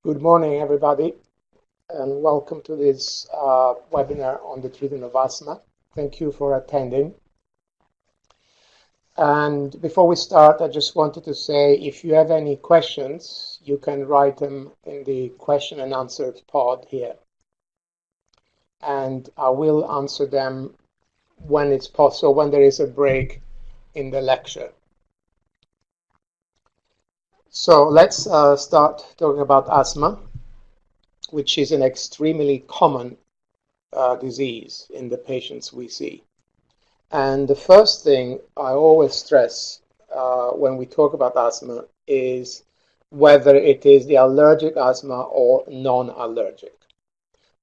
Good morning, everybody, and welcome to this webinar on the treatment of asthma. Thank you for attending. And before we start, I just wanted to say if you have any questions, you can write them in the question and answer pod here. And I will answer them when it's possible, when there is a break in the lecture. So let's start talking about asthma, which is an extremely common disease in the patients we see. And the first thing I always stress when we talk about asthma is whether it is the allergic asthma or non-allergic,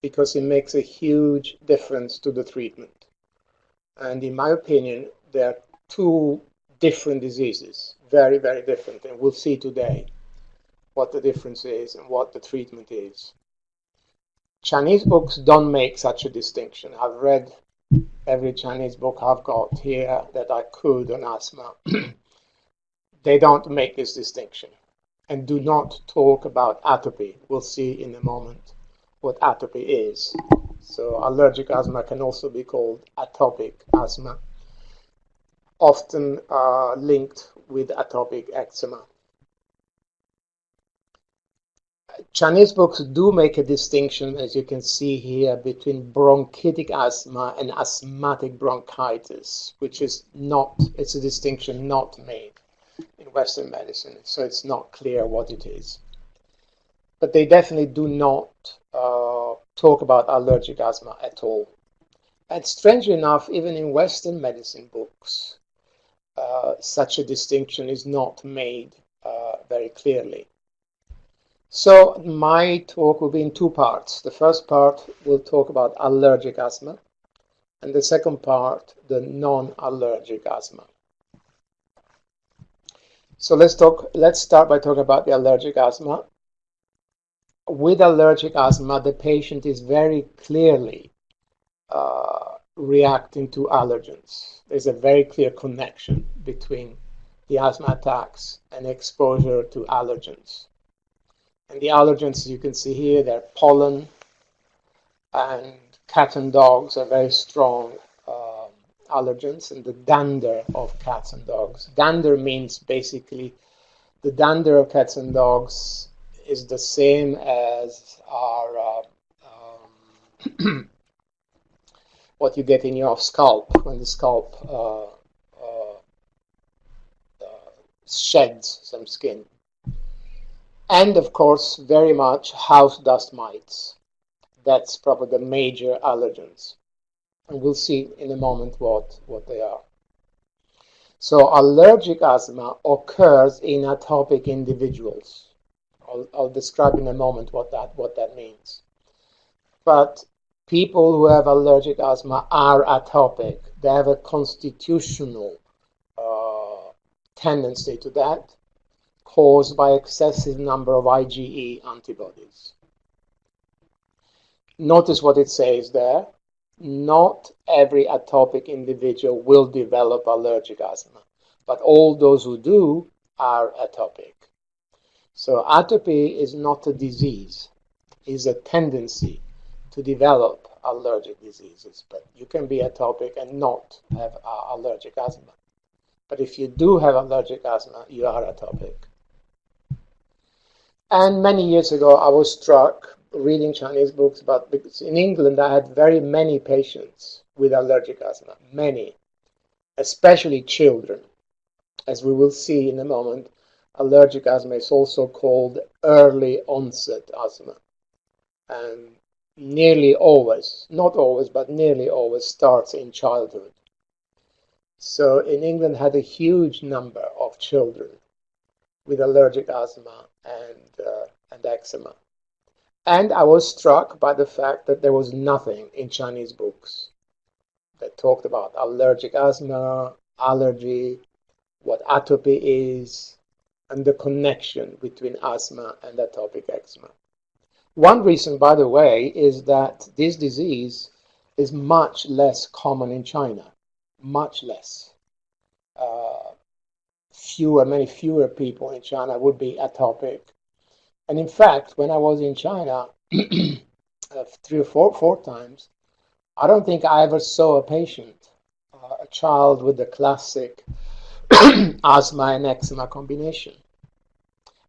because it makes a huge difference to the treatment. And in my opinion, there are two different diseases, very, very different. And we'll see today what the difference is and what the treatment is. Chinese books don't make such a distinction. I've read every Chinese book I've got here that I could on asthma. They don't make this distinction and do not talk about atopy. We'll see in a moment what atopy is. So allergic asthma can also be called atopic asthma, often linked with atopic eczema. Chinese books do make a distinction, as you can see here, between bronchitic asthma and asthmatic bronchitis, which is not, it's a distinction not made in Western medicine, so it's not clear what it is. But they definitely do not talk about allergic asthma at all. And strangely enough, even in Western medicine books, such a distinction is not made very clearly. So my talk will be in two parts. The first part will talk about allergic asthma, and the second part, the non-allergic asthma. So let's start by talking about the allergic asthma. With allergic asthma, the patient is very clearly reacting to allergens. There's a very clear connection between the asthma attacks and exposure to allergens. And the allergens, you can see here, they're pollen, and cats and dogs are very strong allergens, and the dander of cats and dogs. Dander means basically the dander of cats and dogs is the same as our what you get in your scalp when the scalp sheds some skin. And of course, very much house dust mites. That's probably the major allergens. And we'll see in a moment what they are. So allergic asthma occurs in atopic individuals. I'll describe in a moment what that means. But people who have allergic asthma are atopic. They have a constitutional tendency to that, caused by excessive number of IgE antibodies. Notice what it says there. Not every atopic individual will develop allergic asthma, but all those who do are atopic. So atopy is not a disease, it's a tendency to develop allergic diseases, but you can be atopic and not have allergic asthma. But if you do have allergic asthma, you are atopic. And many years ago, I was struck reading Chinese books because in England, I had very many patients with allergic asthma, many, especially children. As we will see in a moment, allergic asthma is also called early onset asthma. And nearly always, not always, but nearly always starts in childhood. So in England, had a huge number of children with allergic asthma and eczema. And I was struck by the fact that there was nothing in Chinese books that talked about allergic asthma, allergy, what atopy is, and the connection between asthma and atopic eczema. One reason, by the way, is that this disease is much less common in China, much less. Many fewer people in China would be atopic. And in fact, when I was in China 3 or 4 times, I don't think I ever saw a patient, a child with the classic asthma and eczema combination.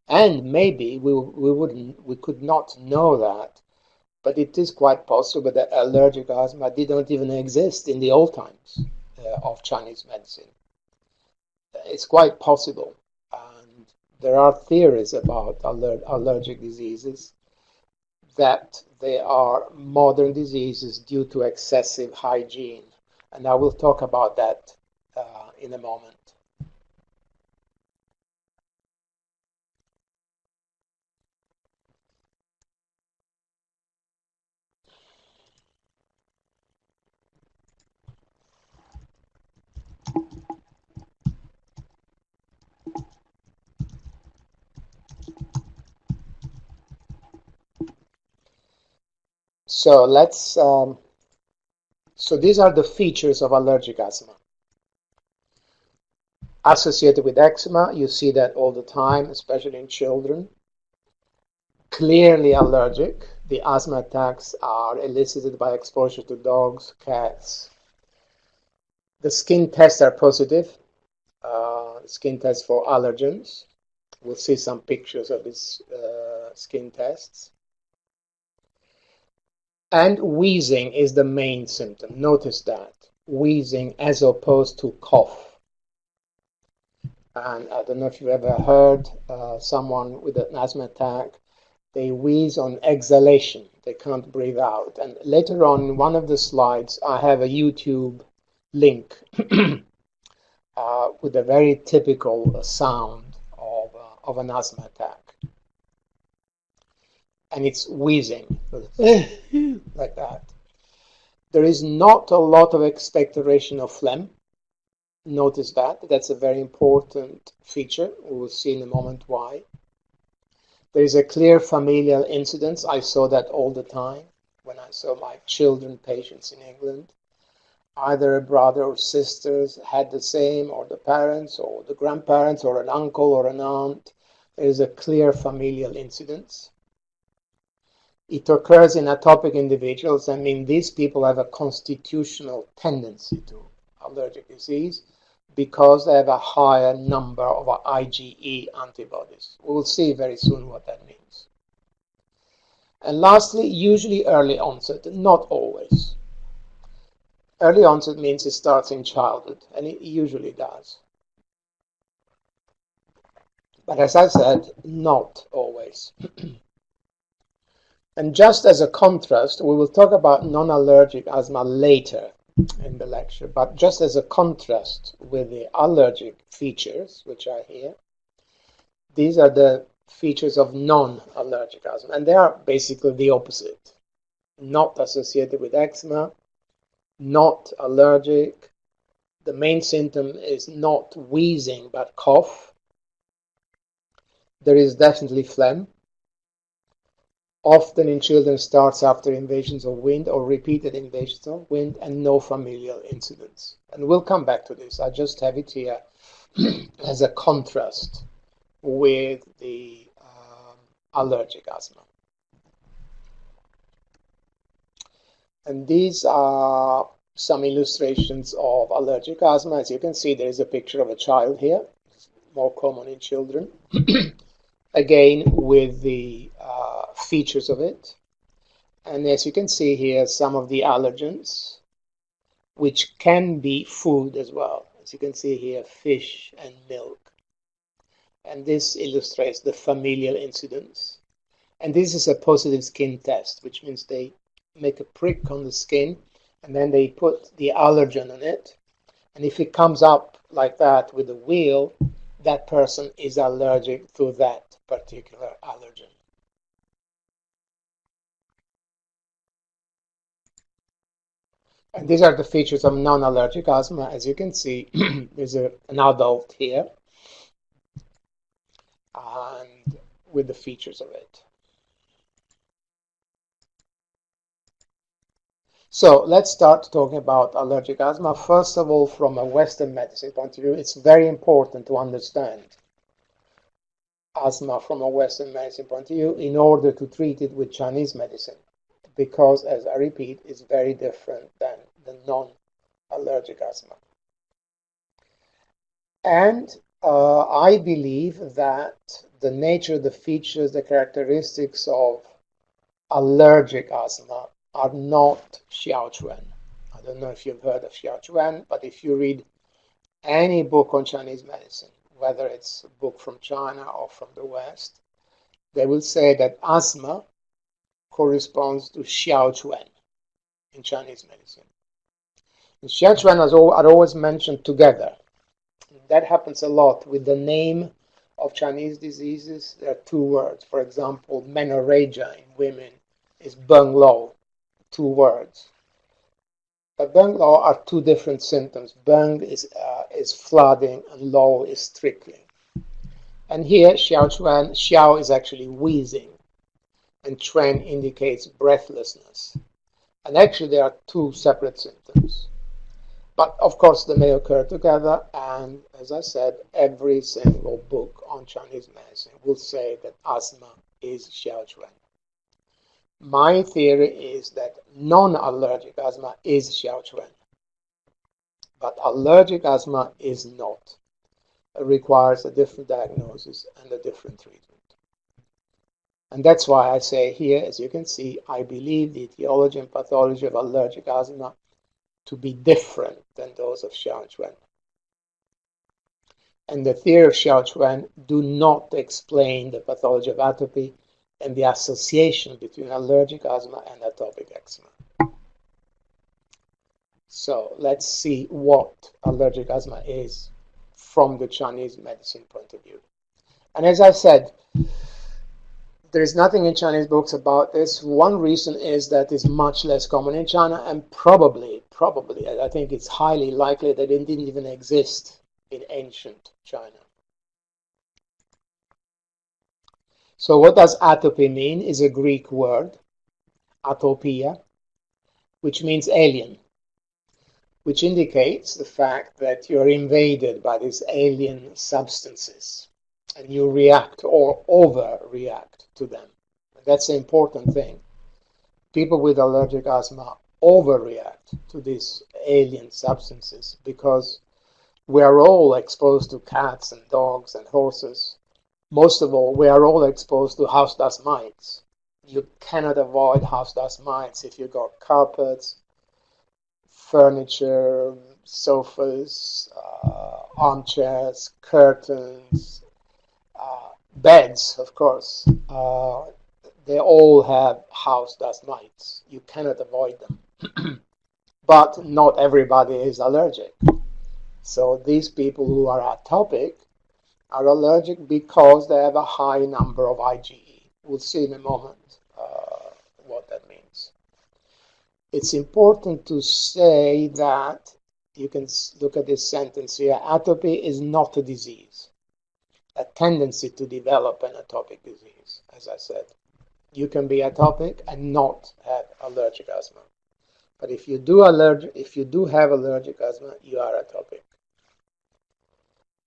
And maybe we could not know that, but it is quite possible that allergic asthma didn't even exist in the old times of Chinese medicine. It's quite possible. And there are theories about allergic diseases that they are modern diseases due to excessive hygiene. And I will talk about that in a moment. So so these are the features of allergic asthma. Associated with eczema, you see that all the time, especially in children. Clearly allergic. The asthma attacks are elicited by exposure to dogs, cats. The skin tests are positive. Skin tests for allergens. We'll see some pictures of these skin tests. And wheezing is the main symptom. Notice that. Wheezing as opposed to cough. And I don't know if you've ever heard someone with an asthma attack, they wheeze on exhalation. They can't breathe out. And later on, in one of the slides, I have a YouTube link with a very typical sound of an asthma attack. And it's wheezing, like that. There is not a lot of expectoration of phlegm. Notice that. That's a very important feature. We will see in a moment why. There is a clear familial incidence. I saw that all the time when I saw my children patients in England. Either a brother or sisters had the same, or the parents, or the grandparents, or an uncle or an aunt. There is a clear familial incidence. It occurs in atopic individuals. I mean, these people have a constitutional tendency to allergic disease because they have a higher number of IgE antibodies. We will see very soon what that means. And lastly, usually early onset, not always. Early onset means it starts in childhood, and it usually does. But as I said, not always. And just as a contrast, we will talk about non-allergic asthma later in the lecture, but just as a contrast with the allergic features, which are here, these are the features of non-allergic asthma, and they are basically the opposite. Not associated with eczema, not allergic. The main symptom is not wheezing, but cough. There is definitely phlegm. Often in children starts after invasions of wind or repeated invasions of wind, and no familial incidents. And we'll come back to this. I just have it here as a contrast with the allergic asthma. And these are some illustrations of allergic asthma. As you can see, there is a picture of a child here. It's more common in children. Again, with the features of it. And as you can see here, some of the allergens, which can be food as well. As you can see here, fish and milk. And this illustrates the familial incidence. And this is a positive skin test, which means they make a prick on the skin, and then they put the allergen on it. And if it comes up like that with a wheel, that person is allergic to that particular allergen. And these are the features of non-allergic asthma. As you can see, there's an adult here, and with the features of it. So let's start talking about allergic asthma. First of all, from a Western medicine point of view, it's very important to understand asthma from a Western medicine point of view in order to treat it with Chinese medicine, because, as I repeat, it's very different than the non-allergic asthma. And I believe that the nature, the features, the characteristics of allergic asthma are not Xiao. I don't know if you've heard of Xiao, but if you read any book on Chinese medicine, whether it's a book from China or from the West, they will say that asthma corresponds to Xiao in Chinese medicine. And Xiao are always mentioned together. That happens a lot with the name of Chinese diseases. There are two words. For example, menorrhagia in women is Beng Lo, two words. But Beng Lo are two different symptoms. Beng is flooding and Lo is trickling. And here, Xiao is actually wheezing, and Chuan indicates breathlessness. And actually, there are two separate symptoms. But of course, they may occur together, and as I said, every single book on Chinese medicine will say that asthma is Xiao. My theory is that non-allergic asthma is Xiao, but allergic asthma is not. It requires a different diagnosis and a different treatment. And that's why I say here, as you can see, I believe the etiology and pathology of allergic asthma to be different than those of Xiao. And the theory of Xiao do not explain the pathology of atopy and the association between allergic asthma and atopic eczema. So let's see what allergic asthma is from the Chinese medicine point of view. And as I said, there is nothing in Chinese books about this. One reason is that it's much less common in China, and probably, I think it's highly likely that it didn't even exist in ancient China. So what does atopy mean? Is a Greek word, atopia, which means alien, which indicates the fact that you're invaded by these alien substances and you react or overreact to them. That's the important thing. People with allergic asthma overreact to these alien substances because we are all exposed to cats and dogs and horses. Most of all, we are all exposed to house dust mites. You cannot avoid house dust mites if you've got carpets, furniture, sofas, armchairs, curtains, beds, of course. They all have house dust mites. You cannot avoid them. But not everybody is allergic. So these people who are atopic are allergic because they have a high number of IgE. We'll see in a moment what that means. It's important to say that you can look at this sentence here. Atopy is not a disease, a tendency to develop an atopic disease, as I said. You can be atopic and not have allergic asthma. But if you do have allergic asthma, you are atopic.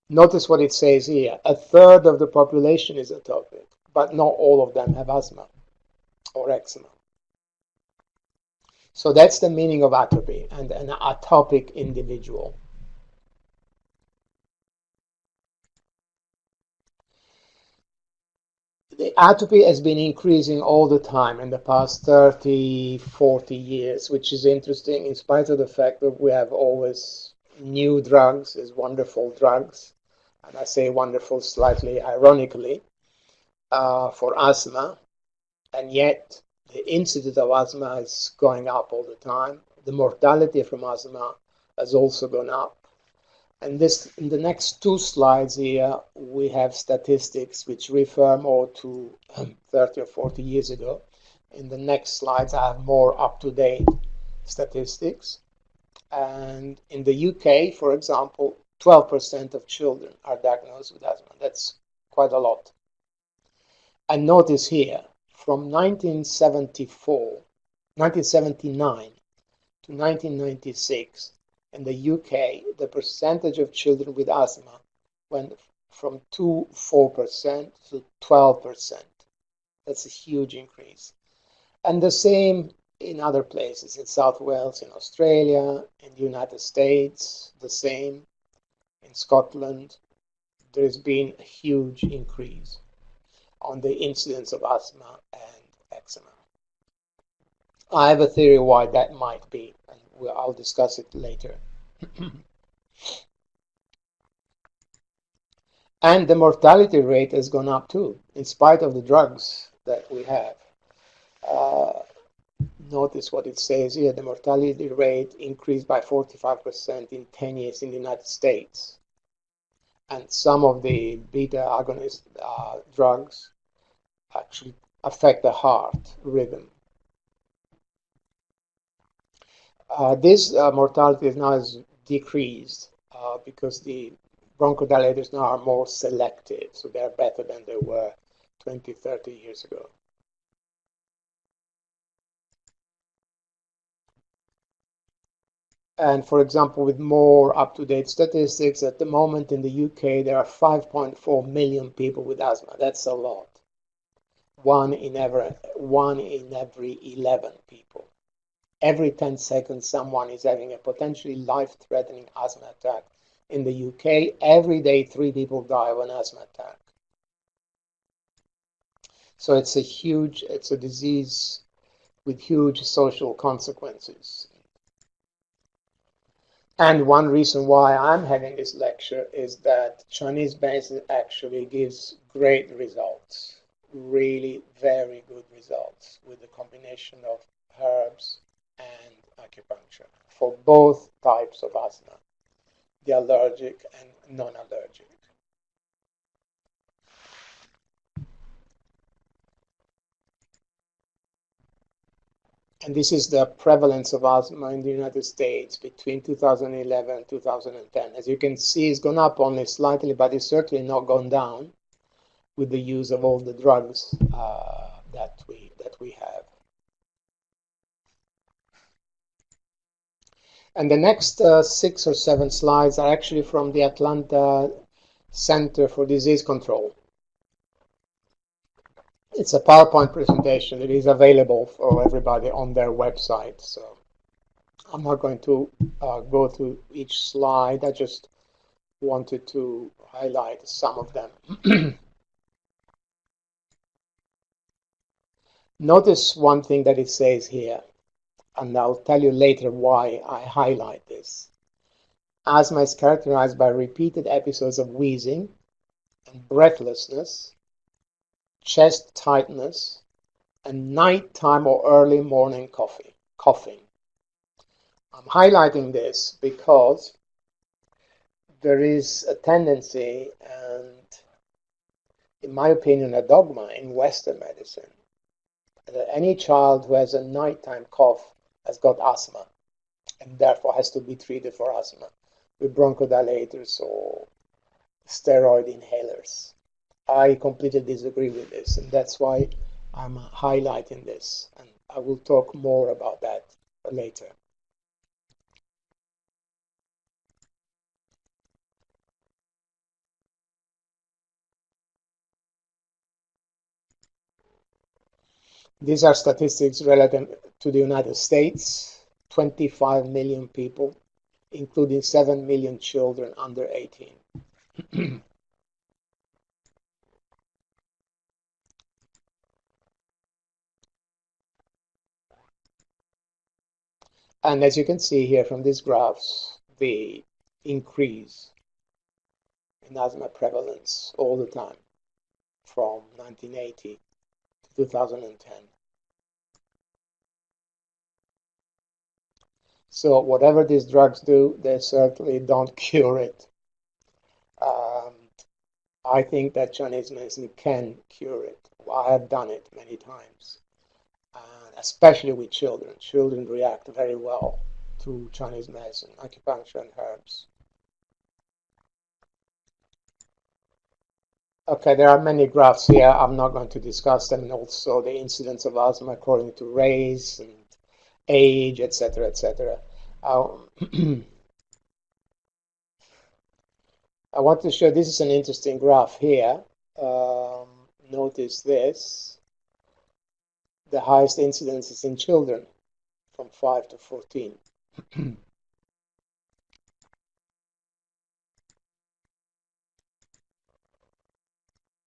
Notice what it says here. A third of the population is atopic, but not all of them have asthma or eczema. So that's the meaning of atopy and an atopic individual. The atopy has been increasing all the time in the past 30, 40 years, which is interesting in spite of the fact that we have always new drugs, as wonderful drugs, and I say wonderful slightly ironically, for asthma, and yet the incidence of asthma is going up all the time. The mortality from asthma has also gone up. And this, in the next two slides here, we have statistics which refer more to 30 or 40 years ago. In the next slides, I have more up-to-date statistics. And in the UK, for example, 12% of children are diagnosed with asthma. That's quite a lot. And notice here, from 1979 to 1996, in the UK, the percentage of children with asthma went from 4% to 12%. That's a huge increase. And the same in other places, in South Wales, in Australia, in the United States, the same. In Scotland, there's been a huge increase on the incidence of asthma and eczema. I have a theory why that might be, and I'll discuss it later. And the mortality rate has gone up too, in spite of the drugs that we have. Notice what it says here. The mortality rate increased by 45% in 10 years in the United States. And some of the beta agonist drugs actually affect the heart rhythm. This mortality now has decreased because the bronchodilators now are more selective, so they're better than they were 20, 30 years ago. And for example, with more up-to-date statistics, at the moment in the UK, there are 5.4 million people with asthma. That's a lot. One in every 11 people. Every 10 seconds, someone is having a potentially life-threatening asthma attack. In the UK, every day, 3 people die of an asthma attack. So it's a disease with huge social consequences. And one reason why I'm having this lecture is that Chinese medicine actually gives great results, really very good results with the combination of herbs and acupuncture for both types of asthma, the allergic and non-allergic. And this is the prevalence of asthma in the United States between 2011 and 2010. As you can see, it's gone up only slightly, but it's certainly not gone down with the use of all the drugs that we have. And the next 6 or 7 slides are actually from the Atlanta Center for Disease Control. It's a PowerPoint presentation that is available for everybody on their website. So I'm not going to go through each slide. I just wanted to highlight some of them. Notice one thing that it says here, and I'll tell you later why I highlight this. Asthma is characterized by repeated episodes of wheezing and breathlessness, chest tightness, and nighttime or early morning coughing. I'm highlighting this because there is a tendency, and in my opinion, a dogma in Western medicine, that any child who has a nighttime cough has got asthma and therefore has to be treated for asthma with bronchodilators or steroid inhalers. I completely disagree with this, and that's why I'm highlighting this, and I will talk more about that later. These are statistics relative to the United States, 25 million people, including 7 million children under 18. And as you can see here from these graphs, the increase in asthma prevalence all the time from 1980 to 2010. So whatever these drugs do, they certainly don't cure it. I think that Chinese medicine can cure it. I have done it many times, especially with children. Children react very well to Chinese medicine, acupuncture, and herbs. Okay, there are many graphs here. I'm not going to discuss them, and also the incidence of asthma according to race and age, etc., etc. I want to show, this is an interesting graph here. Notice this. The highest incidence is in children from 5 to 14.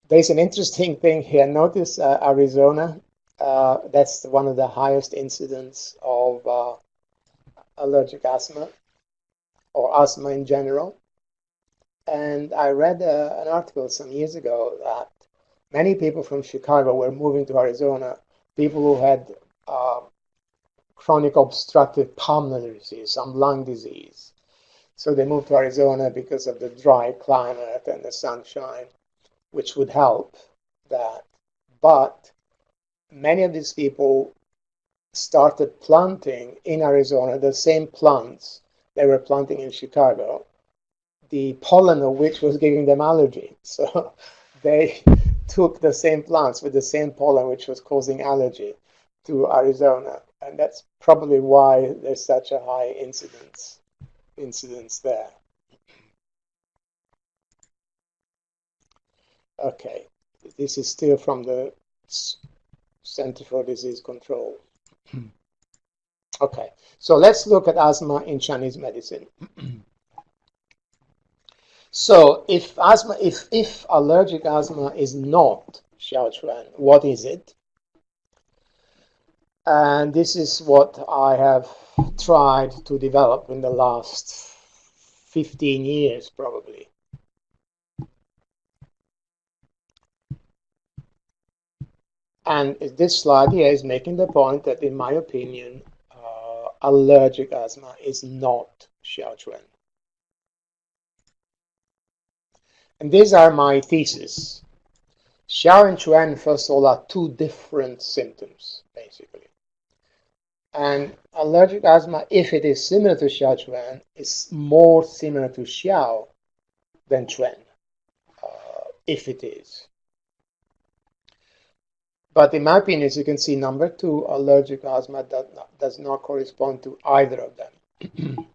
There's an interesting thing here. Notice Arizona. That's one of the highest incidence of allergic asthma or asthma in general. And I read an article some years ago that many people from Chicago were moving to Arizona, people who had chronic obstructive pulmonary disease, some lung disease. So they moved to Arizona because of the dry climate and the sunshine, which would help that. But many of these people started planting in Arizona the same plants they were planting in Chicago, the pollen of which was giving them allergy. So they took the same plants with the same pollen which was causing allergy to Arizona. And that's probably why there's such a high incidence there. Okay, this is still from the Center for Disease Control. Okay, so let's look at asthma in Chinese medicine. So if allergic asthma is not Xiao, what is it? And this is what I have tried to develop in the last 15 years, probably. And this slide here is making the point that, in my opinion, allergic asthma is not Xiao. And these are my theses. Xiao and Xuan, first of all, are two different symptoms, basically. And allergic asthma, if it is similar to Xiao, is more similar to Xiao than Xuan, if it is. But in my opinion, as you can see, number 2, allergic asthma does not correspond to either of them.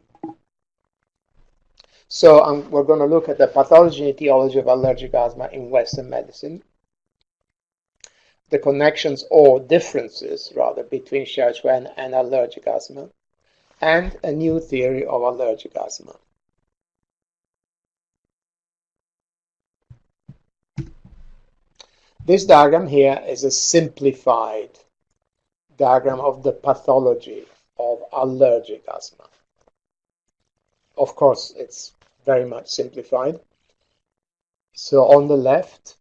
So we're going to look at the pathology and etiology of allergic asthma in Western medicine, the connections or differences, rather, between Xiao and allergic asthma, and a new theory of allergic asthma. This diagram here is a simplified diagram of the pathology of allergic asthma. Of course, it's very much simplified. So on the left,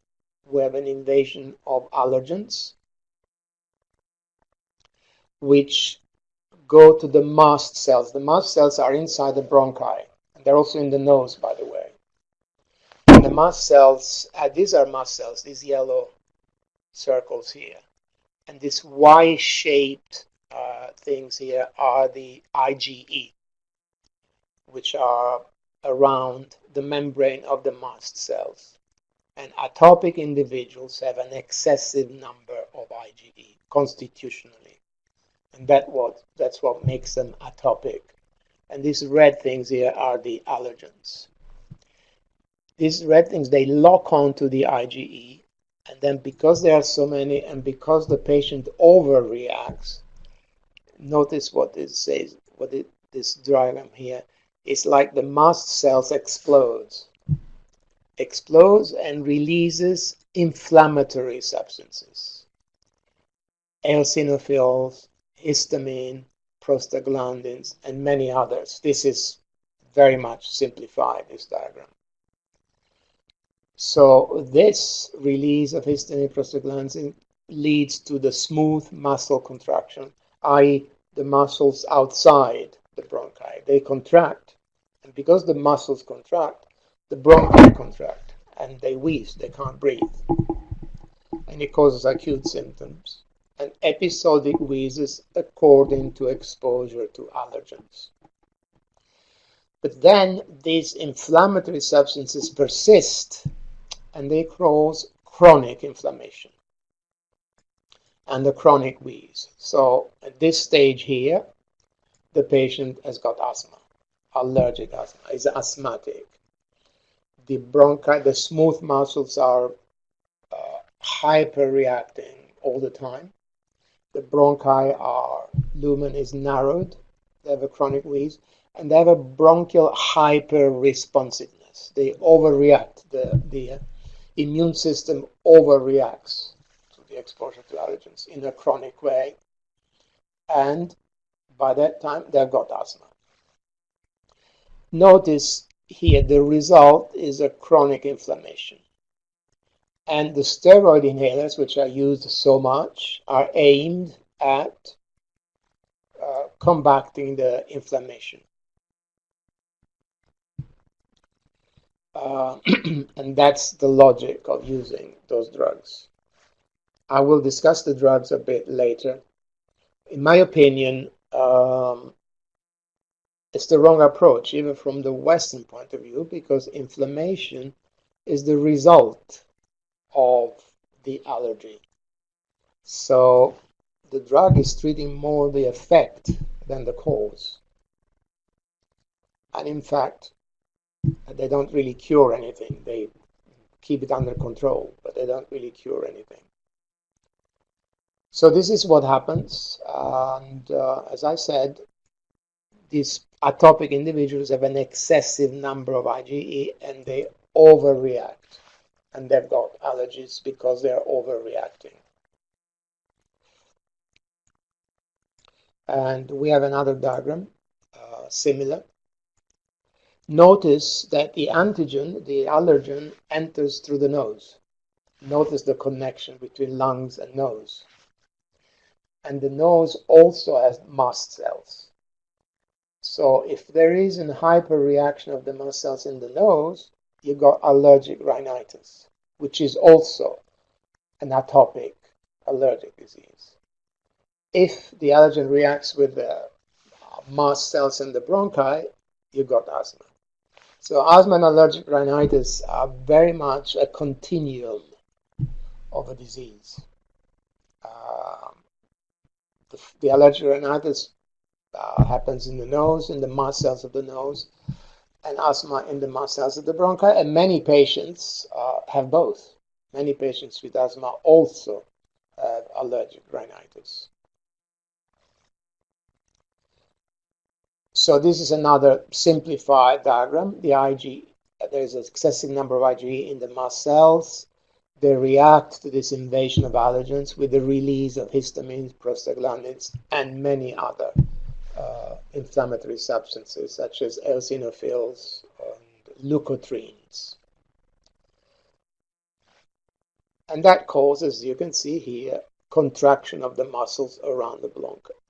we have an invasion of allergens, which go to the mast cells. The mast cells are inside the bronchi, and they're also in the nose, by the way. And the mast cells, these are mast cells, these yellow circles here. And these Y-shaped things here are the IgE, which are around the membrane of the mast cells. And atopic individuals have an excessive number of IgE constitutionally. And that's what makes them atopic. And these red things here are the allergens. These red things, they lock onto the IgE. And then because there are so many and because the patient overreacts, notice what it says, this diagram here, it's like the mast cells explodes and releases inflammatory substances, eosinophils, histamine, prostaglandins, and many others. This is very much simplified, this diagram. So this release of histamine, prostaglandin leads to the smooth muscle contraction, i.e. the muscles outside the bronchi. They contract, and because the muscles contract, the bronchi contract, and they wheeze, they can't breathe. And it causes acute symptoms and episodic wheezes according to exposure to allergens. But then these inflammatory substances persist and they cause chronic inflammation and a chronic wheeze. So at this stage here, the patient has got asthma, allergic asthma, is asthmatic. the bronchi, the smooth muscles are hyperreacting all the time. The bronchi lumen is narrowed. They have a chronic wheeze, and they have a bronchial hyper-responsiveness. They overreact. The immune system overreacts to the exposure to allergens in a chronic way, and by that time they've got asthma. Notice here the result is a chronic inflammation. And the steroid inhalers, which are used so much, are aimed at combating the inflammation. And that's the logic of using those drugs. I will discuss the drugs a bit later. In my opinion, it's the wrong approach, even from the Western point of view, because inflammation is the result of the allergy. So the drug is treating more the effect than the cause. And in fact, they don't really cure anything. They keep it under control, but they don't really cure anything. So this is what happens. And as I said, these atopic individuals have an excessive number of IgE and they overreact. And they've got allergies because they're overreacting. And we have another diagram, similar. Notice that the antigen, the allergen, enters through the nose. Notice the connection between lungs and nose. And the nose also has mast cells. So if there is a hyperreaction of the mast cells in the nose, you got allergic rhinitis, which is also an atopic allergic disease. If the allergen reacts with the mast cells in the bronchi, you got asthma. So asthma and allergic rhinitis are very much a continuum of a disease. The allergic rhinitis happens in the nose, in the mast cells of the nose, and asthma in the mast cells of the bronchi, and many patients have both. Many patients with asthma also have allergic rhinitis. So this is another simplified diagram. There's an excessive number of IgE in the mast cells. They react to this invasion of allergens with the release of histamines, prostaglandins, and many other inflammatory substances such as eosinophils and leukotrienes. And that causes, as you can see here, contraction of the muscles around the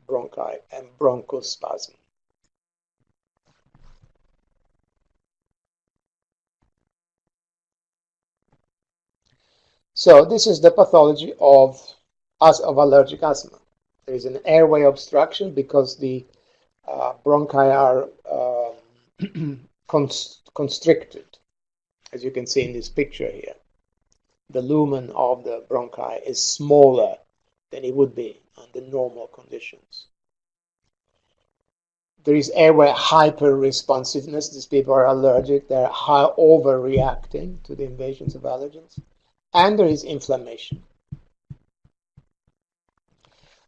bronchi and bronchospasm. So this is the pathology of allergic asthma. There is an airway obstruction because the bronchi are constricted, as you can see in this picture here. The lumen of the bronchi is smaller than it would be under normal conditions. There is airway hyper-responsiveness. These people are allergic. They're overreacting to the invasions of allergens. And there is inflammation.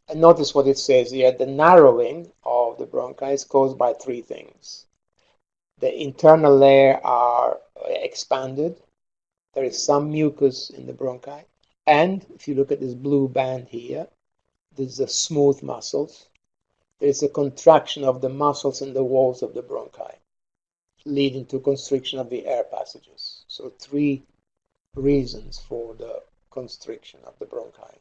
And notice what it says here. The narrowing of the bronchi is caused by three things. The internal layer are expanded. There is some mucus in the bronchi. And if you look at this blue band here, these are smooth muscles. There is a contraction of the muscles in the walls of the bronchi, leading to constriction of the air passages. So three reasons for the constriction of the bronchi.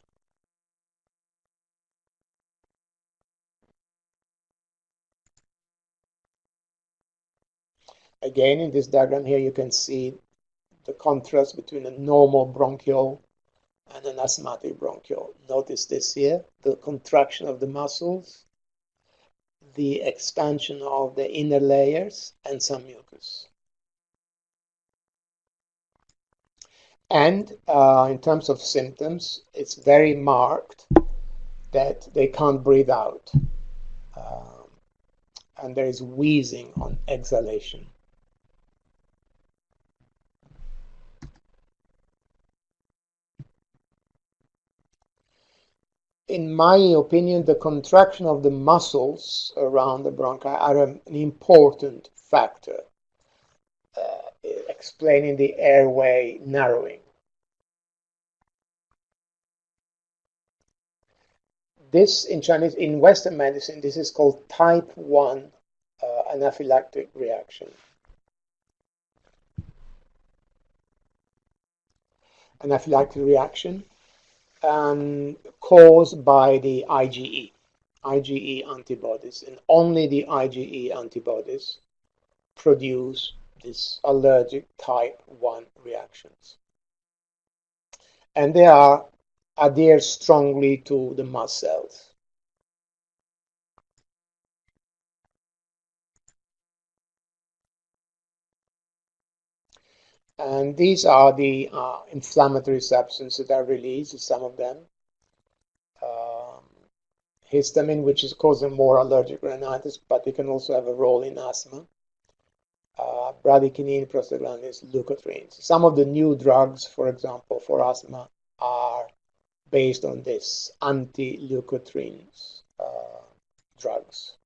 Again, in this diagram here, you can see the contrast between a normal bronchiole and an asthmatic bronchiole. Notice this here, the contraction of the muscles, the expansion of the inner layers, and some mucus. And in terms of symptoms, it's very marked that they can't breathe out. And there is wheezing on exhalation. in my opinion, the contraction of the muscles around the bronchi are an important factor explaining the airway narrowing. This, in Chinese, in Western medicine, this is called type 1 anaphylactic reaction. Anaphylactic reaction caused by the IgE antibodies, and only the IgE antibodies produce these allergic type 1 reactions. And they adhere strongly to the mast cells. And these are the inflammatory substances that are released, some of them. Histamine, which is causing more allergic rhinitis, but it can also have a role in asthma. Bradykinin, prostaglandins, leukotrienes. Some of the new drugs, for example, for asthma, are based on this anti-leukotrienes drugs.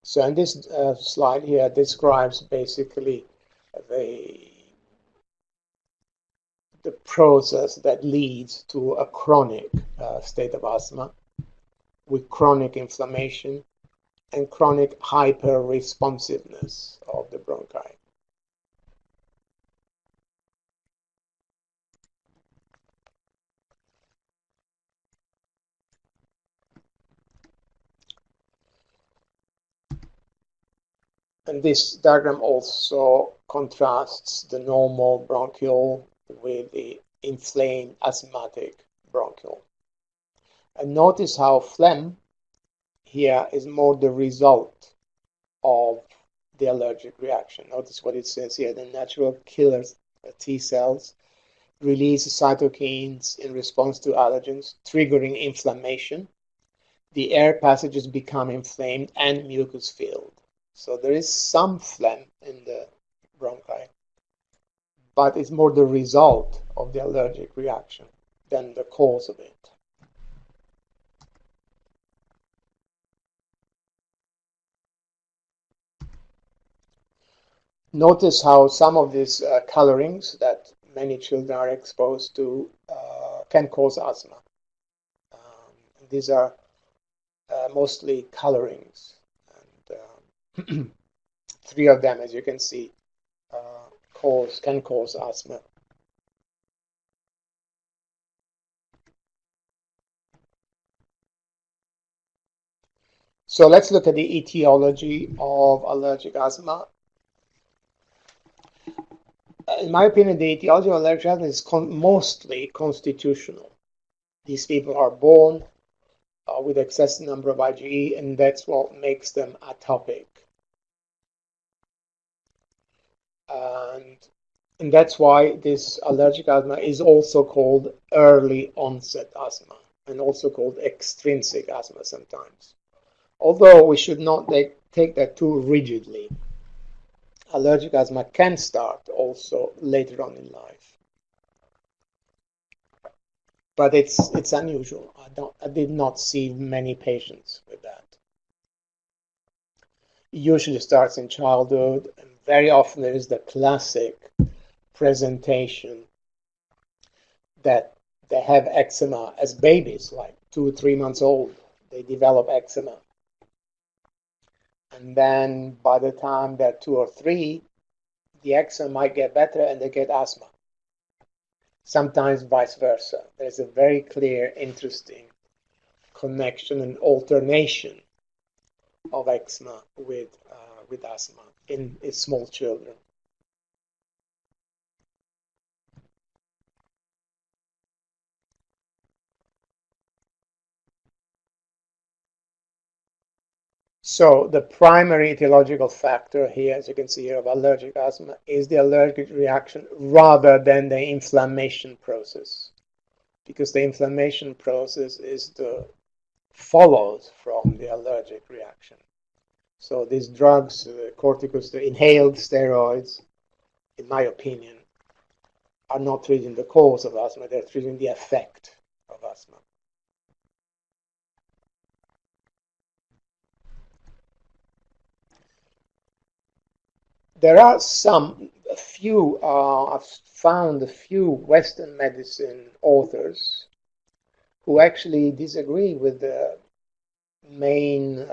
So in this slide here describes basically the process that leads to a chronic state of asthma with chronic inflammation and chronic hyper-responsiveness of the bronchi. And this diagram also contrasts the normal bronchiole with the inflamed asthmatic bronchiole. And notice how phlegm here is more the result of the allergic reaction. Notice what it says here: the natural killer T cells release cytokines in response to allergens, triggering inflammation. The air passages become inflamed and mucus filled. So there is some phlegm in the bronchi, but it's more the result of the allergic reaction than the cause of it. Notice how some of these colorings that many children are exposed to can cause asthma. These are mostly colorings. And 3 of them, as you can see, can cause asthma. So let's look at the etiology of allergic asthma. In my opinion, the etiology of allergic asthma is mostly constitutional. These people are born with excessive number of IgE, and that's what makes them atopic. And that's why this allergic asthma is also called early onset asthma, and also called extrinsic asthma sometimes. Although we should not take that too rigidly. Allergic asthma can start also later on in life. But it's unusual. I did not see many patients with that. It usually starts in childhood, and very often there is the classic presentation that they have eczema as babies, like 2 or 3 months old. They develop eczema. And then by the time they're 2 or 3, the eczema might get better and they get asthma. Sometimes vice versa. There's a very clear, interesting connection and alternation of eczema with asthma in small children. So the primary etiological factor here, as you can see here, of allergic asthma is the allergic reaction rather than the inflammation process, because the inflammation process is the follows from the allergic reaction. So these drugs, corticosteroids, inhaled steroids, in my opinion, are not treating the cause of asthma, they're treating the effect of asthma. There are I've found a few Western medicine authors who actually disagree with the main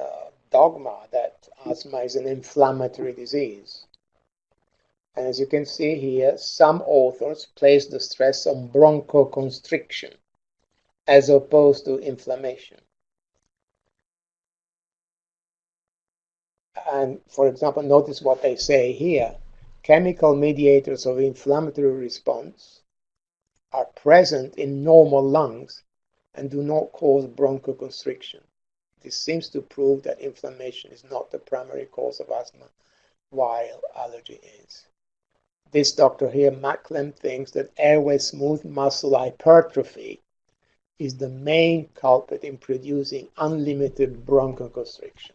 dogma that asthma is an inflammatory disease. And as you can see here, some authors place the stress on bronchoconstriction as opposed to inflammation. And for example, notice what they say here. Chemical mediators of inflammatory response are present in normal lungs and do not cause bronchoconstriction. This seems to prove that inflammation is not the primary cause of asthma, while allergy is. This doctor here, Macklem, thinks that airway smooth muscle hypertrophy is the main culprit in producing unlimited bronchoconstriction.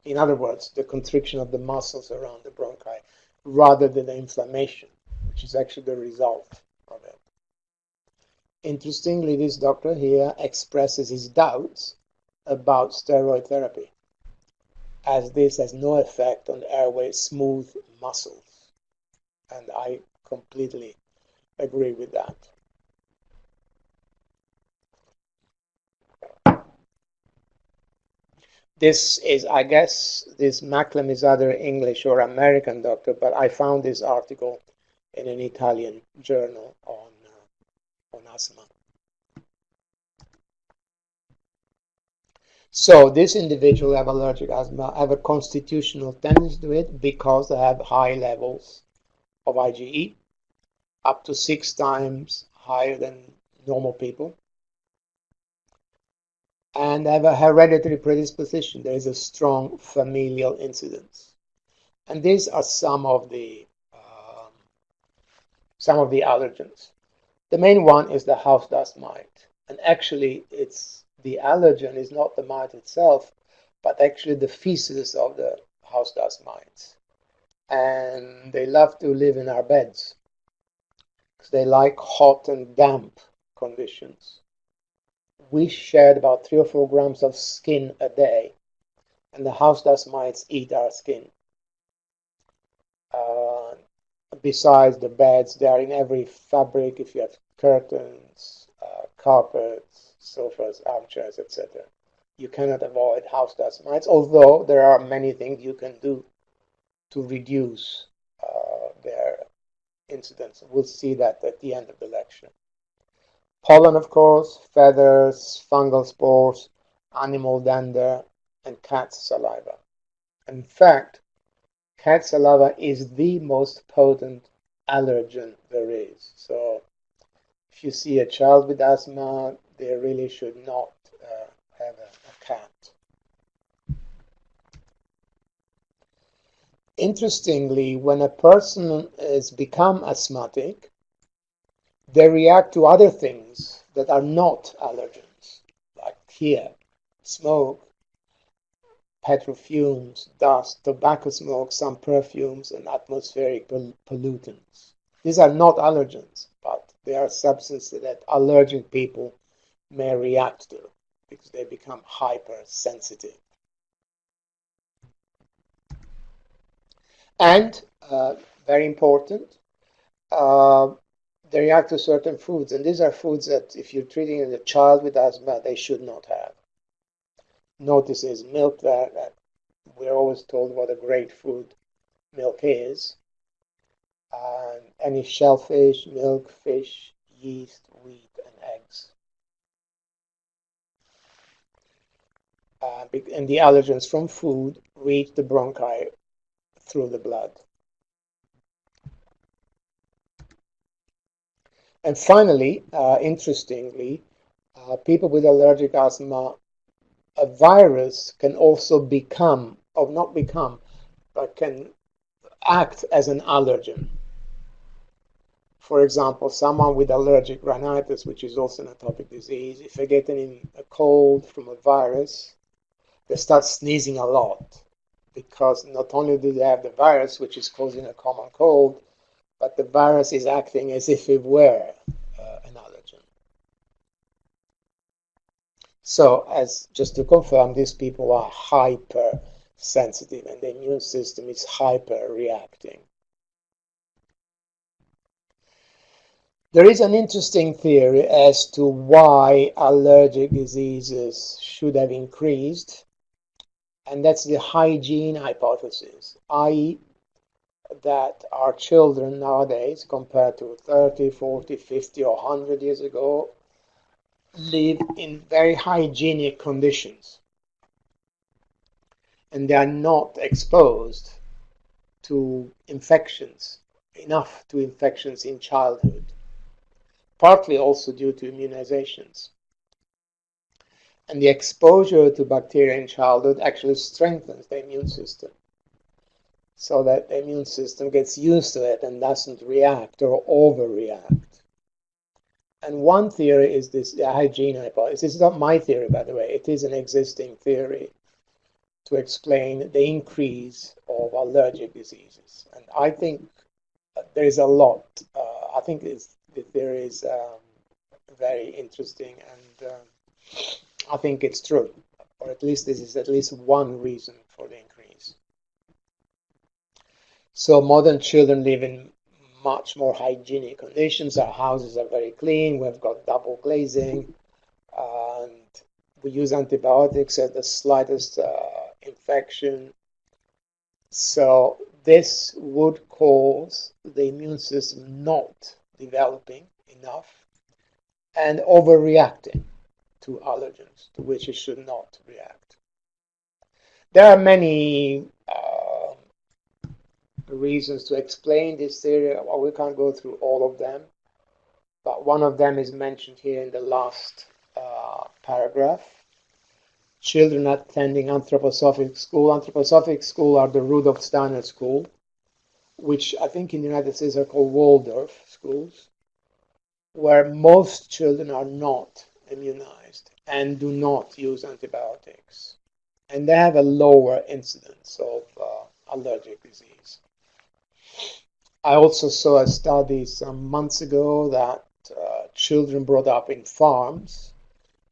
In other words, the constriction of the muscles around the bronchi rather than the inflammation, which is actually the result of it. Interestingly, this doctor here expresses his doubts about steroid therapy, as this has no effect on airway smooth muscles. And I completely agree with that. This is, I guess, this Macklem is either English or American doctor, but I found this article in an Italian journal on asthma. So this individual have allergic asthma, have a constitutional tendency to it because they have high levels of IgE, up to 6 times higher than normal people, and have a hereditary predisposition. There is a strong familial incidence. And these are some of the allergens. The main one is the house dust mite. And actually, the allergen is not the mite itself, but actually the feces of the house dust mites. And they love to live in our beds because they like hot and damp conditions. We shed about 3 or 4 grams of skin a day, and the house dust mites eat our skin. Besides the beds, they are in every fabric. If you have curtains, carpets, sofas, armchairs, etc., you cannot avoid house dust mites, although there are many things you can do to reduce their incidence. We'll see that at the end of the lecture. Pollen, of course, feathers, fungal spores, animal dander, and cat saliva. In fact, cat saliva is the most potent allergen there is. So if you see a child with asthma, they really should not have a cat. Interestingly, when a person has become asthmatic, they react to other things that are not allergens, like here, smoke, petrol fumes, dust, tobacco smoke, some perfumes, and atmospheric pollutants. These are not allergens, but they are substances that allergic people may react to because they become hypersensitive. And, very important, they react to certain foods. And these are foods that if you're treating a child with asthma, they should not have. Notice is milk there. That we're always told what a great food milk is. Any shellfish, milk, fish, yeast, wheat, and eggs. And the allergens from food reach the bronchi through the blood. And finally, interestingly, people with allergic asthma, a virus can also become, or not become, but can act as an allergen. For example, someone with allergic rhinitis, which is also an atopic disease, if they're getting a cold from a virus, they start sneezing a lot because not only do they have the virus, which is causing a common cold, but the virus is acting as if it were an allergen. So, just to confirm, these people are hypersensitive and the immune system is hyper-reacting. There is an interesting theory as to why allergic diseases should have increased, and that's the hygiene hypothesis, i.e., that our children nowadays, compared to 30, 40, 50, or 100 years ago, live in very hygienic conditions. And they are not exposed to infections, enough to infections in childhood, partly also due to immunizations. And the exposure to bacteria in childhood actually strengthens the immune system, so that the immune system gets used to it and doesn't react or overreact. And one theory is this hygiene hypothesis. It's not my theory, by the way. It is an existing theory to explain the increase of allergic diseases. And I think there is a lot. I think the theory is very interesting, and I think it's true. Or at least this is at least one reason for the increase. So modern children live in much more hygienic conditions. Our houses are very clean. We've got double glazing, and we use antibiotics at the slightest infection. So this would cause the immune system not developing enough and overreacting to allergens, to which it should not react. There are many reasons to explain this theory. Well, we can't go through all of them, but one of them is mentioned here in the last paragraph. Children attending anthroposophic school. Anthroposophic school are the Rudolf Steiner school, which I think in the United States are called Waldorf schools, where most children are not immunized and do not use antibiotics. And they have a lower incidence of allergic disease. I also saw a study some months ago that children brought up in farms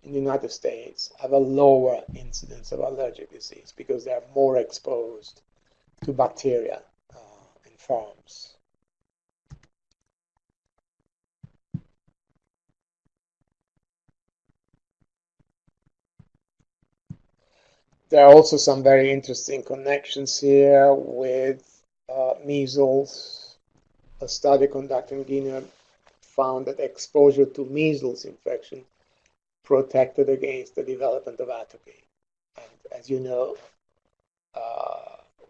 in the United States have a lower incidence of allergic disease because they are more exposed to bacteria in farms. There are also some very interesting connections here with measles. A study conducted in Guinea found that exposure to measles infection protected against the development of atopy. And as you know,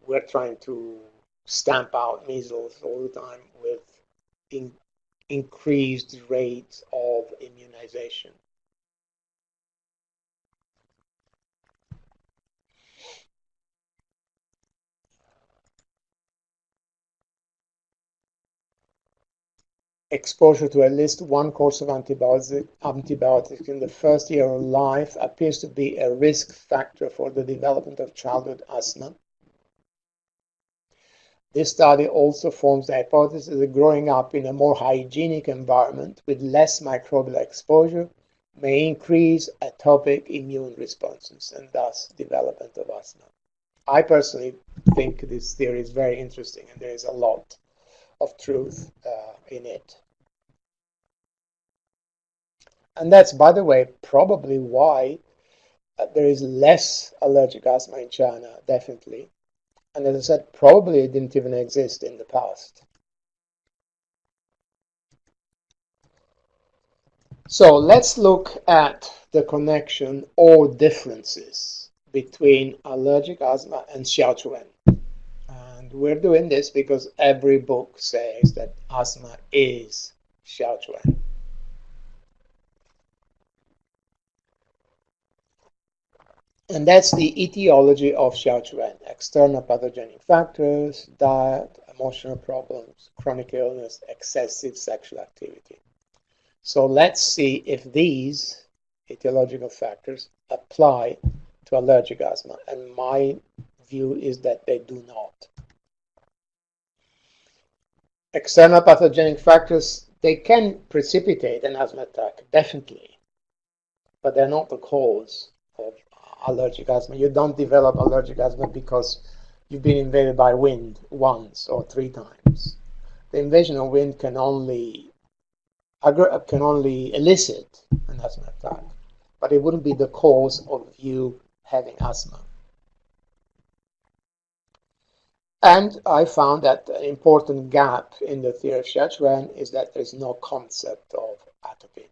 we're trying to stamp out measles all the time with increased rates of immunization. Exposure to at least one course of antibiotics in the first year of life appears to be a risk factor for the development of childhood asthma. This study also forms the hypothesis that growing up in a more hygienic environment with less microbial exposure may increase atopic immune responses and thus development of asthma. I personally think this theory is very interesting, and there is a lot of truth in it. And that's, by the way, probably why there is less allergic asthma in China, definitely. And as I said, probably it didn't even exist in the past. So let's look at the connection or differences between allergic asthma and Xiao. And we're doing this because every book says that asthma is Xiao. And that's the etiology of Xiao. External pathogenic factors, diet, emotional problems, chronic illness, excessive sexual activity. So let's see if these etiological factors apply to allergic asthma, and my view is that they do not. External pathogenic factors, they can precipitate an asthma attack, definitely, but they're not the cause of allergic asthma. You don't develop allergic asthma because you've been invaded by wind once or 3 times. The invasion of wind can only elicit an asthma attack, but it wouldn't be the cause of you having asthma. And I found that an important gap in the theory of Xuan is that there is no concept of atopy.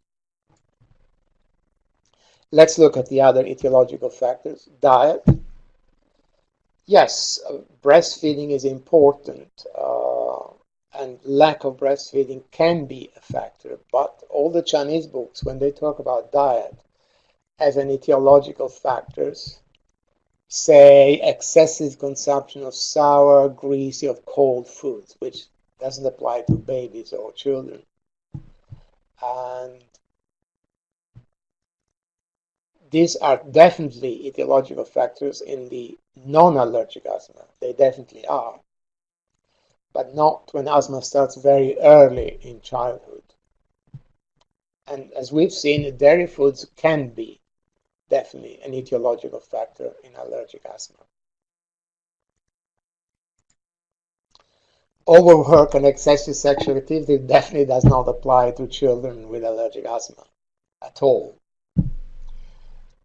Let's look at the other etiological factors. Diet. Yes, breastfeeding is important, and lack of breastfeeding can be a factor, but all the Chinese books, when they talk about diet as an etiological factors, say excessive consumption of sour, greasy, of cold foods, which doesn't apply to babies or children. And these are definitely etiological factors in the non-allergic asthma. They definitely are. But not when asthma starts very early in childhood. And as we've seen, dairy foods can be definitely an etiological factor in allergic asthma. Overwork and excessive sexual activity definitely does not apply to children with allergic asthma at all.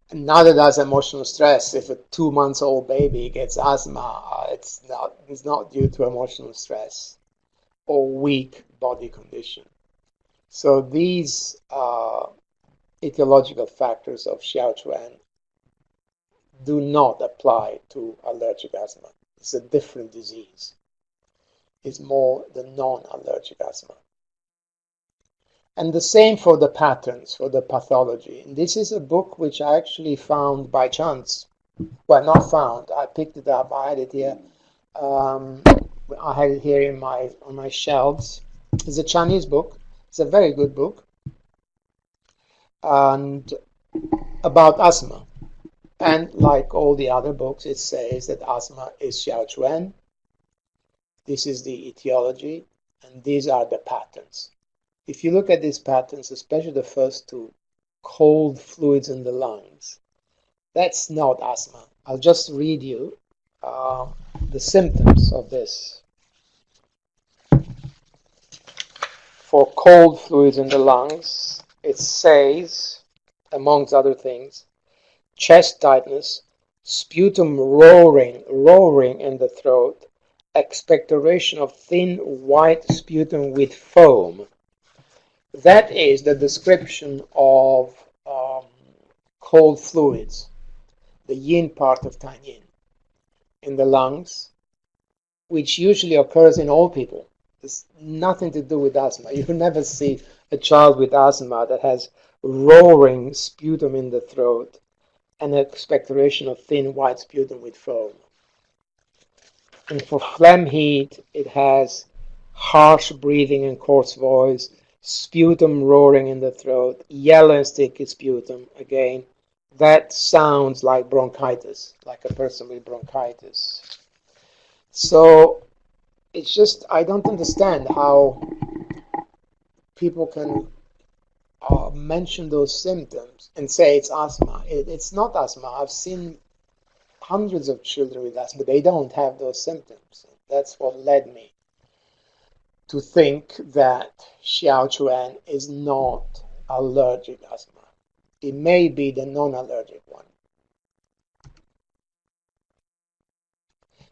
And neither does emotional stress. If a 2-month-old baby gets asthma, it's not due to emotional stress or weak body condition. So these etiological factors of Xiao do not apply to allergic asthma. It's a different disease. It's more the non-allergic asthma. And the same for the patterns, for the pathology. And this is a book which I actually found by chance. Well, not found. I picked it up. I had it here. I had it here on my shelves. It's a Chinese book. It's a very good book. And about asthma. And like all the other books, it says that asthma is Xiao. This is the etiology, and these are the patterns. If you look at these patterns, especially the first 2, cold fluids in the lungs, that's not asthma. I'll just read you the symptoms of this. For cold fluids in the lungs, it says, amongst other things, chest tightness, sputum roaring in the throat, expectoration of thin white sputum with foam. That is the description of cold fluids, the yin part of Taiyin, in the lungs, which usually occurs in all people. It's nothing to do with asthma. You never see a child with asthma that has roaring sputum in the throat and expectoration of thin white sputum with foam. And for phlegm heat, it has harsh breathing and coarse voice, sputum roaring in the throat, yellow and sticky sputum. Again, that sounds like bronchitis, like a person with bronchitis. So it's just, I don't understand how people can mention those symptoms and say it's asthma. It's not asthma. I've seen hundreds of children with asthma. They don't have those symptoms. That's what led me to think that Xiao is not allergic asthma. It may be the non-allergic one.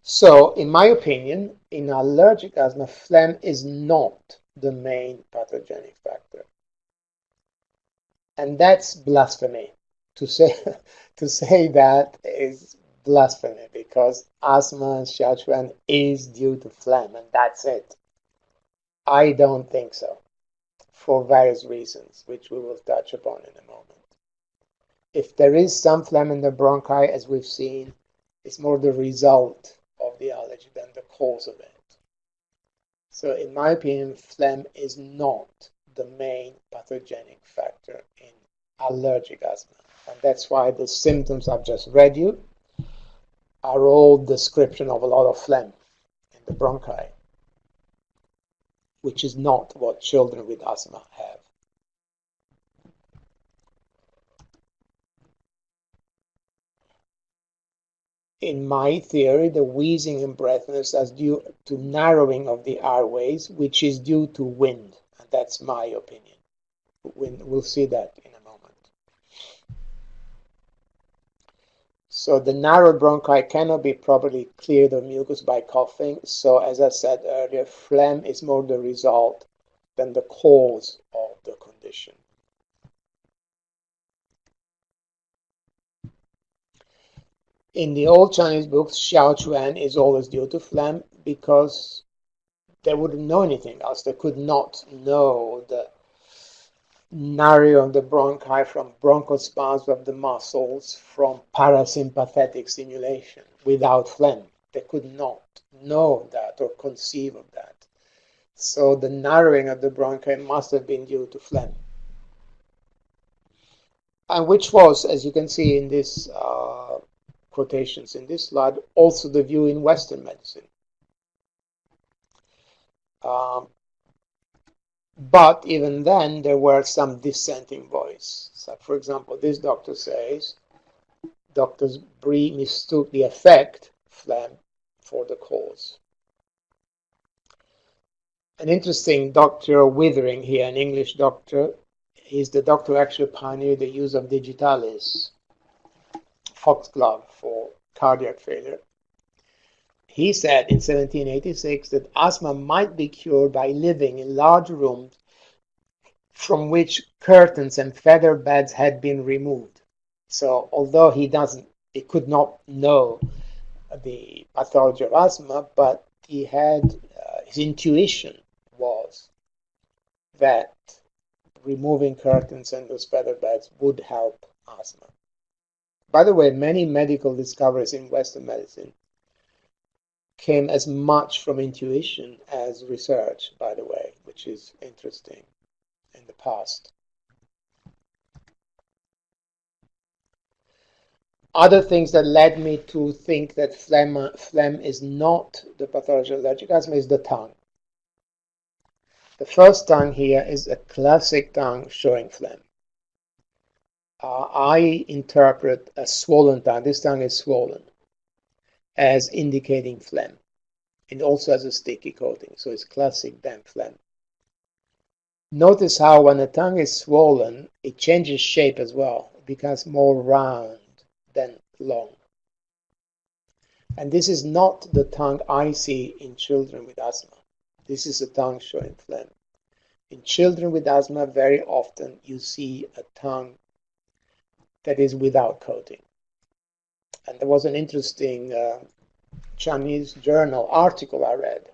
So, in my opinion, in allergic asthma, phlegm is not the main pathogenic factor. And that's blasphemy. To say that is blasphemy, because asthma and Xiao is due to phlegm, and that's it. I don't think so, for various reasons, which we will touch upon in a moment. If there is some phlegm in the bronchi, as we've seen, it's more the result of the allergy than the cause of it. So in my opinion, phlegm is not the main pathogenic factor in allergic asthma. And that's why the symptoms I've just read you are all description of a lot of phlegm in the bronchi, which is not what children with asthma have. In my theory, the wheezing and breathlessness is due to narrowing of the airways, which is due to wind. And that's my opinion. We'll see that in a moment. So the narrowed bronchi cannot be properly cleared of mucus by coughing. So as I said earlier, phlegm is more the result than the cause of the condition. In the old Chinese books, Xiao Xuan is always due to phlegm because they wouldn't know anything else. They could not know the narrowing of the bronchi from bronchospasm of the muscles from parasympathetic stimulation without phlegm. They could not know that or conceive of that. So the narrowing of the bronchi must have been due to phlegm. And which was, as you can see in this quotations in this slide, also the view in Western medicine. But even then, there were some dissenting voices. So, for example, this doctor says, Dr. Bree mistook the effect, phlegm, for the cause. An interesting Dr. Withering here, an English doctor, is the doctor who actually pioneered the use of digitalis, foxglove, for cardiac failure. He said in 1786 that asthma might be cured by living in large rooms from which curtains and feather beds had been removed. So although he could not know the pathology of asthma, but he had his intuition was that removing curtains and those feather beds would help asthma. By the way, many medical discoveries in Western medicine came as much from intuition as research, by the way, which is interesting in the past. Other things that led me to think that phlegm is not the pathology of allergic asthma is the tongue. The first tongue here is a classic tongue showing phlegm. I interpret a swollen tongue, this tongue is swollen, as indicating phlegm. It also has a sticky coating, so it's classic damp phlegm. Notice how when the tongue is swollen, it changes shape as well. It becomes more round than long. And this is not the tongue I see in children with asthma. This is a tongue showing phlegm. In children with asthma, very often you see a tongue that is without coating. And there was an interesting Chinese journal article I read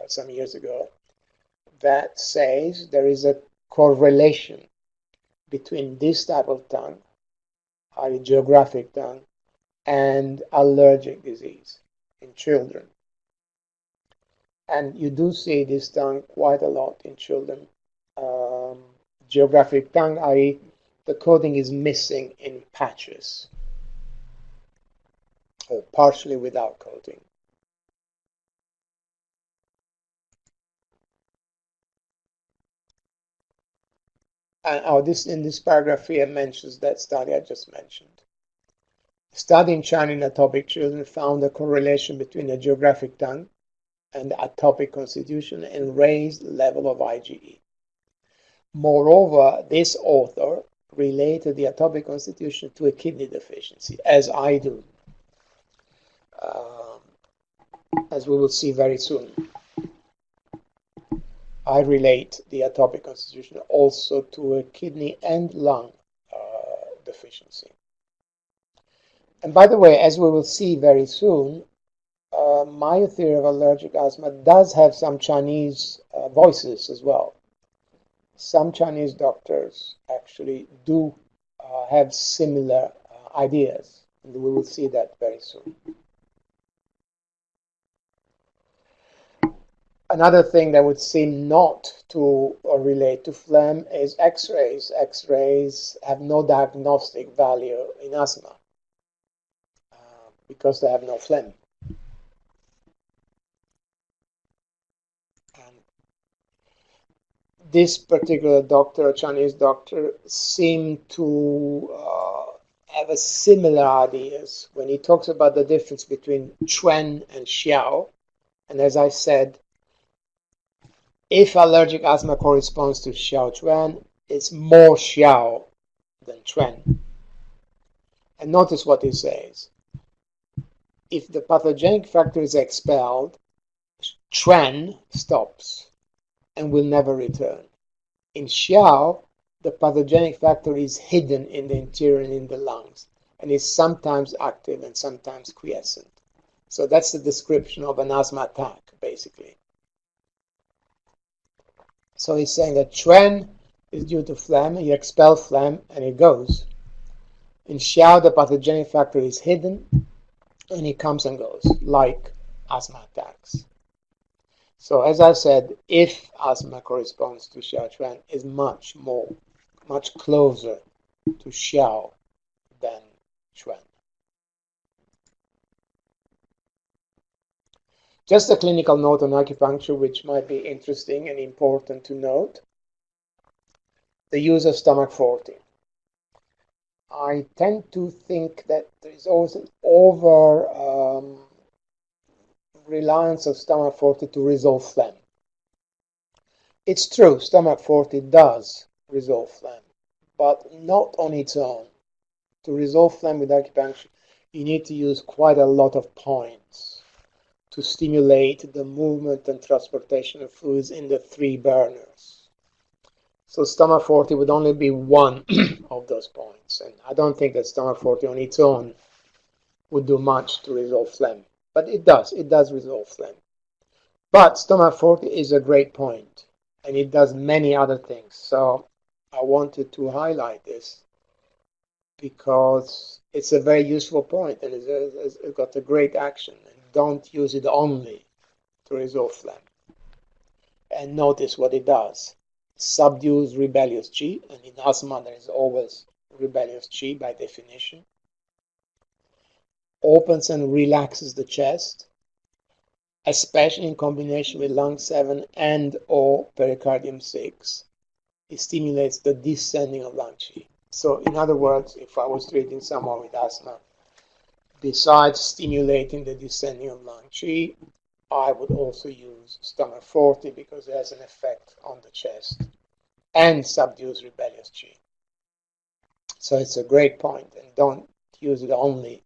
some years ago that says there is a correlation between this type of tongue, i.e. geographic tongue, and allergic disease in children. And you do see this tongue quite a lot in children. Geographic tongue, i.e. the coating is missing in patches or partially without coating. And in this paragraph here mentions that study I just mentioned. A study in China in atopic children found a correlation between the geographic tongue and the atopic constitution and raised level of IgE. Moreover, this author related the atopic constitution to a kidney deficiency, as I do, as we will see very soon. I relate the atopic constitution also to a kidney and lung deficiency. And by the way, as we will see very soon, my theory of allergic asthma does have some Chinese voices as well. Some Chinese doctors actually do have similar ideas, and we will see that very soon. Another thing that would seem not to relate to phlegm is X-rays. X-rays have no diagnostic value in asthma because they have no phlegm. And this particular doctor, a Chinese doctor, seemed to have a similar ideas when he talks about the difference between Xuan and Xiao. And as I said, if allergic asthma corresponds to Xiao Xuan, it's more Xiao than Xuan. And notice what he says. If the pathogenic factor is expelled, Xuan stops and will never return. In Xiao, the pathogenic factor is hidden in the interior and in the lungs, and is sometimes active and sometimes quiescent. So that's the description of an asthma attack, basically. So he's saying that Xuan is due to phlegm, you expel phlegm, and it goes. In Xiao, the pathogenic factor is hidden, and it comes and goes, like asthma attacks. So as I said, if asthma corresponds to Xiao Xuan, is much closer to Xiao than Xuan. Just a clinical note on acupuncture, which might be interesting and important to note. The use of stomach 40. I tend to think that there is always an over reliance of stomach 40 to resolve phlegm. It's true, stomach 40 does resolve phlegm, but not on its own. To resolve phlegm with acupuncture, you need to use quite a lot of points to stimulate the movement and transportation of fluids in the 3 burners. So stomach 40 would only be one of those points, and I don't think that stomach 40 on its own would do much to resolve phlegm, but it does resolve phlegm. But stomach 40 is a great point, and it does many other things. So I wanted to highlight this because it's a very useful point, and it's got a great action. And don't use it only to resolve phlegm. And notice what it does. Subdues rebellious Qi, and in asthma there is always rebellious Qi by definition. Opens and relaxes the chest, especially in combination with lung 7 and or pericardium 6. It stimulates the descending of lung Qi. So in other words, if I was treating someone with asthma, besides stimulating the descending of lung Qi, I would also use stomach 40 because it has an effect on the chest and subdues rebellious Qi. So it's a great point, and don't use it only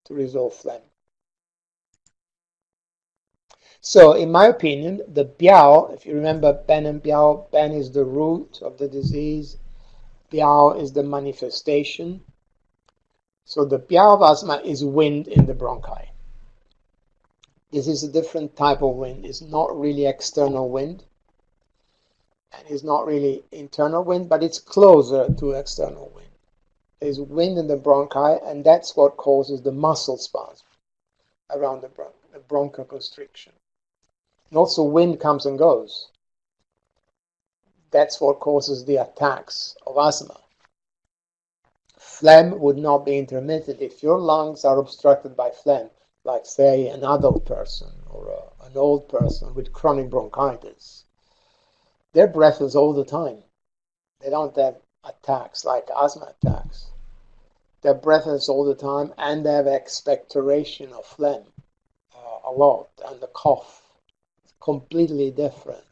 to resolve phlegm. So in my opinion, the Biao, if you remember Ben and Biao, Ben is the root of the disease, Biao is the manifestation. So the Biao of asthma is wind in the bronchi. This is a different type of wind. It's not really external wind, and it's not really internal wind, but it's closer to external wind. There's wind in the bronchi, and that's what causes the muscle spasm around the bronchoconstriction. And also wind comes and goes. That's what causes the attacks of asthma. Phlegm would not be intermittent. If your lungs are obstructed by phlegm, like say an adult person or an old person with chronic bronchitis, they're breathless all the time. They don't have attacks like asthma attacks. They're breathless all the time, and they have expectoration of phlegm a lot, and the cough is completely different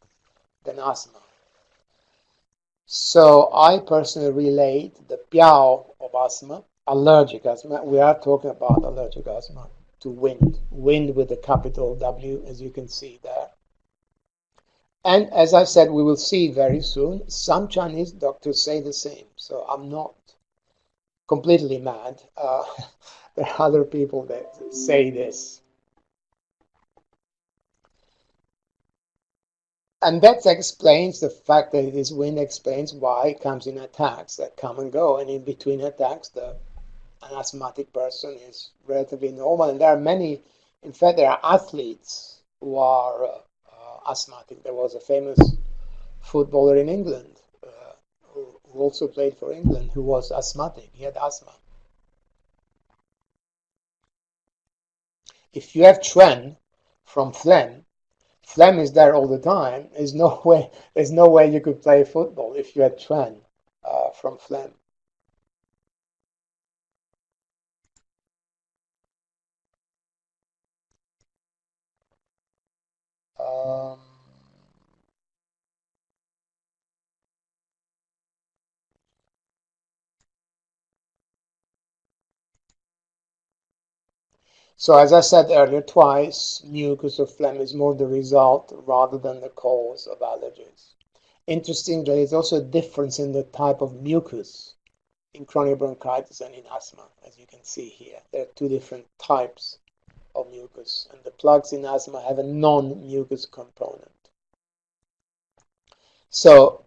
than asthma. So I personally relate the Piao of asthma, allergic asthma, we are talking about allergic asthma, to wind. Wind with a capital W, as you can see there. And as I said, we will see very soon, some Chinese doctors say the same. So I'm not completely mad. There are other people that say this. And that explains the fact that it is wind, explains why it comes in attacks that come and go. And in between attacks, an asthmatic person is relatively normal. And there are many, in fact, there are athletes who are asthmatic. There was a famous footballer in England who also played for England who was asthmatic. He had asthma. If you have Xuan from phlegm, phlegm is there all the time. There's no way you could play football if you had Xuan from phlegm. So as I said earlier twice, mucus or phlegm is more the result rather than the cause of allergies. Interestingly, there is also a difference in the type of mucus in chronic bronchitis and in asthma, as you can see here. There are two different types of mucus, and the plugs in asthma have a non-mucus component. So,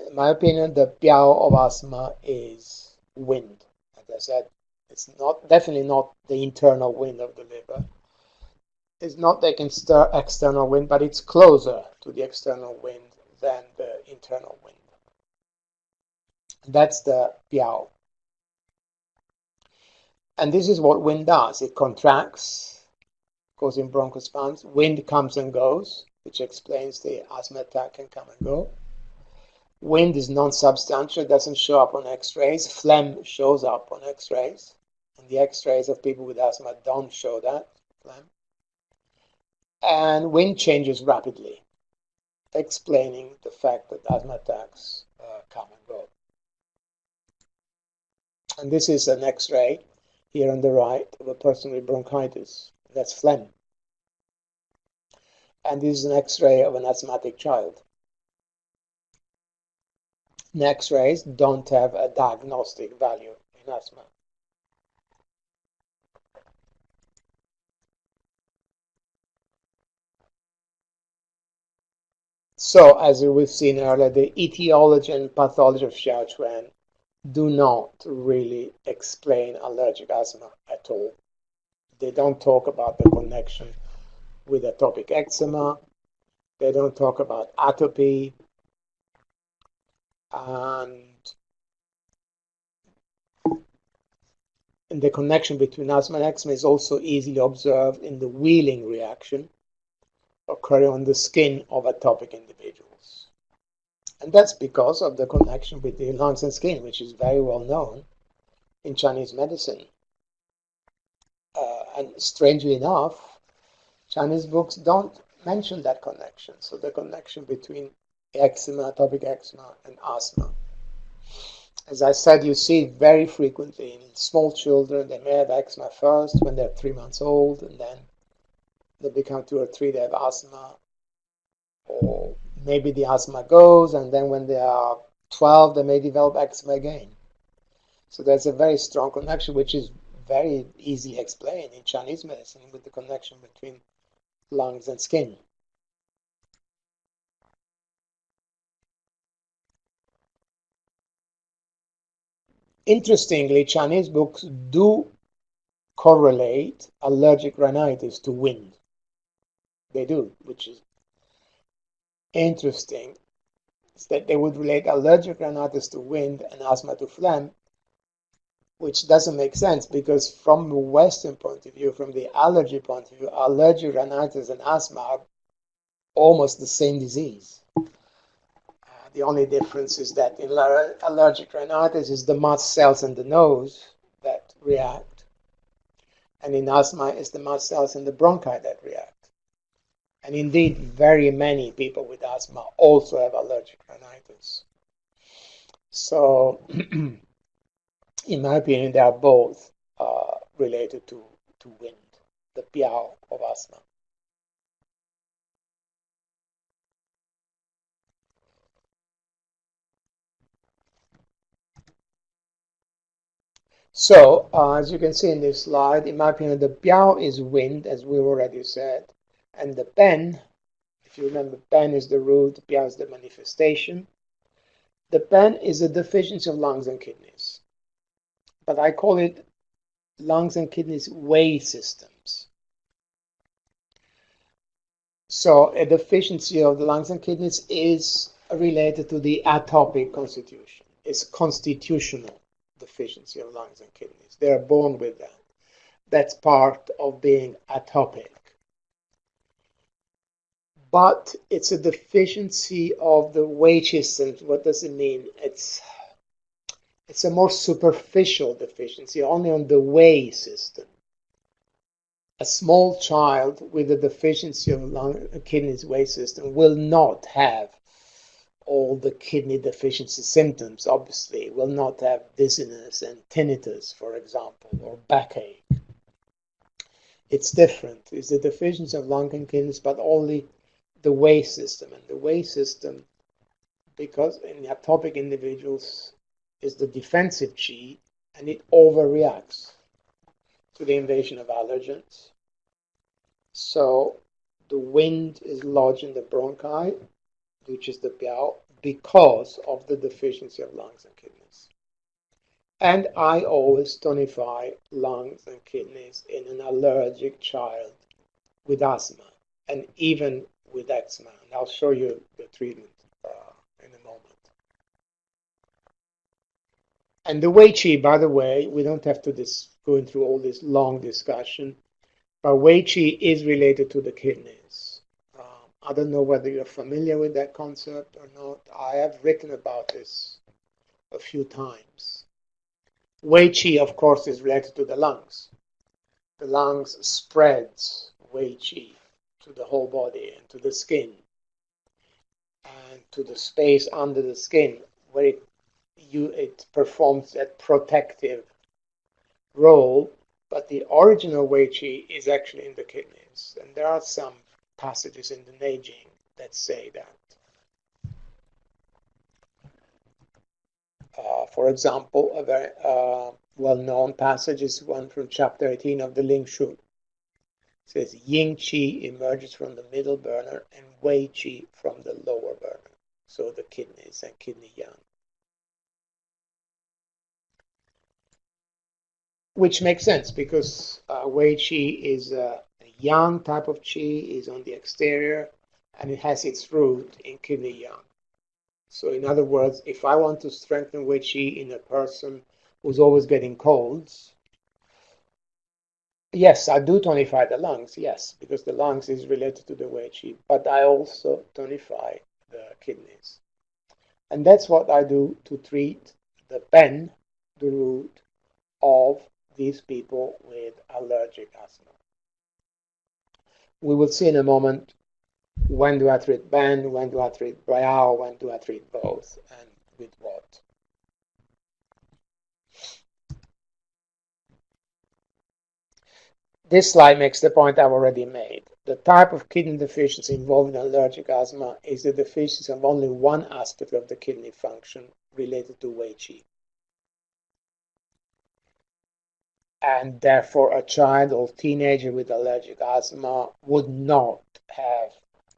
in my opinion, the Xiao of asthma is wind. As I said, it's definitely not the internal wind of the liver. It's not they can stir external wind, but it's closer to the external wind than the internal wind. That's the Xiao. And this is what wind does. It contracts, causing bronchospasms. Wind comes and goes, which explains the asthma attack can come and go. Wind is non-substantial, it doesn't show up on X-rays. Phlegm shows up on X-rays, and the X-rays of people with asthma don't show that, phlegm. And wind changes rapidly, explaining the fact that asthma attacks come and go. And this is an X-ray here on the right of a person with bronchitis. That's phlegm. And this is an X-ray of an asthmatic child. X-rays don't have a diagnostic value in asthma. So, as we've seen earlier, the etiology and pathology of Xiao do not really explain allergic asthma at all. They don't talk about the connection with atopic eczema. They don't talk about atopy. And the connection between asthma and eczema is also easily observed in the Wheezing reaction occurring on the skin of atopic individuals. And that's because of the connection between lungs and skin, which is very well known in Chinese medicine. And strangely enough, Chinese books don't mention that connection. So the connection between eczema, atopic eczema, and asthma. As I said, you see it very frequently in small children. They may have eczema first when they're 3 months old, and then they become 2 or 3, they have asthma. Or maybe the asthma goes, and then when they are 12, they may develop eczema again. So there's a very strong connection, which is very easily explained in Chinese medicine with the connection between lungs and skin. Interestingly, Chinese books do correlate allergic rhinitis to wind. They do, which is interesting. It's that they would relate allergic rhinitis to wind and asthma to phlegm, which doesn't make sense because from the Western point of view, from the allergy point of view, allergic rhinitis and asthma are almost the same disease. The only difference is that in allergic rhinitis is the mast cells in the nose that react, and in asthma it's the mast cells in the bronchi that react. And indeed, very many people with asthma also have allergic rhinitis. So, in my opinion, they are both related to wind, the Xiao of asthma. So, as you can see in this slide, in my opinion, the Xiao is wind, as we already said, and the Ben, if you remember, Ben is the root, Xiao is the manifestation. The Ben is a deficiency of lungs and kidneys, but I call it lungs and kidneys way systems. So a deficiency of the lungs and kidneys is related to the atopic constitution. It's constitutional deficiency of lungs and kidneys. They're born with that. That's part of being atopic. But it's a deficiency of the Wei system. What does it mean? It's a more superficial deficiency, only on the Wei system. A small child with a deficiency of lung kidneys Wei system will not have all the kidney deficiency symptoms, obviously, will not have dizziness and tinnitus, for example, or backache. It's different. It's a deficiency of lung and kidneys, but only the Wei system. And the Wei system, because in atopic individuals, is the defensive Qi, and it overreacts to the invasion of allergens. So the wind is lodged in the bronchi, which is the Xiao, because of the deficiency of lungs and kidneys. And I always tonify lungs and kidneys in an allergic child with asthma, and even with eczema. And I'll show you the treatment in a moment. And the Wei Qi, by the way, we don't have to go through all this long discussion, but Wei Qi is related to the kidneys. I don't know whether you're familiar with that concept or not. I have written about this a few times. Wei Qi, of course, is related to the lungs. The lungs spreads Wei Qi to the whole body and to the skin and to the space under the skin where it performs that protective role, but the original Wei Qi is actually in the kidneys. And there are some passages in the Neijing that say that. For example, a very well-known passage is one from chapter 18 of the Ling Shu. It says, Ying Qi emerges from the middle burner and Wei Qi from the lower burner. So the kidneys and kidney yang. Which makes sense because Wei Qi is a yang type of Qi, is on the exterior, and it has its root in kidney yang. So in other words, if I want to strengthen Wei Qi in a person who's always getting colds, yes, I do tonify the lungs, yes, because the lungs is related to the Wei Qi, but I also tonify the kidneys. And that's what I do to treat the Ben, the root of these people with allergic asthma. We will see in a moment when do I treat Ben, when do I treat Briao, when do I treat both, and with what. This slide makes the point I've already made. The type of kidney deficiency involved in allergic asthma is the deficiency of only one aspect of the kidney function related to Wei Qi. And therefore a child or teenager with allergic asthma would not have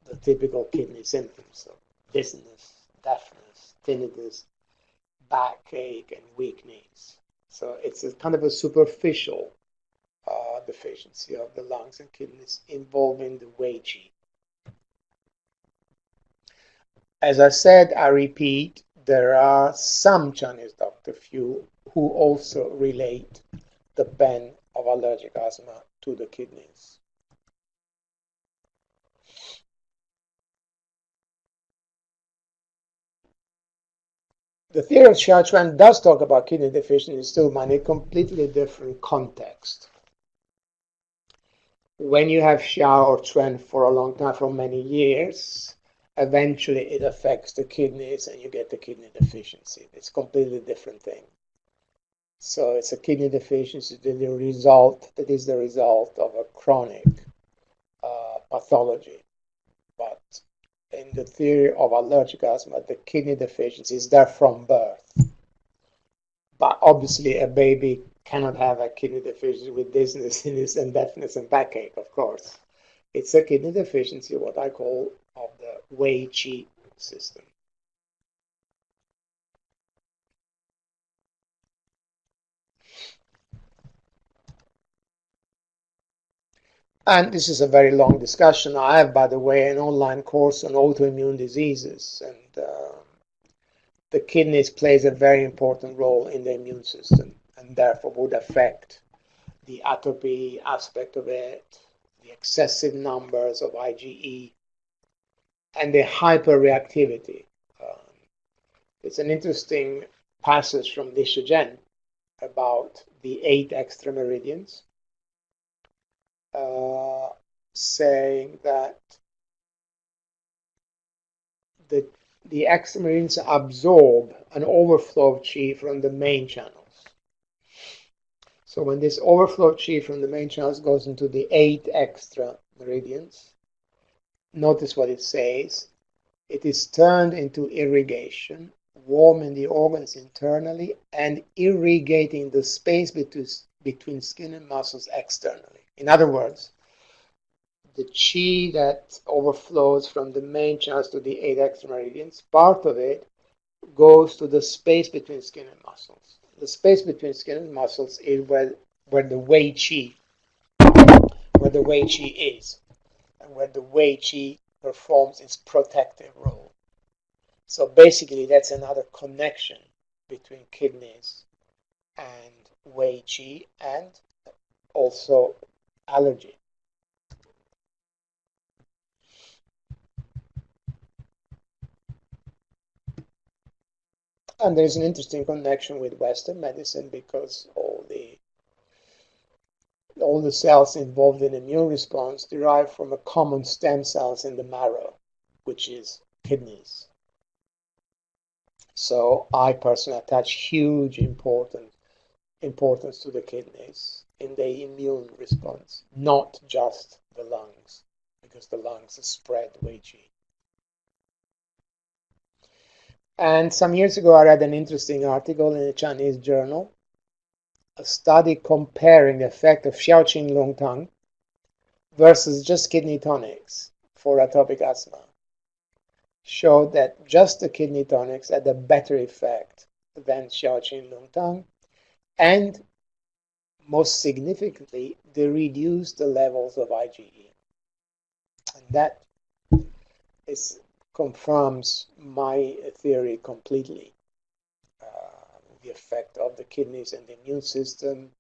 the typical kidney symptoms, so dizziness, deafness, tinnitus, backache, and weak knees. So it's a kind of a superficial deficiency of the lungs and kidneys involving the Wei Qi. As I said, I repeat, there are some Chinese doctor, few, who also relate the Ben of allergic asthma to the kidneys. The theory of Xuan does talk about kidney deficiency still, but in a completely different context. When you have Xiao or Xuan for a long time, for many years, eventually it affects the kidneys and you get the kidney deficiency. It's a completely different thing. So it's a kidney deficiency that is the result of a chronic pathology. But in the theory of allergic asthma, the kidney deficiency is there from birth. But obviously a baby cannot have a kidney deficiency with dizziness and deafness and backache, of course. It's a kidney deficiency, what I call, of the Wei Qi system. And this is a very long discussion. I have, by the way, an online course on autoimmune diseases, and the kidneys plays a very important role in the immune system, and therefore would affect the atopy aspect of it, the excessive numbers of IgE, and the hyperreactivity. It's an interesting passage from Xiao about the 8 extra meridians, saying that the extra meridians absorb an overflow of qi from the main channels. So when this overflow of qi from the main channels goes into the 8 extra meridians, notice what it says. It is turned into irrigation, warming the organs internally and irrigating the space between skin and muscles externally. In other words, the qi that overflows from the main channels to the 8 extra meridians, part of it goes to the space between skin and muscles. The space between skin and muscles is where the Wei Qi is, and where the Wei Qi performs its protective role. So basically, that's another connection between kidneys and Wei Qi, and also allergy. And there's an interesting connection with Western medicine, because all the cells involved in immune response derive from a common stem cells in the marrow, which is kidneys. So I personally attach huge importance to the kidneys in the immune response, not just the lungs, because the lungs spread Wei Qi. And some years ago, I read an interesting article in a Chinese journal, a study comparing the effect of Xiao Qing Long Tongue versus just kidney tonics for atopic asthma, showed that just the kidney tonics had a better effect than Xiao Qing Long Tongue, and most significantly, they reduced the levels of IgE. And that confirms my theory completely. The effect of the kidneys and the immune system,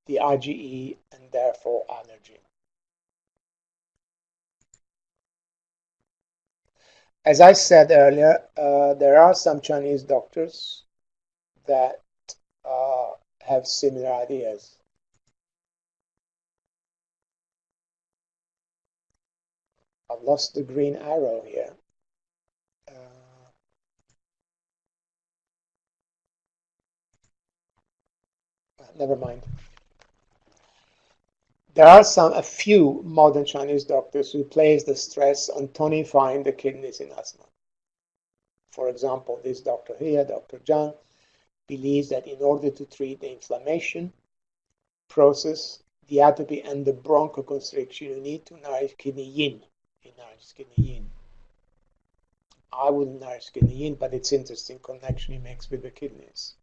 the IgE, and therefore allergy. As I said earlier, there are some Chinese doctors that have similar ideas. I've lost the green arrow here. Never mind. There are a few modern Chinese doctors who place the stress on tonifying the kidneys in asthma. For example, this doctor here, Dr. Zhang, believes that in order to treat the inflammation process, the atopy, and the bronchoconstriction, you need to nourish kidney yin. I wouldn't nourish kidney yin, but it's interesting connection he makes with the kidneys.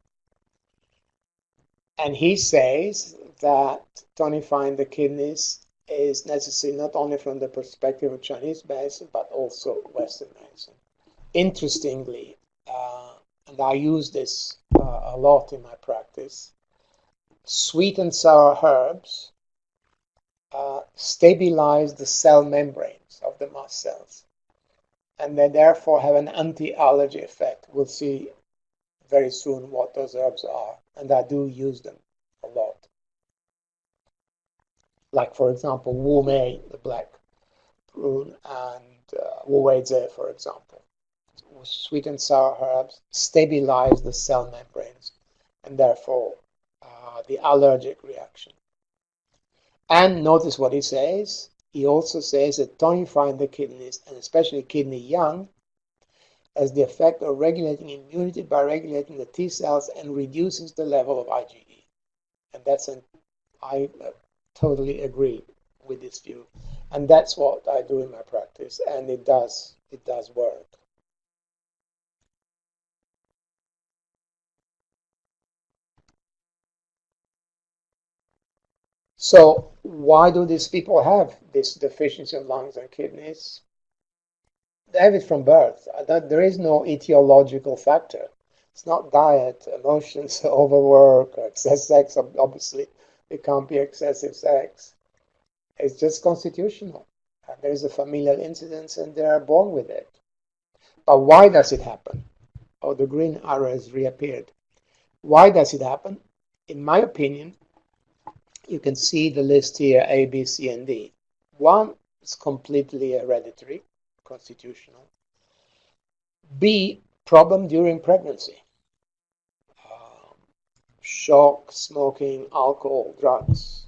And he says that tonifying the kidneys is necessary not only from the perspective of Chinese medicine, but also Western medicine. Interestingly, and I use this a lot in my practice, sweet and sour herbs stabilize the cell membranes of the mast cells, and they therefore have an anti-allergy effect. We'll see very soon what those herbs are, and I do use them a lot. Like, for example, Wu Mei, the black prune, and Wu Wei Zhe, for example. Sweet and sour herbs stabilize the cell membranes, and therefore the allergic reaction. And notice what he says. He also says that tonifying the kidneys, and especially kidney young, has the effect of regulating immunity by regulating the T cells and reduces the level of IgE. And I totally agree with this view. And that's what I do in my practice, and it does work. So why do these people have this deficiency in lungs and kidneys? They have it from birth. There is no etiological factor. It's not diet, emotions, overwork, or excess sex. Obviously, it can't be excessive sex. It's just constitutional. There is a familial incidence and they are born with it. But why does it happen? Oh, the green arrow has reappeared. Why does it happen? In my opinion, you can see the list here, A, B, C, and D. One is completely hereditary, constitutional. B, problem during pregnancy. Shock, smoking, alcohol, drugs.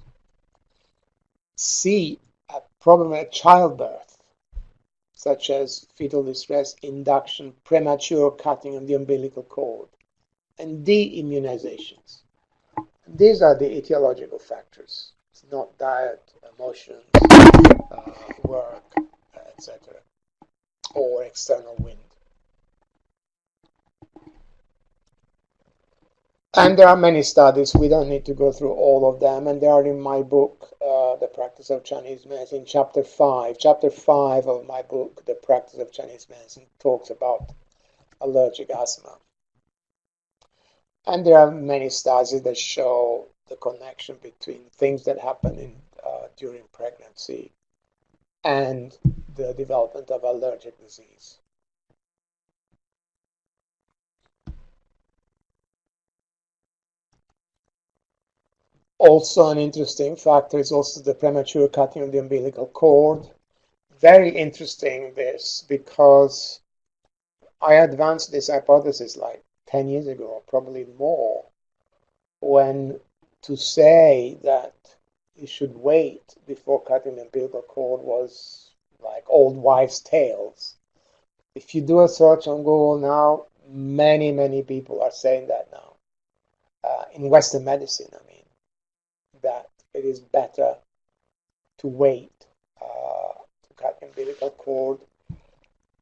C, a problem at childbirth, such as fetal distress, induction, premature cutting of the umbilical cord. And D, immunizations. These are the etiological factors. It's not diet, emotions, work, etc., or external wind. And there are many studies. We don't need to go through all of them. And they are in my book, The Practice of Chinese Medicine, Chapter 5. Chapter 5 of my book, The Practice of Chinese Medicine, talks about allergic asthma. And there are many studies that show the connection between things that happen during pregnancy and the development of allergic disease. Also, an interesting factor is also the premature cutting of the umbilical cord. Very interesting, this, because I advanced this hypothesis like 10 years ago, probably more, when to say that you should wait before cutting the umbilical cord was like old wives' tales. If you do a search on Google now, many, many people are saying that now. In Western medicine, I mean, that it is better to wait to cut the umbilical cord.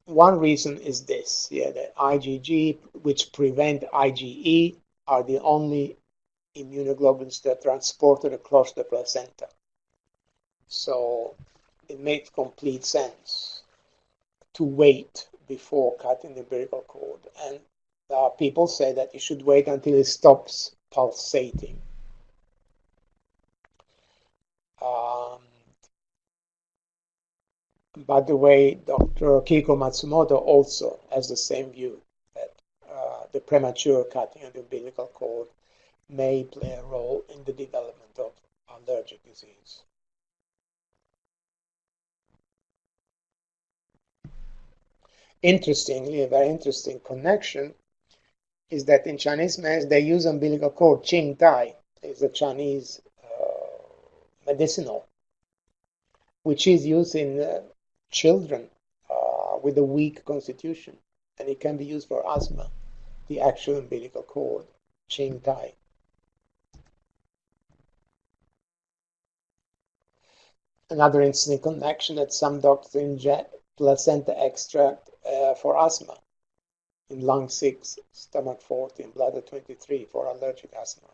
One reason is this, the IgG, which prevent IgE, are the only immunoglobulins that are transported across the placenta. So it makes complete sense to wait before cutting the umbilical cord. And people say that you should wait until it stops pulsating. By the way, Dr. Kiko Matsumoto also has the same view, that the premature cutting of the umbilical cord may play a role in the development of allergic disease. Interestingly, a very interesting connection is that in Chinese medicine they use umbilical cord. Qing Tai is a Chinese medicinal, which is used in children with a weak constitution, and it can be used for asthma, the actual umbilical cord, Qing Tai. Another interesting connection that some doctors inject placenta extract for asthma in lung 6, stomach 14, bladder 23 for allergic asthma.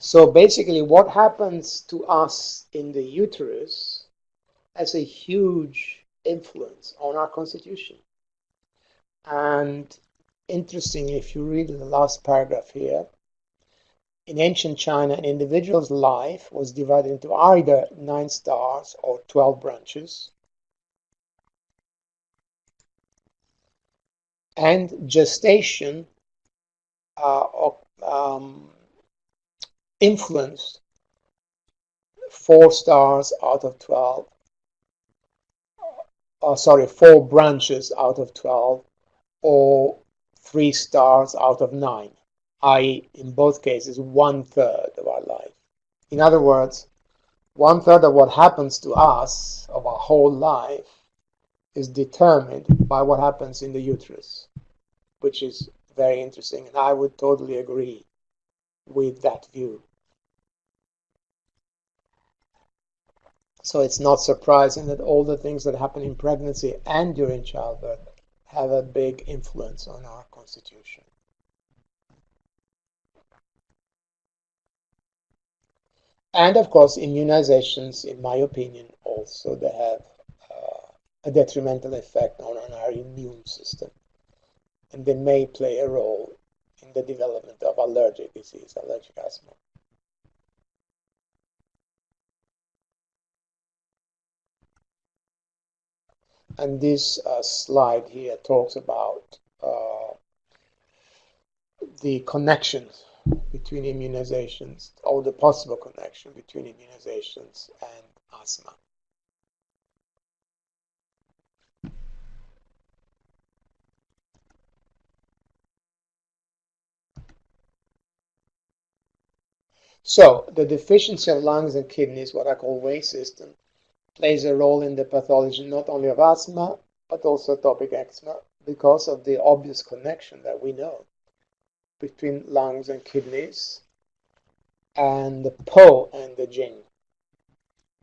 So basically what happens to us in the uterus has a huge influence on our constitution. And interestingly, if you read the last paragraph here, in ancient China, an individual's life was divided into either 9 stars or 12 branches. And gestation influenced 4 stars out of 12. 4 branches out of 12, or 3 stars out of 9, i.e., in both cases, 1/3 of our life. In other words, 1/3 of what happens to us, of our whole life, is determined by what happens in the uterus, which is very interesting, and I would totally agree with that view. So it's not surprising that all the things that happen in pregnancy and during childbirth have a big influence on our constitution. And of course, immunizations, in my opinion, also they have a detrimental effect on our immune system, and they may play a role in the development of allergic disease, allergic asthma. And this slide here talks about the connections between immunizations, or the possible connection between immunizations and asthma. So the deficiency of lungs and kidneys, what I call waste system, plays a role in the pathology not only of asthma, but also atopic eczema, because of the obvious connection that we know between lungs and kidneys, and the Po and the Jing.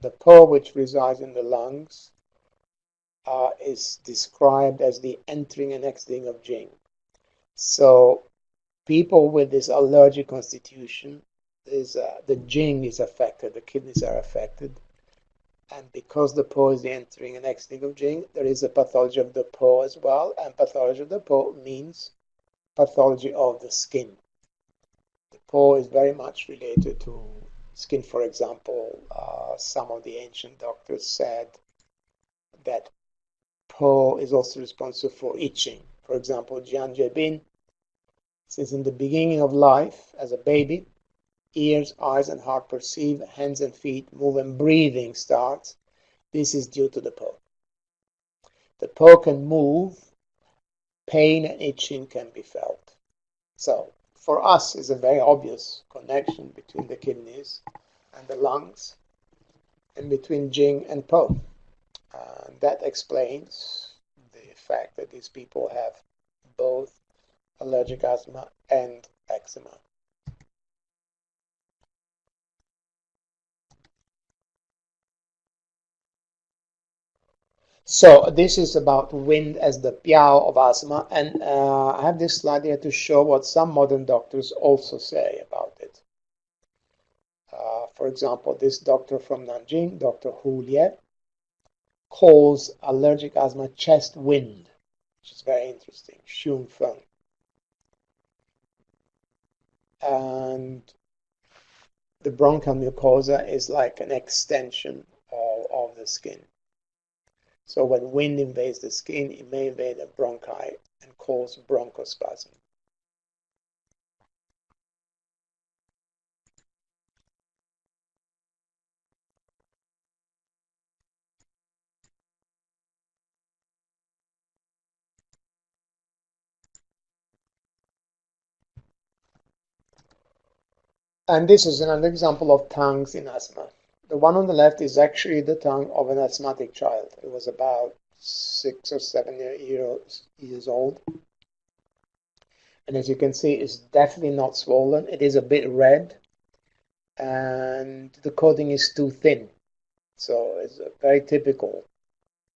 The Po, which resides in the lungs, is described as the entering and exiting of Jing. So people with this allergic constitution, the Jing is affected, the kidneys are affected, and because the Po is the entering and exiting of Jing, there is a pathology of the Po as well, and pathology of the Po means pathology of the skin. The Po is very much related to skin. For example, some of the ancient doctors said that Po is also responsible for itching. For example, Jian Jebin, since in the beginning of life, as a baby, ears, eyes, and heart perceive, hands and feet move, and breathing starts. This is due to the Po. The Po can move, pain and itching can be felt. So for us, it's a very obvious connection between the kidneys and the lungs, and between Jing and Po. That explains the fact that these people have both allergic asthma and eczema. So this is about wind as the piao of asthma, and I have this slide here to show what some modern doctors also say about it. For example, this doctor from Nanjing, Dr. Hu Lie, calls allergic asthma chest wind, which is very interesting, Xuan Feng. And the bronchial mucosa is like an extension of the skin. So when wind invades the skin, it may invade the bronchi and cause bronchospasm. And this is another example of tongues in asthma. The one on the left is actually the tongue of an asthmatic child. It was about 6 or 7 years old. And as you can see, it's definitely not swollen. It is a bit red, and the coating is too thin. So it's a very typical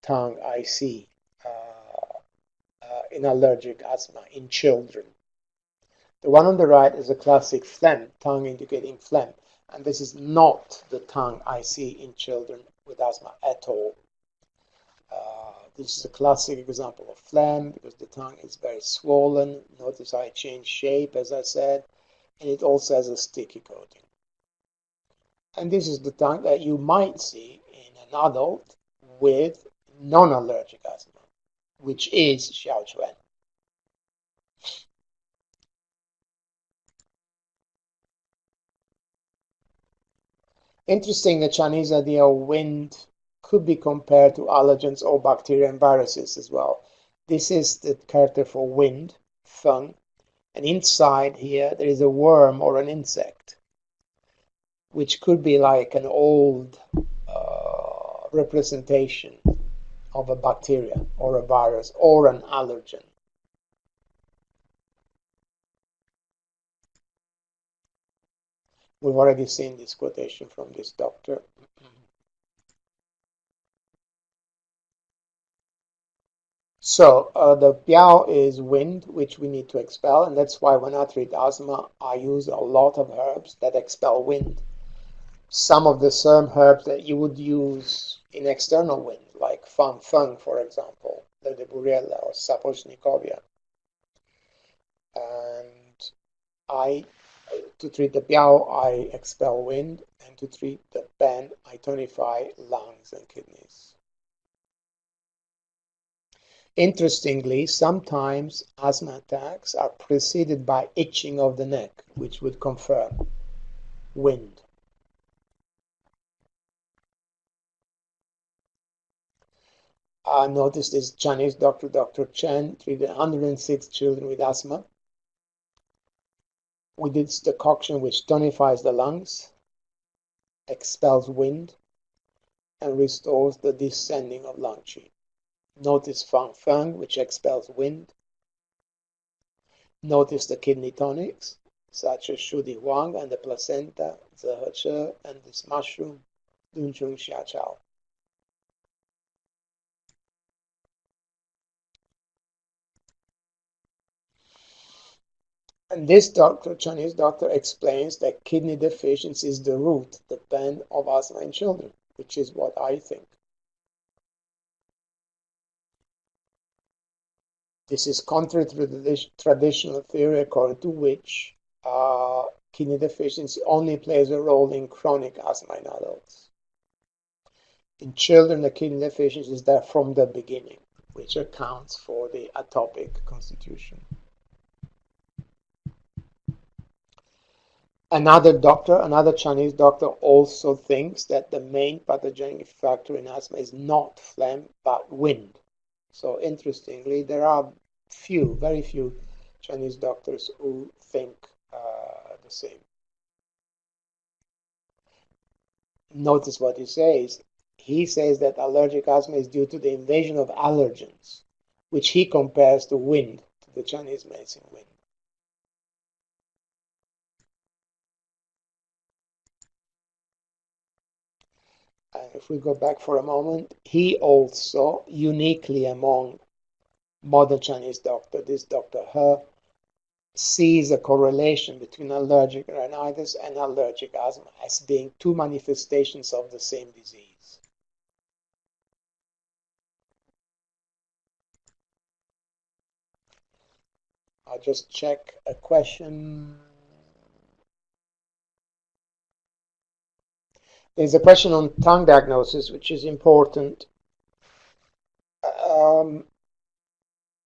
tongue I see in allergic asthma in children. The one on the right is a classic phlegm, tongue indicating phlegm. And this is not the tongue I see in children with asthma at all. This is a classic example of phlegm because the tongue is very swollen. Notice how it changed shape, as I said, and it also has a sticky coating. And this is the tongue that you might see in an adult with non-allergic asthma, which is Xiao Xuan. Interesting, the Chinese idea of wind could be compared to allergens or bacteria and viruses as well. This is the character for wind, feng, and inside here there is a worm or an insect, which could be like an old representation of a bacteria or a virus or an allergen. We've already seen this quotation from this doctor. So the piao is wind, which we need to expel, and that's why when I treat asthma, I use a lot of herbs that expel wind. some of the same herbs that you would use in external wind, like Phlegm Tongue, for example, the burella or Sapochnikovia. And to treat the Xiao, I expel wind, and to treat the Ben, I tonify lungs and kidneys. Interestingly, sometimes asthma attacks are preceded by itching of the neck, which would confirm wind. I noticed this Chinese doctor, Dr. Chen, treated 106 children with asthma with this decoction which tonifies the lungs, expels wind, and restores the descending of lung qi. Notice Phlegm Tongue, which expels wind. Notice the kidney tonics, such as Shu Di Huang and the placenta, Ze He Che, and this mushroom, Dun Chung Xia Chao. And this doctor, Chinese doctor, explains that kidney deficiency is the root, the pain of asthma in children, which is what I think. This is contrary to the traditional theory according to which kidney deficiency only plays a role in chronic asthma in adults. In children, the kidney deficiency is there from the beginning, which accounts for the atopic constitution. Another Chinese doctor also thinks that the main pathogenic factor in asthma is not phlegm, but wind. So interestingly, there are very few Chinese doctors who think the same. Notice what he says. He says that allergic asthma is due to the invasion of allergens, which he compares to wind, to the Chinese medicine wind. And if we go back for a moment, he also, uniquely among modern Chinese doctors, this Dr. He, sees a correlation between allergic rhinitis and allergic asthma as being two manifestations of the same disease. I'll just check a question. There's a question on tongue diagnosis, which is important.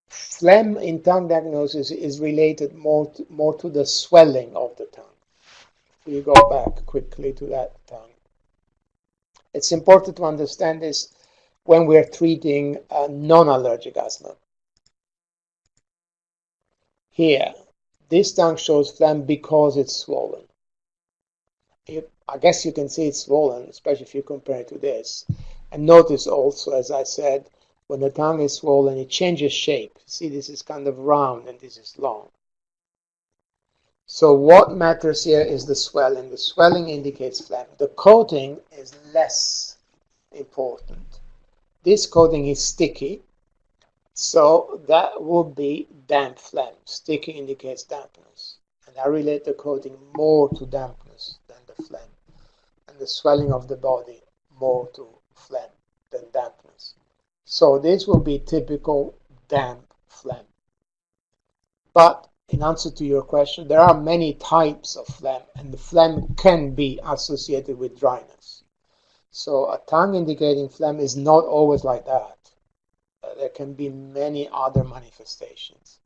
Phlegm in tongue diagnosis is related more to the swelling of the tongue. We go back quickly to that tongue. It's important to understand this when we're treating non-allergic asthma. Here, this tongue shows phlegm because it's swollen. I guess you can see it's swollen, especially if you compare it to this. And notice also, as I said, when the tongue is swollen, it changes shape. See, this is kind of round and this is long. So what matters here is the swelling. The swelling indicates phlegm. The coating is less important. This coating is sticky, so that would be damp phlegm. Sticky indicates dampness. And I relate the coating more to dampness than the phlegm. And the swelling of the body more to phlegm than dampness. So this will be typical damp phlegm. But in answer to your question, there are many types of phlegm, and the phlegm can be associated with dryness. So a tongue indicating phlegm is not always like that. There can be many other manifestations,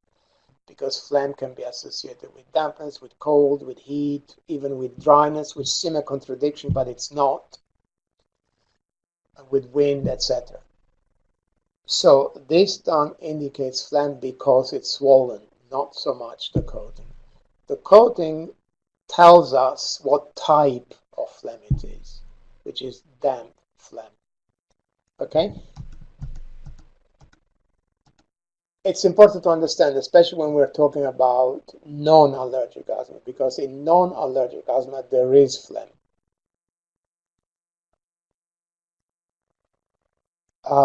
because phlegm can be associated with dampness, with cold, with heat, even with dryness, which seems a contradiction, but it's not, with wind, etc. So this tongue indicates phlegm because it's swollen, not so much the coating. The coating tells us what type of phlegm it is, which is damp phlegm. Okay? It's important to understand, especially when we're talking about non-allergic asthma, because in non-allergic asthma there is phlegm.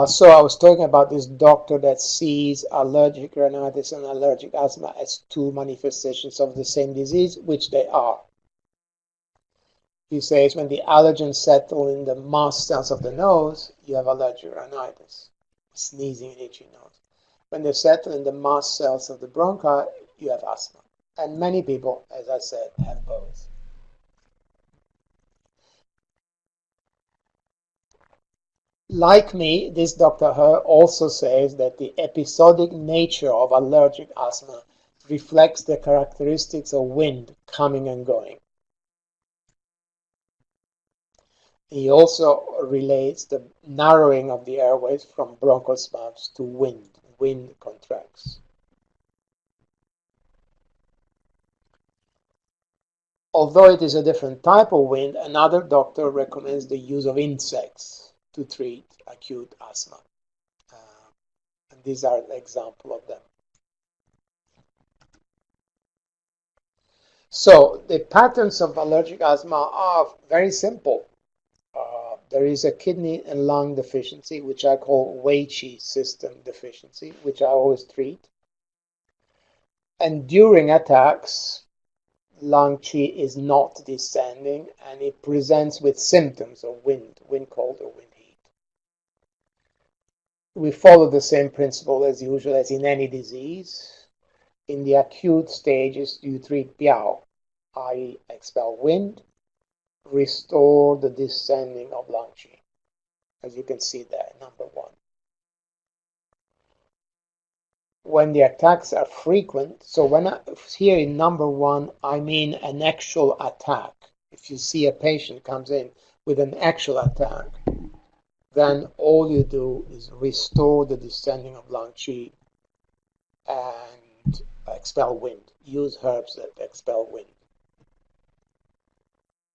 So I was talking about this doctor that sees allergic rhinitis and allergic asthma as two manifestations of the same disease, which they are. He says when the allergens settle in the mast cells of the nose, you have allergic rhinitis, sneezing and itchy nose. When they settle in the mast cells of the bronchi, you have asthma. And many people, as I said, have both. Like me, this Dr. He also says that the episodic nature of allergic asthma reflects the characteristics of wind coming and going. He also relates the narrowing of the airways from bronchospasms to wind. Wind contracts. Although it is a different type of wind, another doctor recommends the use of insects to treat acute asthma. And these are an example of them. So the patterns of allergic asthma are very simple. There is a kidney and lung deficiency, which I call Qi system deficiency, which I always treat. And during attacks, lung Qi is not descending, and it presents with symptoms of wind cold or wind heat. We follow the same principle as usual as in any disease. In the acute stages, you treat Xiao, i.e. expel wind, restore the descending of lung Qi, as you can see there, number 1. When the attacks are frequent, so here in number 1, I mean an actual attack. If you see a patient comes in with an actual attack, then all you do is restore the descending of lung Qi and expel wind. Use herbs that expel wind.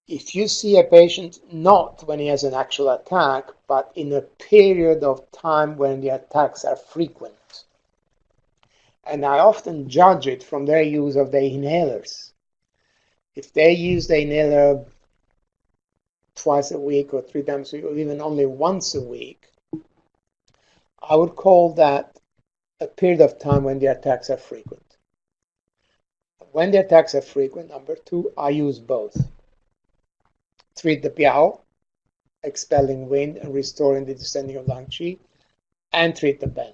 If you see a patient not when he has an actual attack, but in a period of time when the attacks are frequent, and I often judge it from their use of the inhalers. If they use the inhaler twice a week or 3 times a week or even only once a week, I would call that a period of time when the attacks are frequent. When the attacks are frequent, number 2, I use both. Treat the Xiao, expelling wind and restoring the descending of lung Qi, and treat the Ben.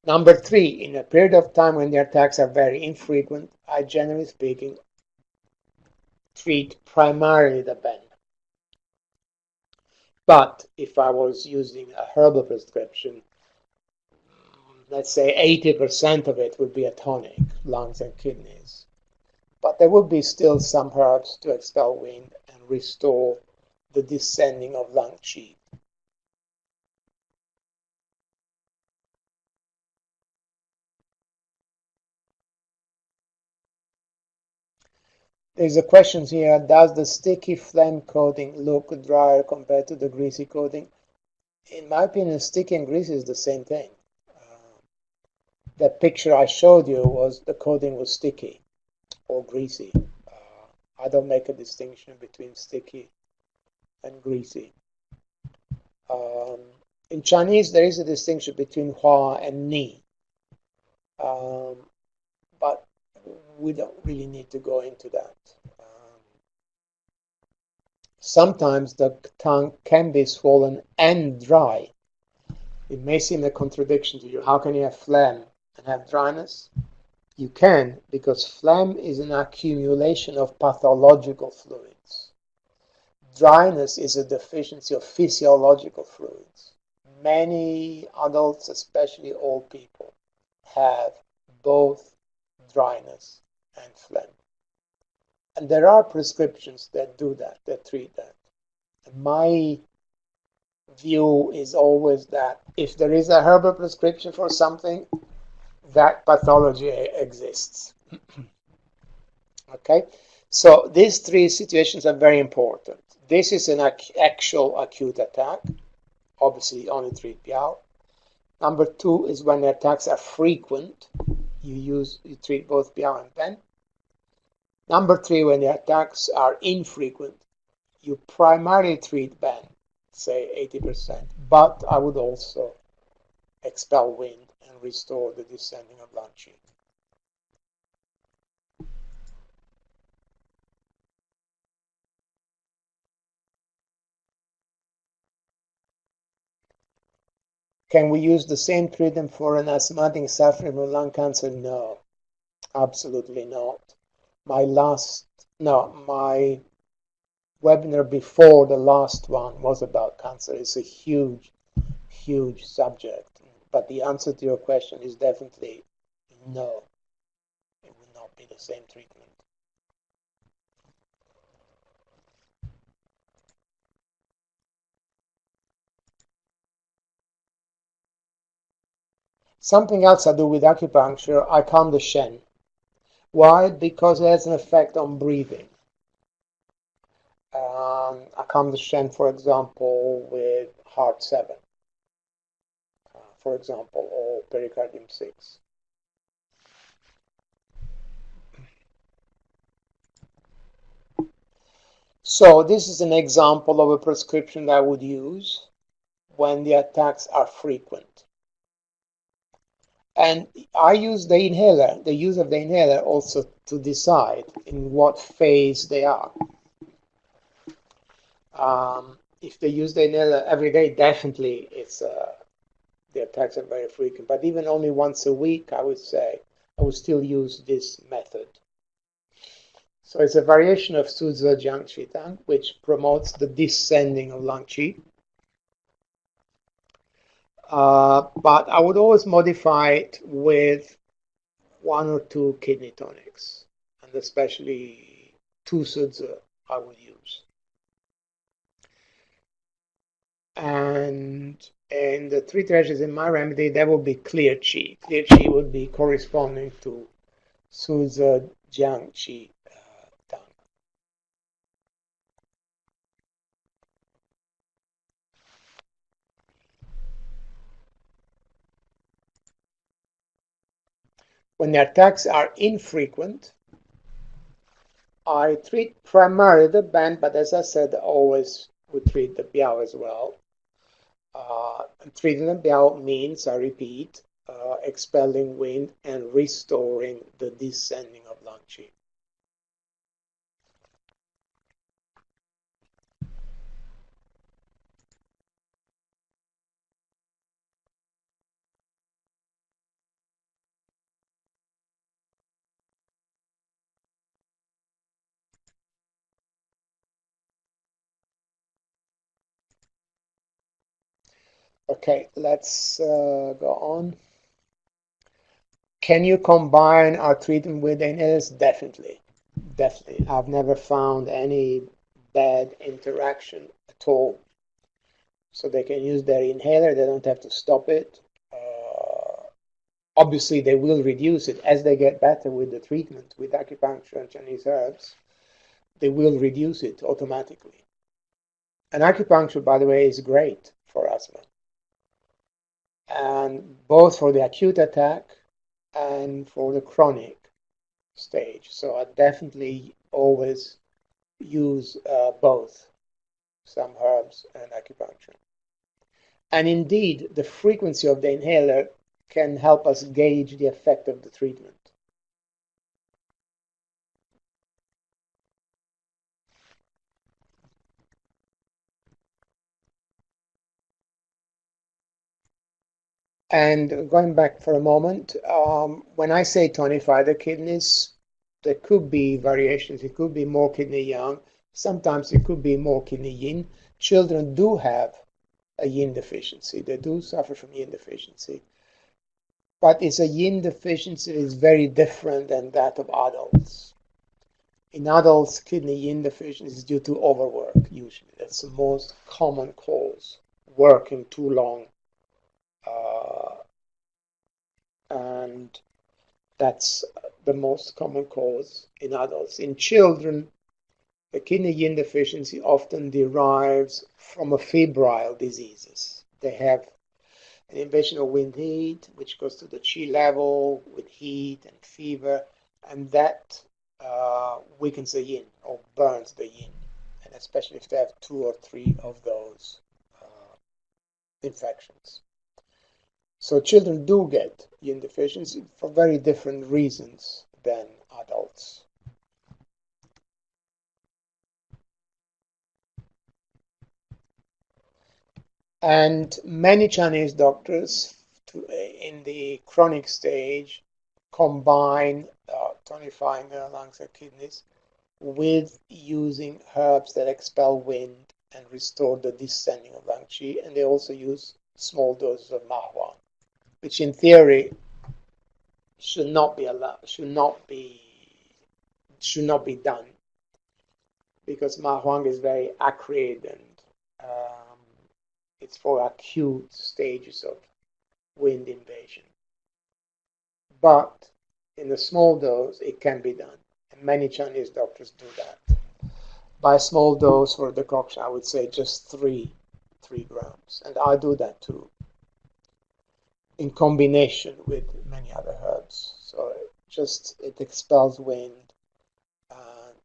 Number 3, in a period of time when the attacks are very infrequent, I generally speaking treat primarily the Ben. But if I was using a herbal prescription, let's say 80% of it would be a tonic, lungs and kidneys. But there would be still some herbs to expel wind and restore the descending of lung Qi. There's a question here, does the sticky phlegm coating look drier compared to the greasy coating? In my opinion, sticky and greasy is the same thing. That picture I showed you was the coating was sticky or greasy. I don't make a distinction between sticky and greasy. In Chinese, there is a distinction between Hua and Ni. But we don't really need to go into that. Sometimes the tongue can be swollen and dry. It may seem a contradiction to you. How can you have phlegm and have dryness? You can, because phlegm is an accumulation of pathological fluids. Dryness is a deficiency of physiological fluids. Many adults, especially old people, have both dryness and phlegm. And there are prescriptions that do that, that treat that. And my view is always that if there is a herbal prescription for something, that pathology exists. Okay, so these 3 situations are very important. This is an actual acute attack. Obviously, only treat Xiao. Number 2 is when the attacks are frequent. You treat both Xiao and Ben. Number 3, when the attacks are infrequent, you primarily treat Ben, say 80%, but I would also expel wind and restore the descending of lung Qi. Can we use the same treatment for an asthmatic suffering from lung cancer? No, absolutely not. My webinar before the last one was about cancer. It's a huge, huge subject. But the answer to your question is definitely no. It will not be the same treatment. Something else I do with acupuncture, I calm the Shen. Why? Because it has an effect on breathing. I calm the Shen, for example, with Heart 7, for example, or Pericardium 6. So this is an example of a prescription that I would use when the attacks are frequent. And I use the inhaler, the use of the inhaler also to decide in what phase they are. If they use the inhaler every day, definitely the attacks are very frequent. But even only once a week, I would say, I would still use this method. So it's a variation of Suzhou Jiang Qi Tang, which promotes the descending of lung qi. But I would always modify it with 1 or 2 kidney tonics, and especially 2 Suzhou I would use. And in the 3 treasures in my remedy, that would be clear qi. Clear qi would be corresponding to Suzhou Jiang Qi Tang. When the attacks are infrequent, I treat primarily the band, but as I said, always we treat the biao as well. Treating the biao means, I repeat, expelling wind and restoring the descending of lung qi. Okay, let's go on. Can you combine our treatment with inhalers? Definitely. Definitely. I've never found any bad interaction at all. So they can use their inhaler, they don't have to stop it. Obviously, they will reduce it as they get better with the treatment, with acupuncture and Chinese herbs. They will reduce it automatically. And acupuncture, by the way, is great for asthma. And both for the acute attack and for the chronic stage. So I definitely always use both, some herbs and acupuncture. And indeed, the frequency of the inhaler can help us gauge the effect of the treatment. And going back for a moment, when I say tonify the kidneys, there could be variations. It could be more kidney yang. Sometimes it could be more kidney yin. Children do have a yin deficiency. They do suffer from yin deficiency. But it's a yin deficiency that is very different than that of adults. In adults, kidney yin deficiency is due to overwork, usually. That's the most common cause, working too long. And that's the most common cause in adults. In children, the kidney yin deficiency often derives from a febrile diseases. They have an invasion of wind heat, which goes to the Qi level with heat and fever, and that weakens the yin or burns the yin, and especially if they have 2 or 3 of those infections. So children do get yin deficiency for very different reasons than adults. And many Chinese doctors in the chronic stage combine tonifying their lungs and kidneys with using herbs that expel wind and restore the descending of lung qi, and they also use small doses of mahuang, which in theory should not be allowed, should not be done, because mahuang is very acrid and it's for acute stages of wind invasion. But in a small dose, it can be done, and many Chinese doctors do that. By small dose for decoction, I would say just 3 grams, and I do that too, in combination with many other herbs. So it expels wind,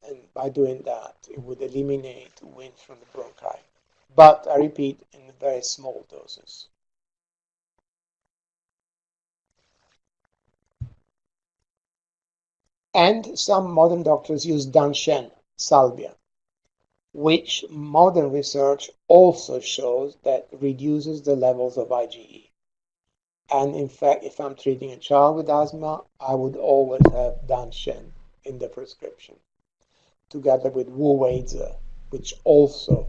and by doing that, it would eliminate wind from the bronchi. But I repeat, in very small doses. And some modern doctors use Danshen, salvia, which modern research also shows that reduces the levels of IgE. And in fact, if I'm treating a child with asthma, I would always have Danshen in the prescription, together with Wu-Weizi, which also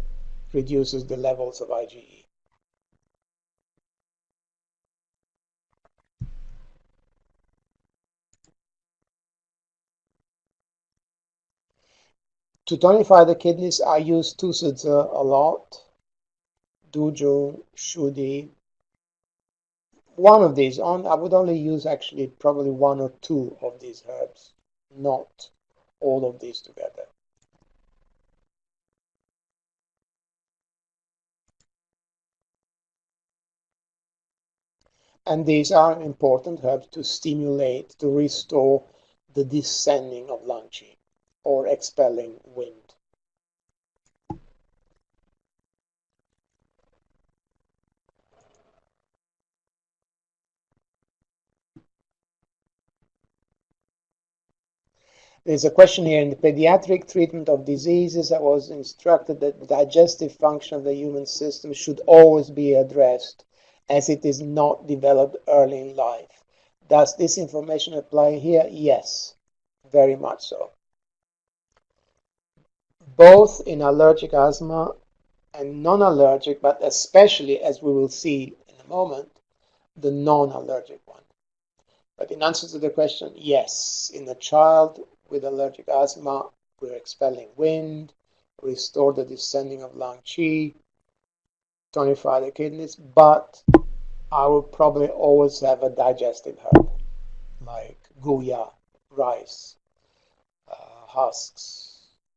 reduces the levels of IgE. To tonify the kidneys, I use Tusudze a lot, Dujun, Shudi. One of these, I would only use actually probably 1 or 2 of these herbs, not all of these together. And these are important herbs to stimulate, to restore the descending of lung qi, or expelling wind. There's a question here: in the pediatric treatment of diseases, I was instructed that the digestive function of the human system should always be addressed, as it is not developed early in life. Does this information apply here? Yes, very much so. Both in allergic asthma and non-allergic, but especially, as we will see in a moment, the non-allergic one. But in answer to the question, yes, in a child with allergic asthma, we're expelling wind, restore the descending of lung qi, tonify the kidneys, but I will probably always have a digestive herb, like guya, rice, husks,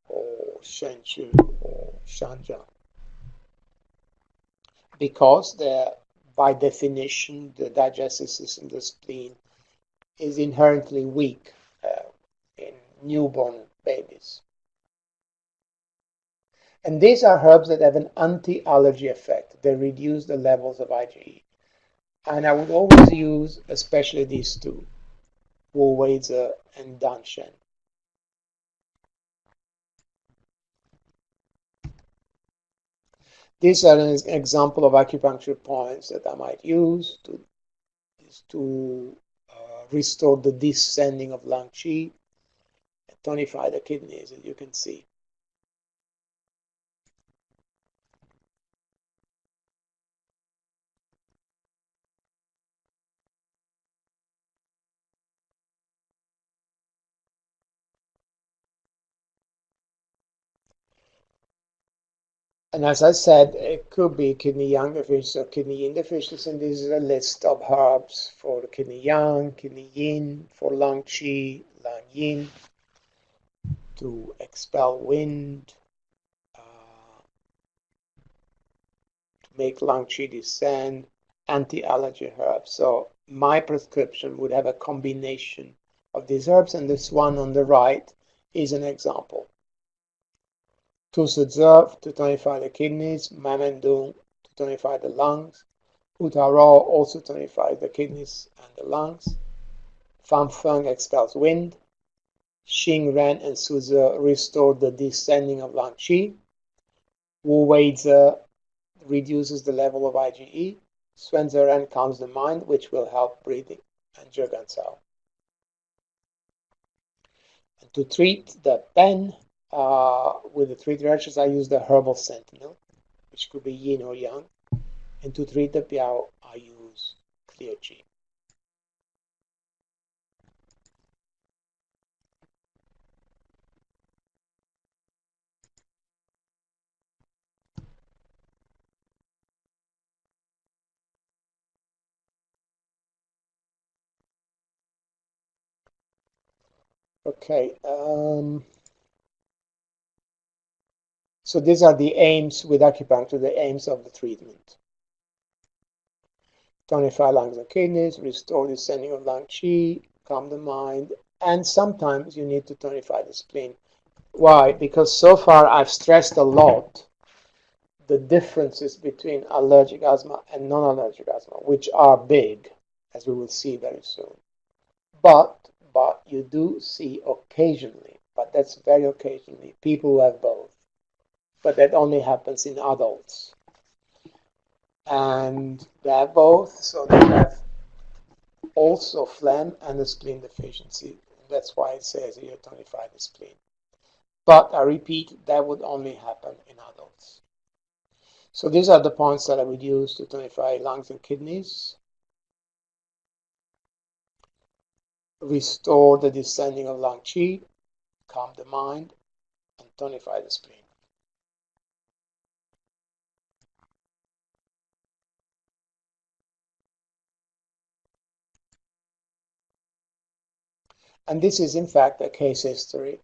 or shenchu, or shanja, because by definition, the digestive system, the spleen, is inherently weak in newborn babies. And these are herbs that have an anti-allergy effect. They reduce the levels of IgE. And I would always use especially these two, Wu-Weizi and Danshen. These are an example of acupuncture points that I might use to restore the descending of lung qi and tonify the kidneys, as you can see. And as I said, it could be kidney yang deficiency or kidney yin deficiency, and this is a list of herbs for the kidney yang, kidney yin, for lung qi, lung yin, to expel wind, to make lung qi descend, anti-allergy herbs. So my prescription would have a combination of these herbs, and this one on the right is an example. Tusudze to tonify the kidneys, Mamendung to tonify the lungs, Utaro also tonifies the kidneys and the lungs, Phlegm Tongue expels wind, Xingren and Suze restore the descending of lung qi, Wu-Weizi, reduces the level of IgE. Xuan calms the mind, which will help breathing, and Xiao. And to treat the pen with the 3 directions, I use the herbal sentinel, which could be yin or yang. And to treat the piao, I use clear Qi. Okay, so these are the aims with acupuncture, the aims of the treatment. Tonify lungs and kidneys, restore the descending of lung qi, calm the mind, and sometimes you need to tonify the spleen. Why? Because so far I've stressed a lot the differences between allergic asthma and non-allergic asthma, which are big, as we will see very soon. But you do see occasionally, but that's very occasionally, people who have both. But that only happens in adults. And they have both, so they have also phlegm and a spleen deficiency. That's why it says here tonify the spleen. But I repeat, that would only happen in adults. So these are the points that I would use to tonify lungs and kidneys. Restore the descending of lung qi, calm the mind, and tonify the spleen. And this is in fact a case history.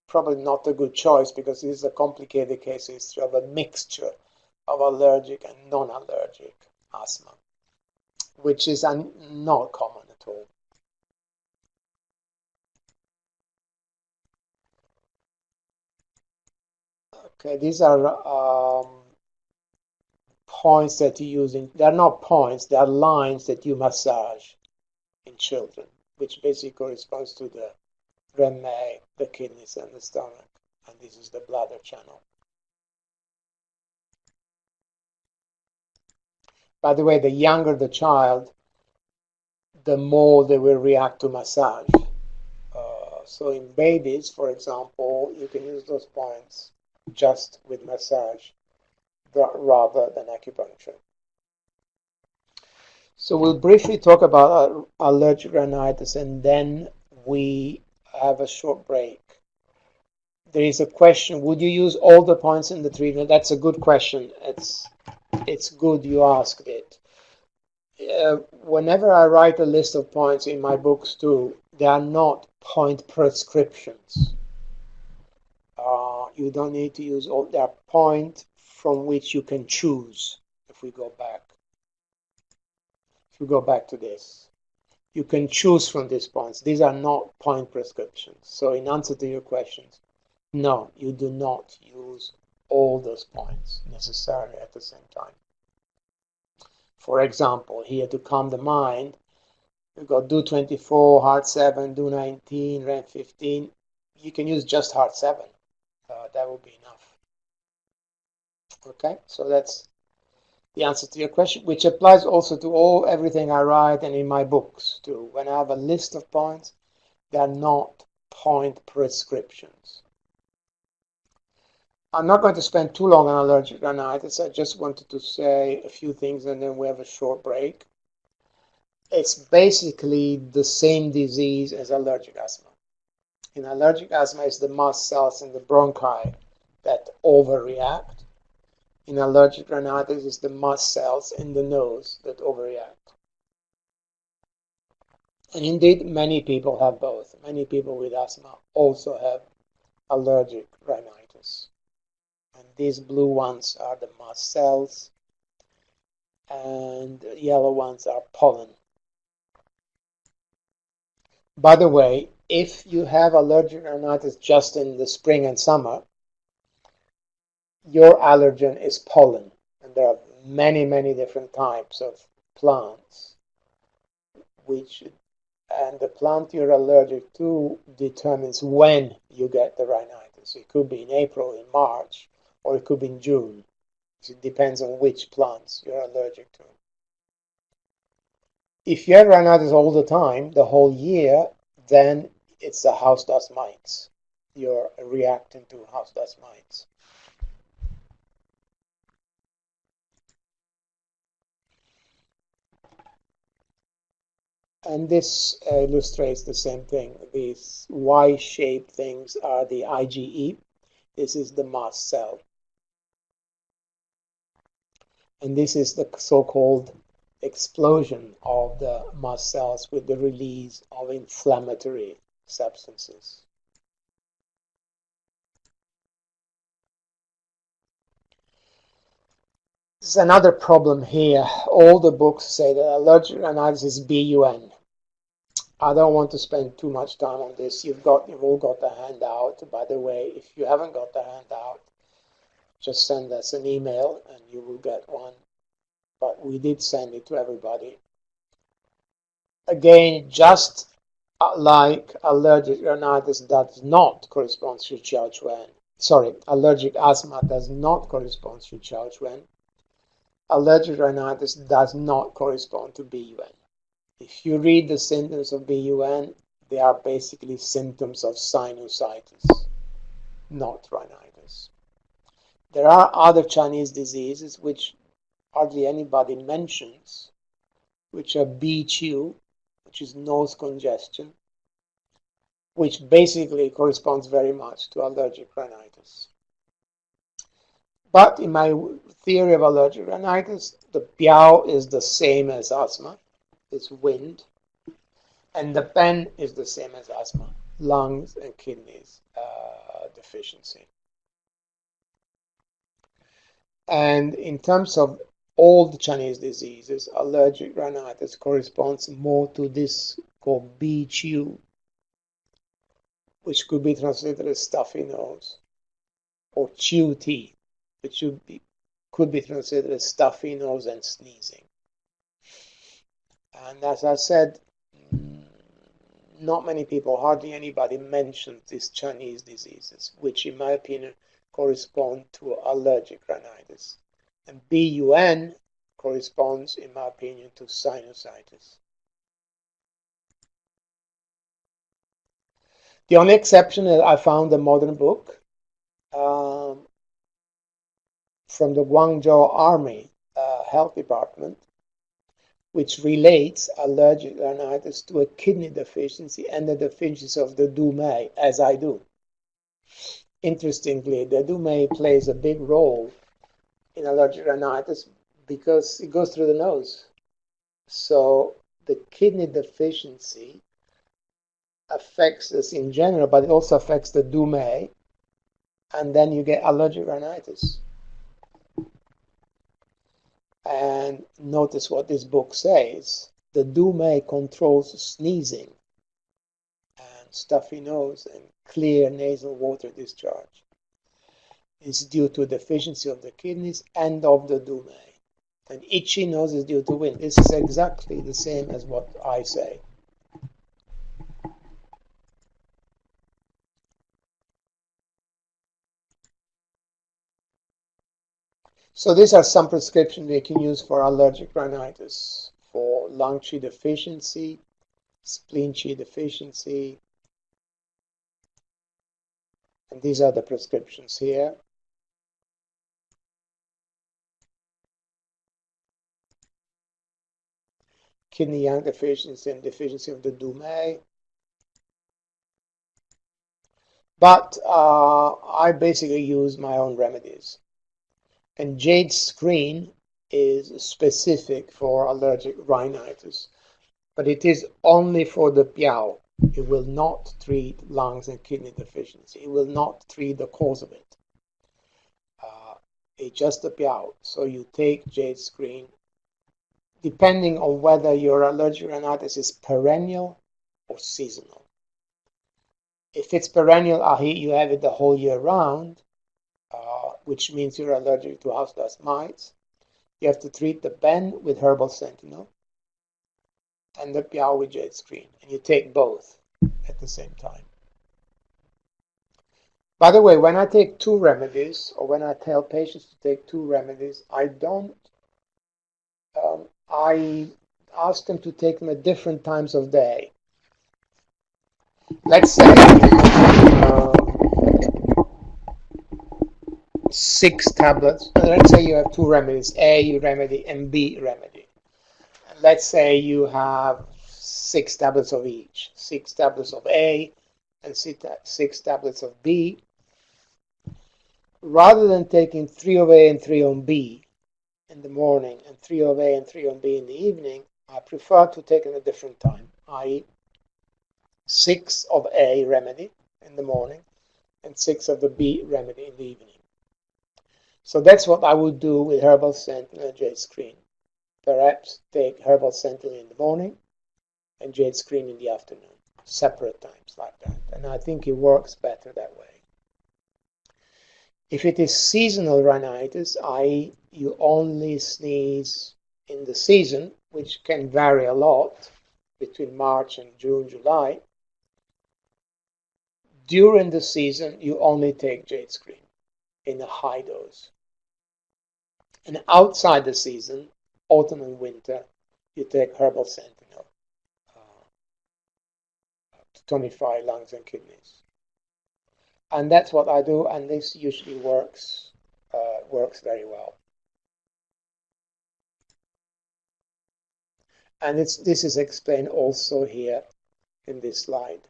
Probably not a good choice, because this is a complicated case history of a mixture of allergic and non-allergic asthma, which is not common at all. Okay, these are points that you use they're not points, they are lines that you massage in children, which basically corresponds to the reme, the kidneys, and the stomach. And this is the bladder channel. By the way, the younger the child, the more they will react to massage. So in babies, for example, you can use those points just with massage rather than acupuncture. So we'll briefly talk about allergic rhinitis, and then we have a short break. There is a question, would you use all the points in the treatment? That's a good question. It's good you asked it. Whenever I write a list of points in my books too, they are not point prescriptions. You don't need to use all. They are points from which you can choose. If we go back to this, you can choose from these points. These are not point prescriptions. So in answer to your questions, no, you do not use all those points necessarily at the same time. For example, here to calm the mind, you've got do 24, heart 7, do 19, REM 15. You can use just heart 7. That will be enough. Okay, so that's the answer to your question, which applies also to everything I write and in my books too. When I have a list of points, they are not point prescriptions. I'm not going to spend too long on allergic rhinitis. I just wanted to say a few things and then we have a short break. It's basically the same disease as allergic asthma. In allergic asthma, it's the mast cells in the bronchi that overreact. In allergic rhinitis, it's the mast cells in the nose that overreact. And indeed, many people have both. Many people with asthma also have allergic rhinitis. And these blue ones are the mast cells, and the yellow ones are pollen. By the way, if you have allergic rhinitis just in the spring and summer, your allergen is pollen. And there are many, many different types of plants, and the plant you're allergic to determines when you get the rhinitis. It could be in April, in March, or it could be in June. It depends on which plants you're allergic to. If you have rhinitis all the time, the whole year, then it's the house dust mites. You're reacting to house dust mites. And this illustrates the same thing. These Y-shaped things are the IgE. This is the mast cell. And this is the so-called explosion of the mast cells with the release of inflammatory substances. There's another problem here. All the books say that allergic rhinitis is BUN. I don't want to spend too much time on this. You've all got the handout. By the way, if you haven't got the handout, just send us an email and you will get one. But we did send it to everybody. Again, just like allergic rhinitis does not correspond to Xiao. Sorry, allergic asthma does not correspond to Xiao. Allergic rhinitis does not correspond to BUN. If you read the symptoms of BUN, they are basically symptoms of sinusitis, not rhinitis. There are other Chinese diseases which hardly anybody mentions, which are BQ, which is nose congestion, which basically corresponds very much to allergic rhinitis. But in my theory of allergic rhinitis, the piao is the same as asthma, it's wind, and the pen is the same as asthma, lungs and kidneys deficiency. And in terms of all the Chinese diseases, allergic rhinitis corresponds more to this called BQ, which could be translated as stuffy nose, or QT, which could be translated as stuffy nose and sneezing. And as I said, not many people, hardly anybody mentions these Chinese diseases, which in my opinion correspond to allergic rhinitis. And BUN corresponds, in my opinion, to sinusitis. The only exception is I found a modern book from the Guangzhou Army Health Department, which relates allergic rhinitis to a kidney deficiency and the deficiency of the Dumay, as I do. Interestingly, the Dumay plays a big role in allergic rhinitis because it goes through the nose. So the kidney deficiency affects us in general, but it also affects the Dumay, and then you get allergic rhinitis. And notice what this book says. The Dumay controls sneezing and stuffy nose and clear nasal water discharge. It's due to deficiency of the kidneys and of the Dumay. And itchy nose is due to wind. This is exactly the same as what I say. So these are some prescriptions we can use for allergic rhinitis, for lung Qi deficiency, spleen Qi deficiency. And these are the prescriptions here. Kidney yang deficiency and deficiency of the Dumay. But I basically use my own remedies. And jade screen is specific for allergic rhinitis, but it is only for the piao. It will not treat lungs and kidney deficiency. It will not treat the cause of it. It's just the piao. So you take jade screen, depending on whether your allergic rhinitis is perennial or seasonal. If it's perennial, you have it the whole year round, which means you're allergic to house dust mites. You have to treat the pen with herbal sentinel and the piao with jade screen, and you take both at the same time. By the way, when I take two remedies, or when I tell patients to take two remedies, I ask them to take them at different times of day. Let's say 6 tablets. Let's say you have two remedies, A remedy and B remedy. Let's say you have 6 tablets of each, 6 tablets of A and 6 tablets of B. Rather than taking 3 of A and 3 on B in the morning and 3 of A and 3 on B in the evening, I prefer to take them at a different time, i.e. 6 of A remedy in the morning and 6 of the B remedy in the evening. So that's what I would do with herbal sentinel and jade screen. Perhaps take herbal sentinel in the morning and jade screen in the afternoon, separate times like that. And I think it works better that way. If it is seasonal rhinitis, i.e. you only sneeze in the season, which can vary a lot between March and June, July, during the season you only take jade screen in a high dose. And outside the season, autumn and winter, you take herbal sentinel to tonify lungs and kidneys. And that's what I do, and this usually works very well. And this is explained also here in this slide.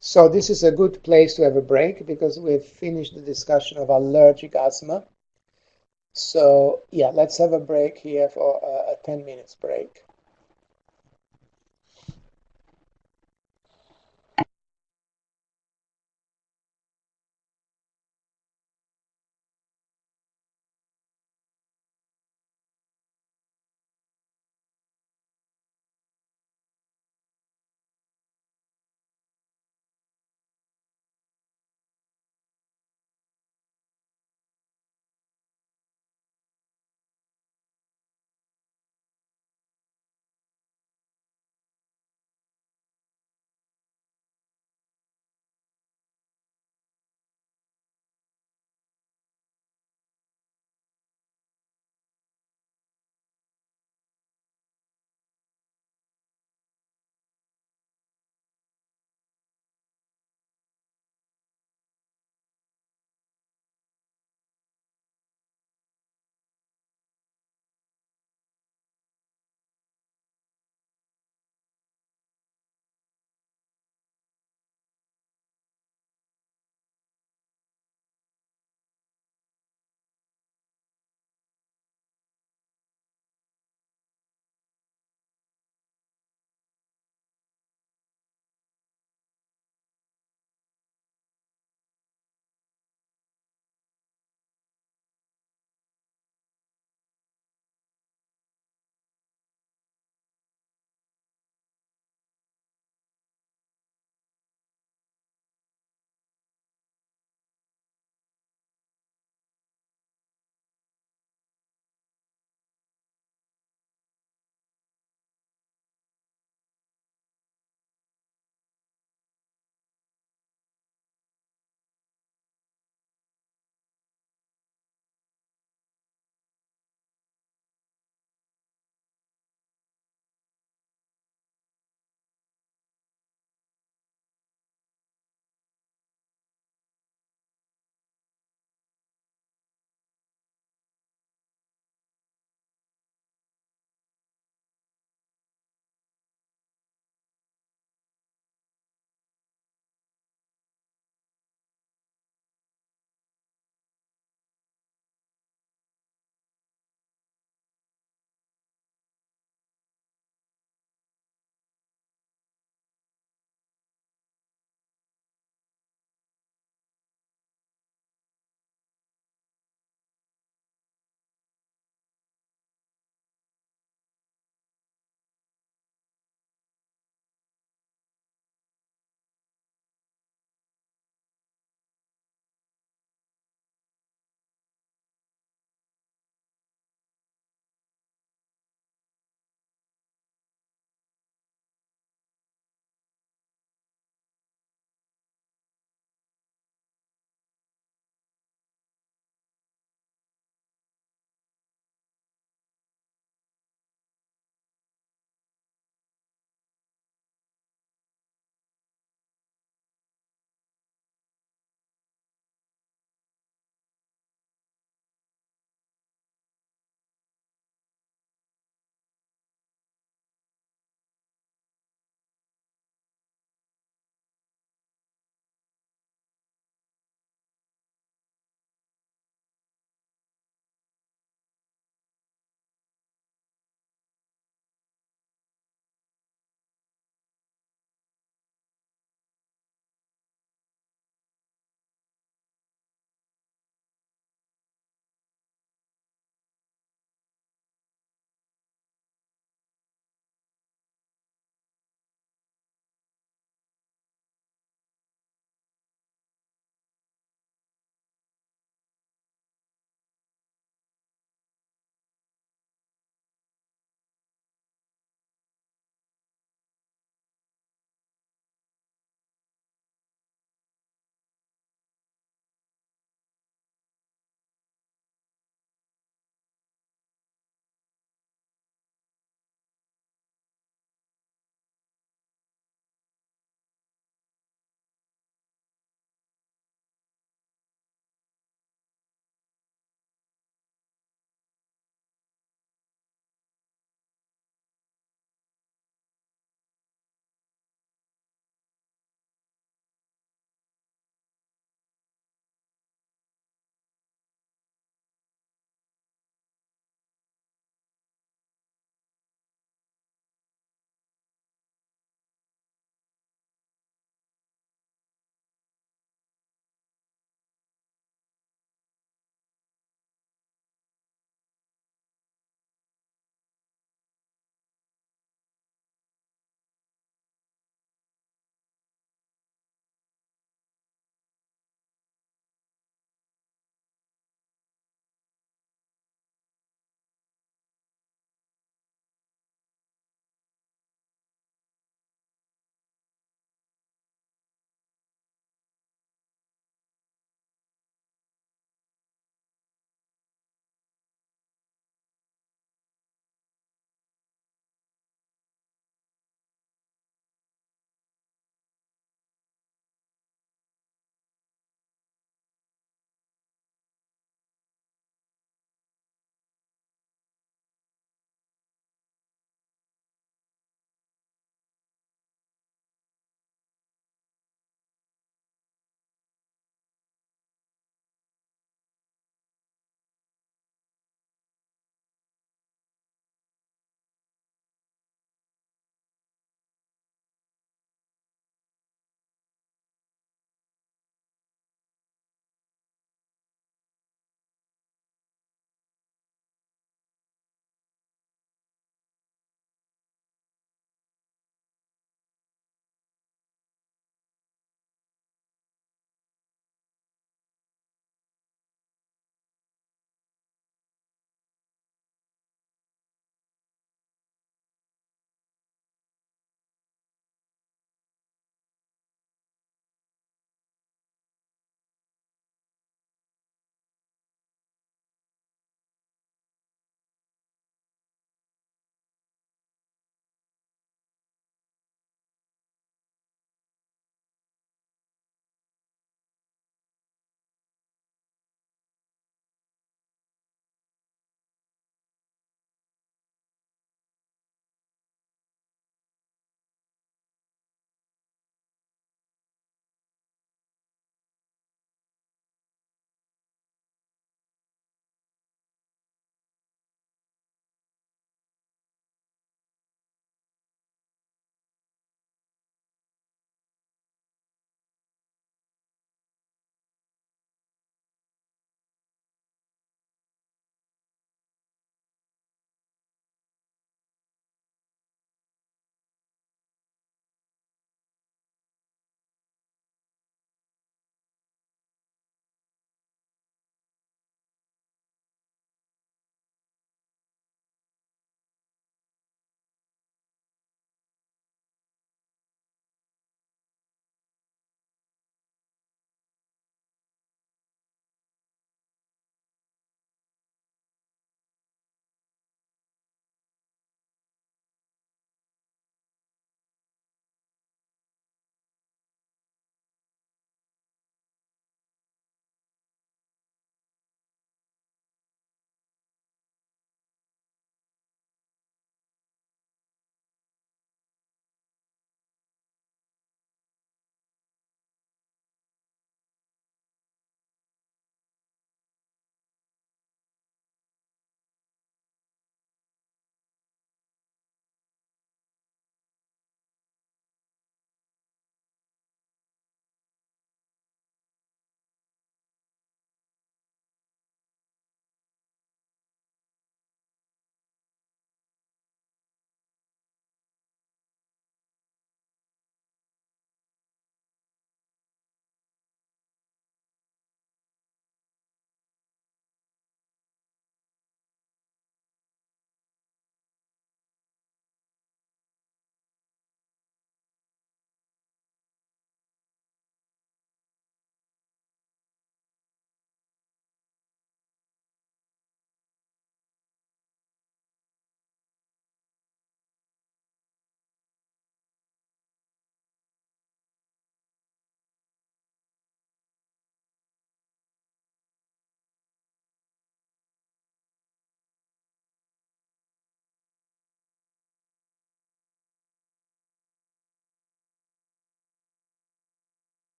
So this is a good place to have a break because we've finished the discussion of allergic asthma. So yeah, let's have a break here for a 10 minutes break.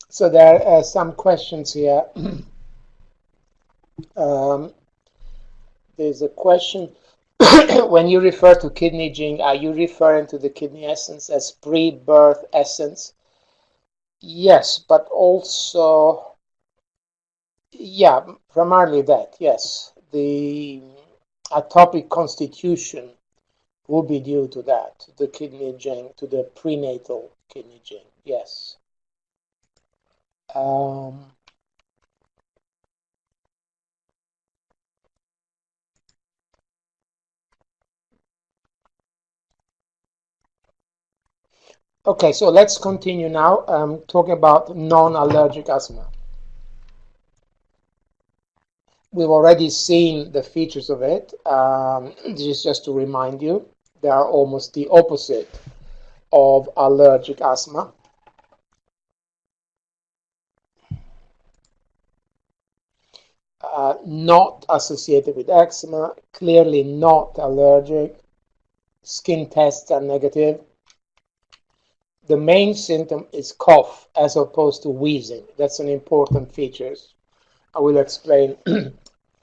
So there are some questions here. There's a question. When you refer to kidney gene, are you referring to the kidney essence as pre-birth essence? Yes, but also, yeah, primarily that, yes. The atopic constitution will be due to that, the kidney gene, to the prenatal kidney gene, yes. Okay, so let's continue now talking about non-allergic asthma. We've already seen the features of it. This is just to remind you, they are almost the opposite of allergic asthma. Not associated with eczema, clearly not allergic. Skin tests are negative. The main symptom is cough as opposed to wheezing. That's an important feature. I will explain in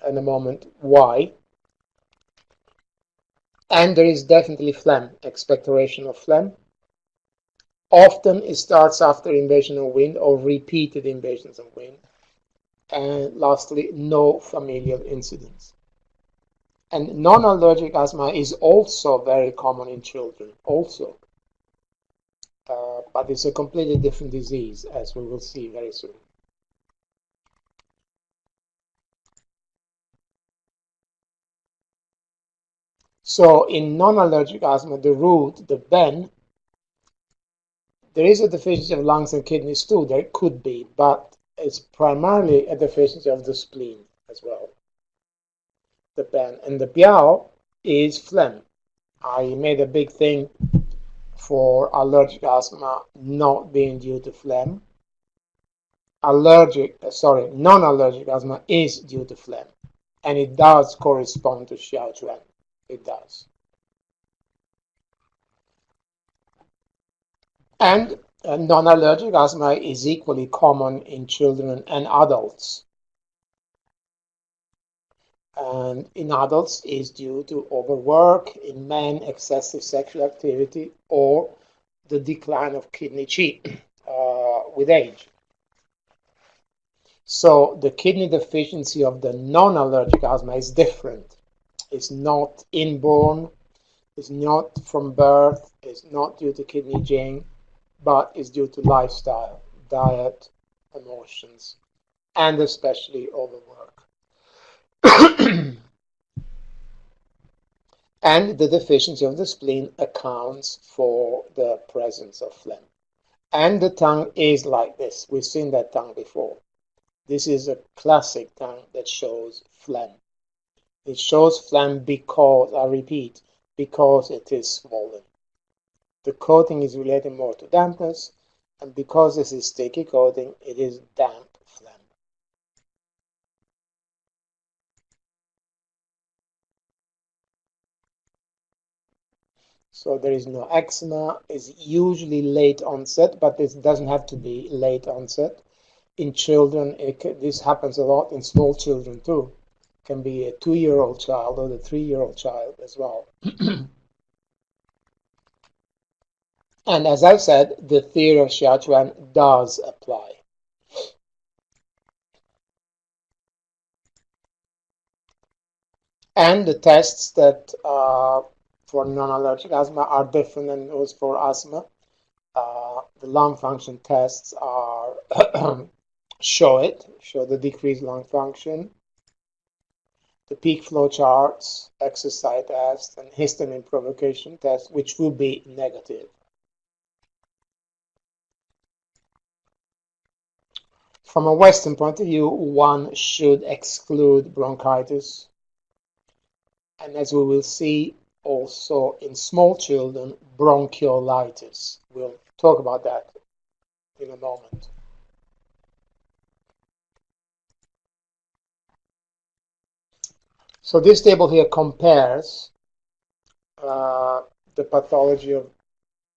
a moment why. And there is definitely phlegm, expectoration of phlegm. Often it starts after invasion of wind or repeated invasions of wind. And lastly, no familial incidents. And non-allergic asthma is also very common in children, also. But it's a completely different disease, as we will see very soon. So in non-allergic asthma, the root, the Ben, there is a deficiency of lungs and kidneys too. There could be, but it's primarily a deficiency of the spleen as well. The Ben. And the Biao is phlegm. I made a big thing for allergic asthma not being due to phlegm. Non-allergic asthma is due to phlegm, and it does correspond to Xiao Xuan. It does. And non-allergic asthma is equally common in children and adults. And in adults is due to overwork, in men excessive sexual activity, or the decline of kidney Qi with age. So the kidney deficiency of the non-allergic asthma is different. It's not inborn, it's not from birth, it's not due to kidney gene, but it's due to lifestyle, diet, emotions, and especially overwork. And the deficiency of the spleen accounts for the presence of phlegm. And the tongue is like this. We've seen that tongue before. This is a classic tongue that shows phlegm. It shows phlegm because, I repeat, because it is swollen. The coating is related more to dampness, and because this is sticky coating, it is damp phlegm. So there is no eczema. It's usually late onset, but this doesn't have to be late onset. In children, this happens a lot in small children too. It can be a 2-year-old child or a 3-year-old child as well. And as I've said, the theory of Xiao Xuan does apply. And the tests that for non-allergic asthma are different than those for asthma. The lung function tests are show the decreased lung function. The peak flow charts, exercise test, and histamine provocation test, which will be negative. From a Western point of view, one should exclude bronchitis. And as we will see also in small children, bronchiolitis. We'll talk about that in a moment. So this table here compares the pathology of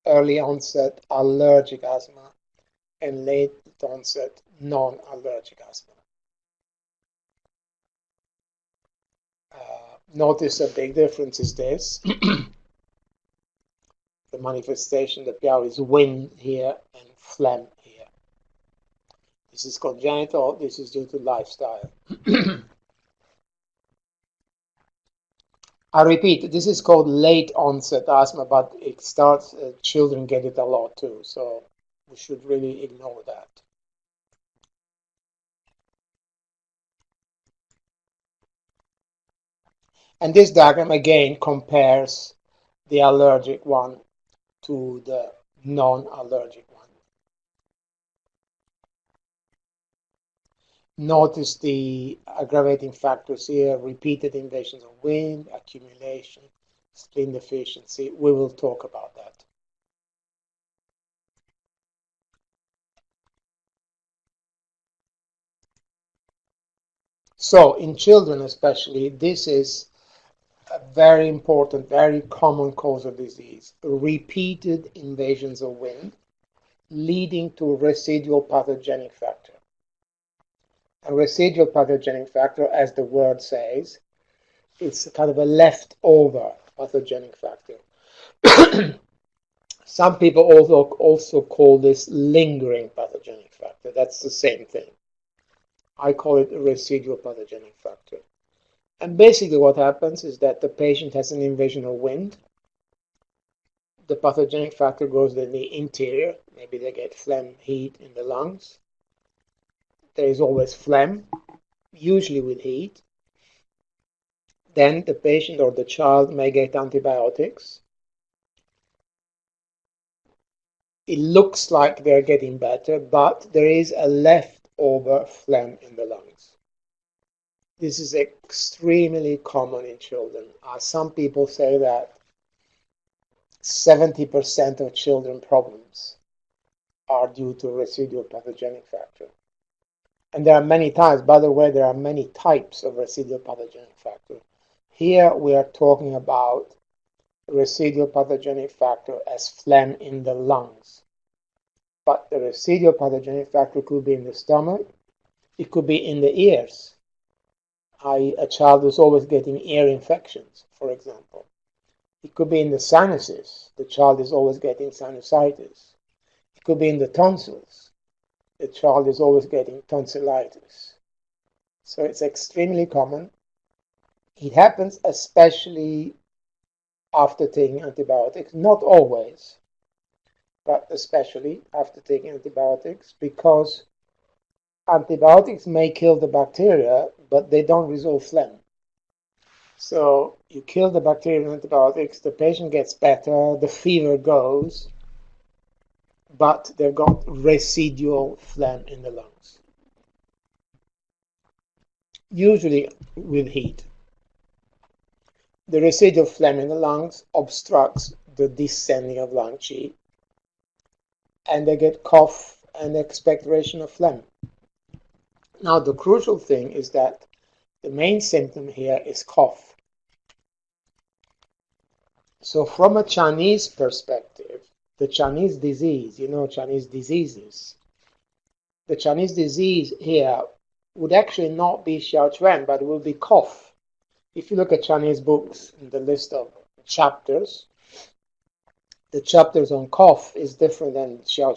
early onset allergic asthma and late onset non-allergic asthma. Notice a big difference is this. The manifestation, the PR is wind here and phlegm here. This is congenital, this is due to lifestyle. I repeat, this is called late onset asthma, but it starts, children get it a lot too, so we should really ignore that. And this diagram again compares the allergic one to the non-allergic one. Notice the aggravating factors here, repeated invasions of wind, accumulation, spleen deficiency. We will talk about that. So in children especially, this is a very important, very common cause of disease. Repeated invasions of wind leading to residual pathogenic factor. A residual pathogenic factor, as the word says, it's kind of a leftover pathogenic factor. Some people also call this lingering pathogenic factor. That's the same thing. I call it a residual pathogenic factor. And basically what happens is that the patient has an invasion of wind. The pathogenic factor goes in the interior. Maybe they get phlegm, heat in the lungs. There is always phlegm, usually with heat. Then the patient or the child may get antibiotics. It looks like they're getting better, but there is a leftover phlegm in the lungs. This is extremely common in children. Some people say that 70% of children problems are due to residual pathogenic factor. And there are many types. By the way, there are many types of residual pathogenic factor. Here we are talking about residual pathogenic factor as phlegm in the lungs. But the residual pathogenic factor could be in the stomach. It could be in the ears. A child is always getting ear infections, for example. It could be in the sinuses. The child is always getting sinusitis. It could be in the tonsils. The child is always getting tonsillitis. So it's extremely common. It happens especially after taking antibiotics, not always, but especially after taking antibiotics, because antibiotics may kill the bacteria, but they don't resolve phlegm. So you kill the bacteria with antibiotics, the patient gets better, the fever goes, but they've got residual phlegm in the lungs, usually with heat. The residual phlegm in the lungs obstructs the descending of lung Qi, and they get cough and expectoration of phlegm. Now, the crucial thing is that the main symptom here is cough. So from a Chinese perspective, the Chinese disease, you know Chinese diseases, the Chinese disease here would actually not be Xiao, but it will be cough. If you look at Chinese books in the list of chapters, the chapters on cough is different than Xiao.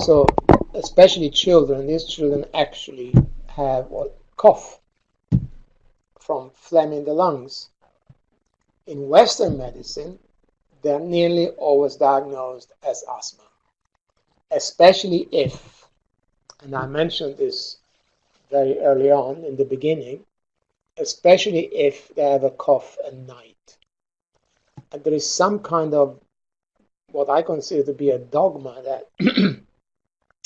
So especially children, these children actually have cough from phlegm in the lungs. In Western medicine, they're nearly always diagnosed as asthma, especially if, and I mentioned this very early on in the beginning, especially if they have a cough at night. And there is some kind of what I consider to be a dogma that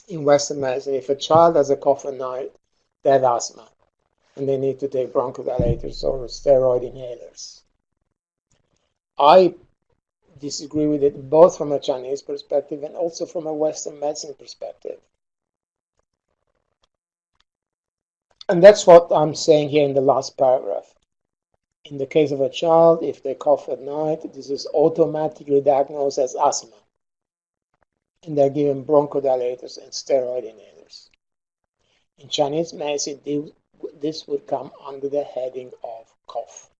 in Western medicine, if a child has a cough at night, they have asthma, and they need to take bronchodilators or steroid inhalers. I disagree with it both from a Chinese perspective and also from a Western medicine perspective. And that's what I'm saying here in the last paragraph. In the case of a child, if they cough at night, this is automatically diagnosed as asthma. and they're given bronchodilators and steroid inhalers. In Chinese medicine, this would come under the heading of cough.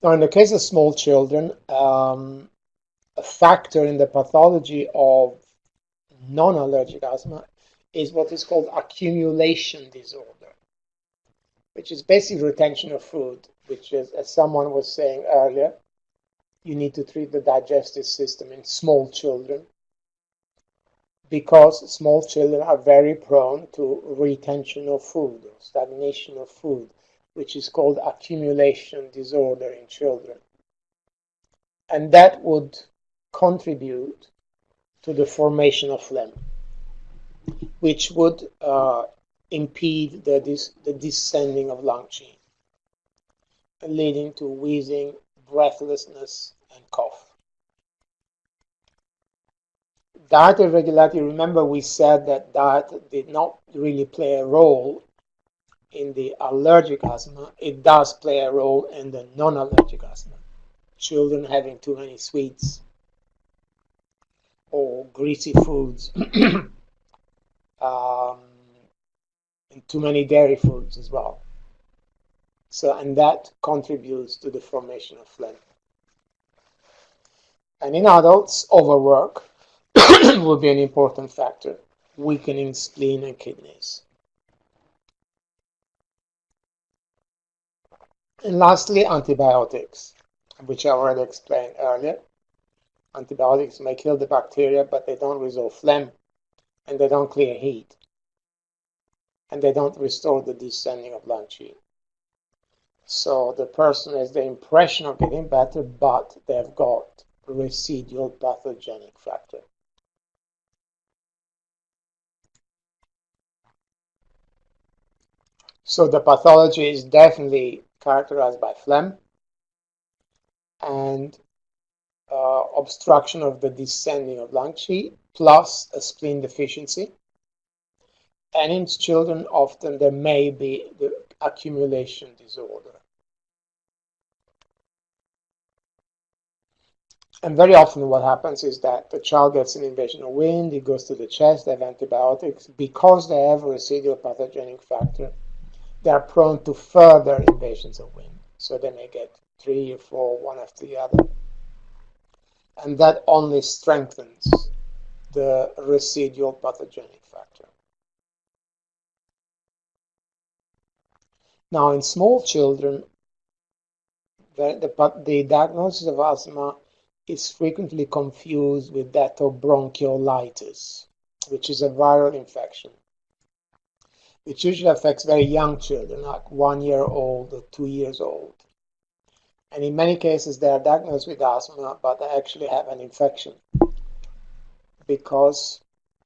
Now, in the case of small children, a factor in the pathology of non-allergic asthma is what is called accumulation disorder, which is basically retention of food, which is, as someone was saying earlier, you need to treat the digestive system in small children because small children are very prone to retention of food or stagnation of food, which is called accumulation disorder in children. And that would contribute to the formation of phlegm, which would impede the descending of lung qi, leading to wheezing, breathlessness, and cough. Diet irregularity, remember we said that diet did not really play a role in the allergic asthma. It does play a role in the non-allergic asthma. Children having too many sweets or greasy foods and too many dairy foods as well. So, and that contributes to the formation of phlegm. And in adults, overwork will be an important factor, weakening spleen and kidneys. And lastly, antibiotics, which I already explained earlier. Antibiotics may kill the bacteria, but they don't resolve phlegm, and they don't clear heat, and they don't restore the descending of lung qi. So the person has the impression of getting better, but they've got residual pathogenic factor. So the pathology is definitely characterized by phlegm and obstruction of the descending of lung qi, plus a spleen deficiency. And in children, often there may be the accumulation disorder. And very often what happens is that the child gets an invasion of wind, it goes to the chest, they have antibiotics. Because they have a residual pathogenic factor, they are prone to further invasions of wind. So they may get 3 or 4, one after the other. And that only strengthens the residual pathogenic factor. Now, in small children, the diagnosis of asthma is frequently confused with that of bronchiolitis, which is a viral infection, which usually affects very young children, like 1 year old or 2 years old. And in many cases, they are diagnosed with asthma, but they actually have an infection. Because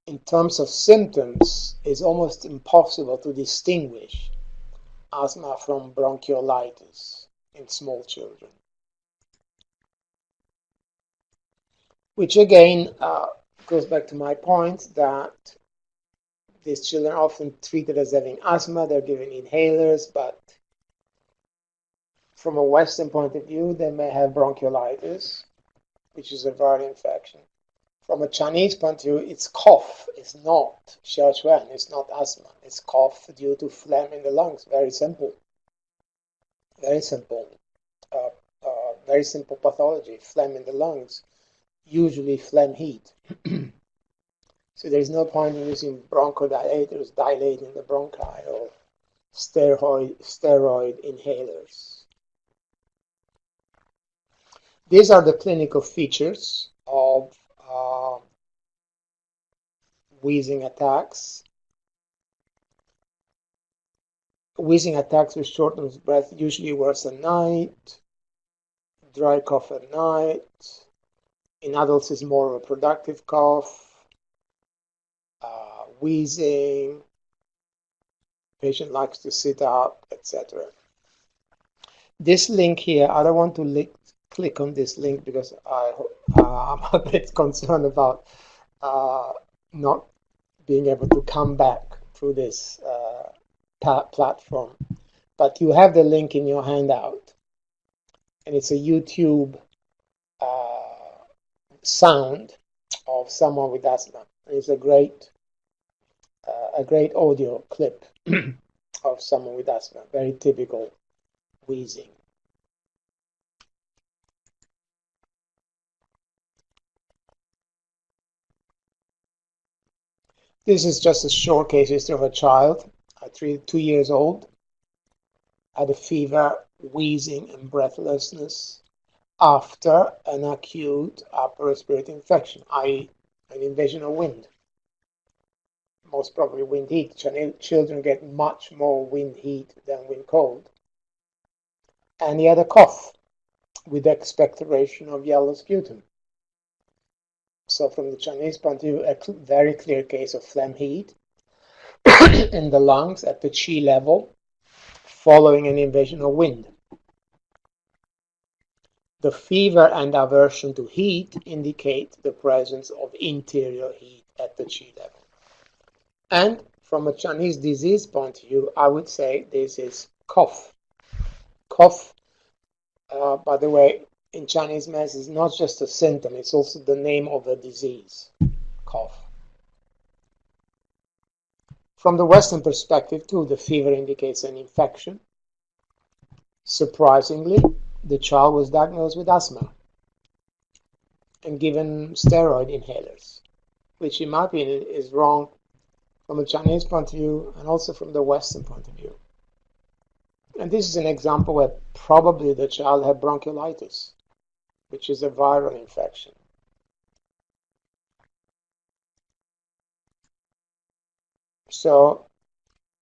in terms of symptoms, it's almost impossible to distinguish asthma from bronchiolitis in small children. Which again goes back to my point that these children are often treated as having asthma, they're given inhalers, but from a Western point of view, they may have bronchiolitis, which is a viral infection. From a Chinese point of view, it's cough, it's not Xiao, it's not asthma, it's cough due to phlegm in the lungs. Very simple. Very simple. Very simple pathology, phlegm in the lungs. Usually phlegm heat. So there's no point in using bronchodilators, dilating the bronchi, or steroid inhalers. These are the clinical features of wheezing attacks. Wheezing attacks with shortness of breath usually worse at night, dry cough at night. In adults, it's more of a productive cough, wheezing, patient likes to sit up, etc. This link here, I don't want to click on this link because I'm a bit concerned about not being able to come back through this platform. But you have the link in your handout. and it's a YouTube sound of someone with asthma. And it's a great audio clip of someone with asthma, very typical wheezing. This is just a short case history of a child, 2 years old, had a fever, wheezing, and breathlessness after an acute upper respiratory infection, i.e. an invasion of wind. Most probably wind heat. Children get much more wind heat than wind cold. And he had a cough with expectoration of yellow sputum. So from the Chinese point of view, a very clear case of phlegm heat in the lungs at the Qi level following an invasion of wind. The fever and aversion to heat indicate the presence of interior heat at the Qi level. And from a Chinese disease point of view, I would say this is cough. Cough, by the way, in Chinese medicine is not just a symptom, it's also the name of a disease, cough. From the Western perspective, too, the fever indicates an infection. Surprisingly, the child was diagnosed with asthma and given steroid inhalers, which in my opinion is wrong from a Chinese point of view and also from the Western point of view. And this is an example where probably the child had bronchiolitis, which is a viral infection. So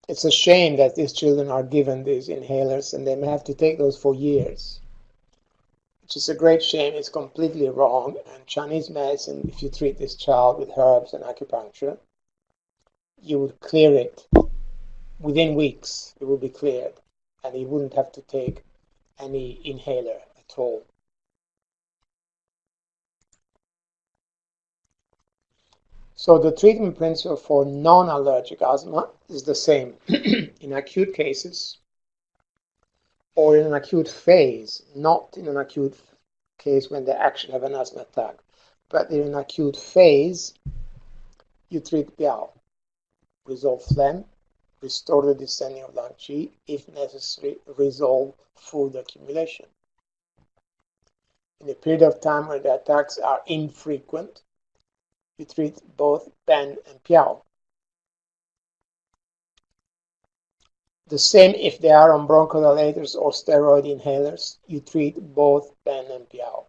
it's a shame that these children are given these inhalers and they may have to take those for years, which is a great shame. It's completely wrong. And Chinese medicine, if you treat this child with herbs and acupuncture, you would clear it within weeks. It will be cleared, and he wouldn't have to take any inhaler at all. So the treatment principle for non-allergic asthma is the same in acute cases or in an acute phase, not in an acute case when they actually have an asthma attack. But in an acute phase, you treat Xiao, resolve phlegm, restore the descending of lung qi, if necessary, resolve food accumulation. In a period of time where the attacks are infrequent, you treat both Ben and Piao. The same if they are on bronchodilators or steroid inhalers, you treat both Ben and Piao.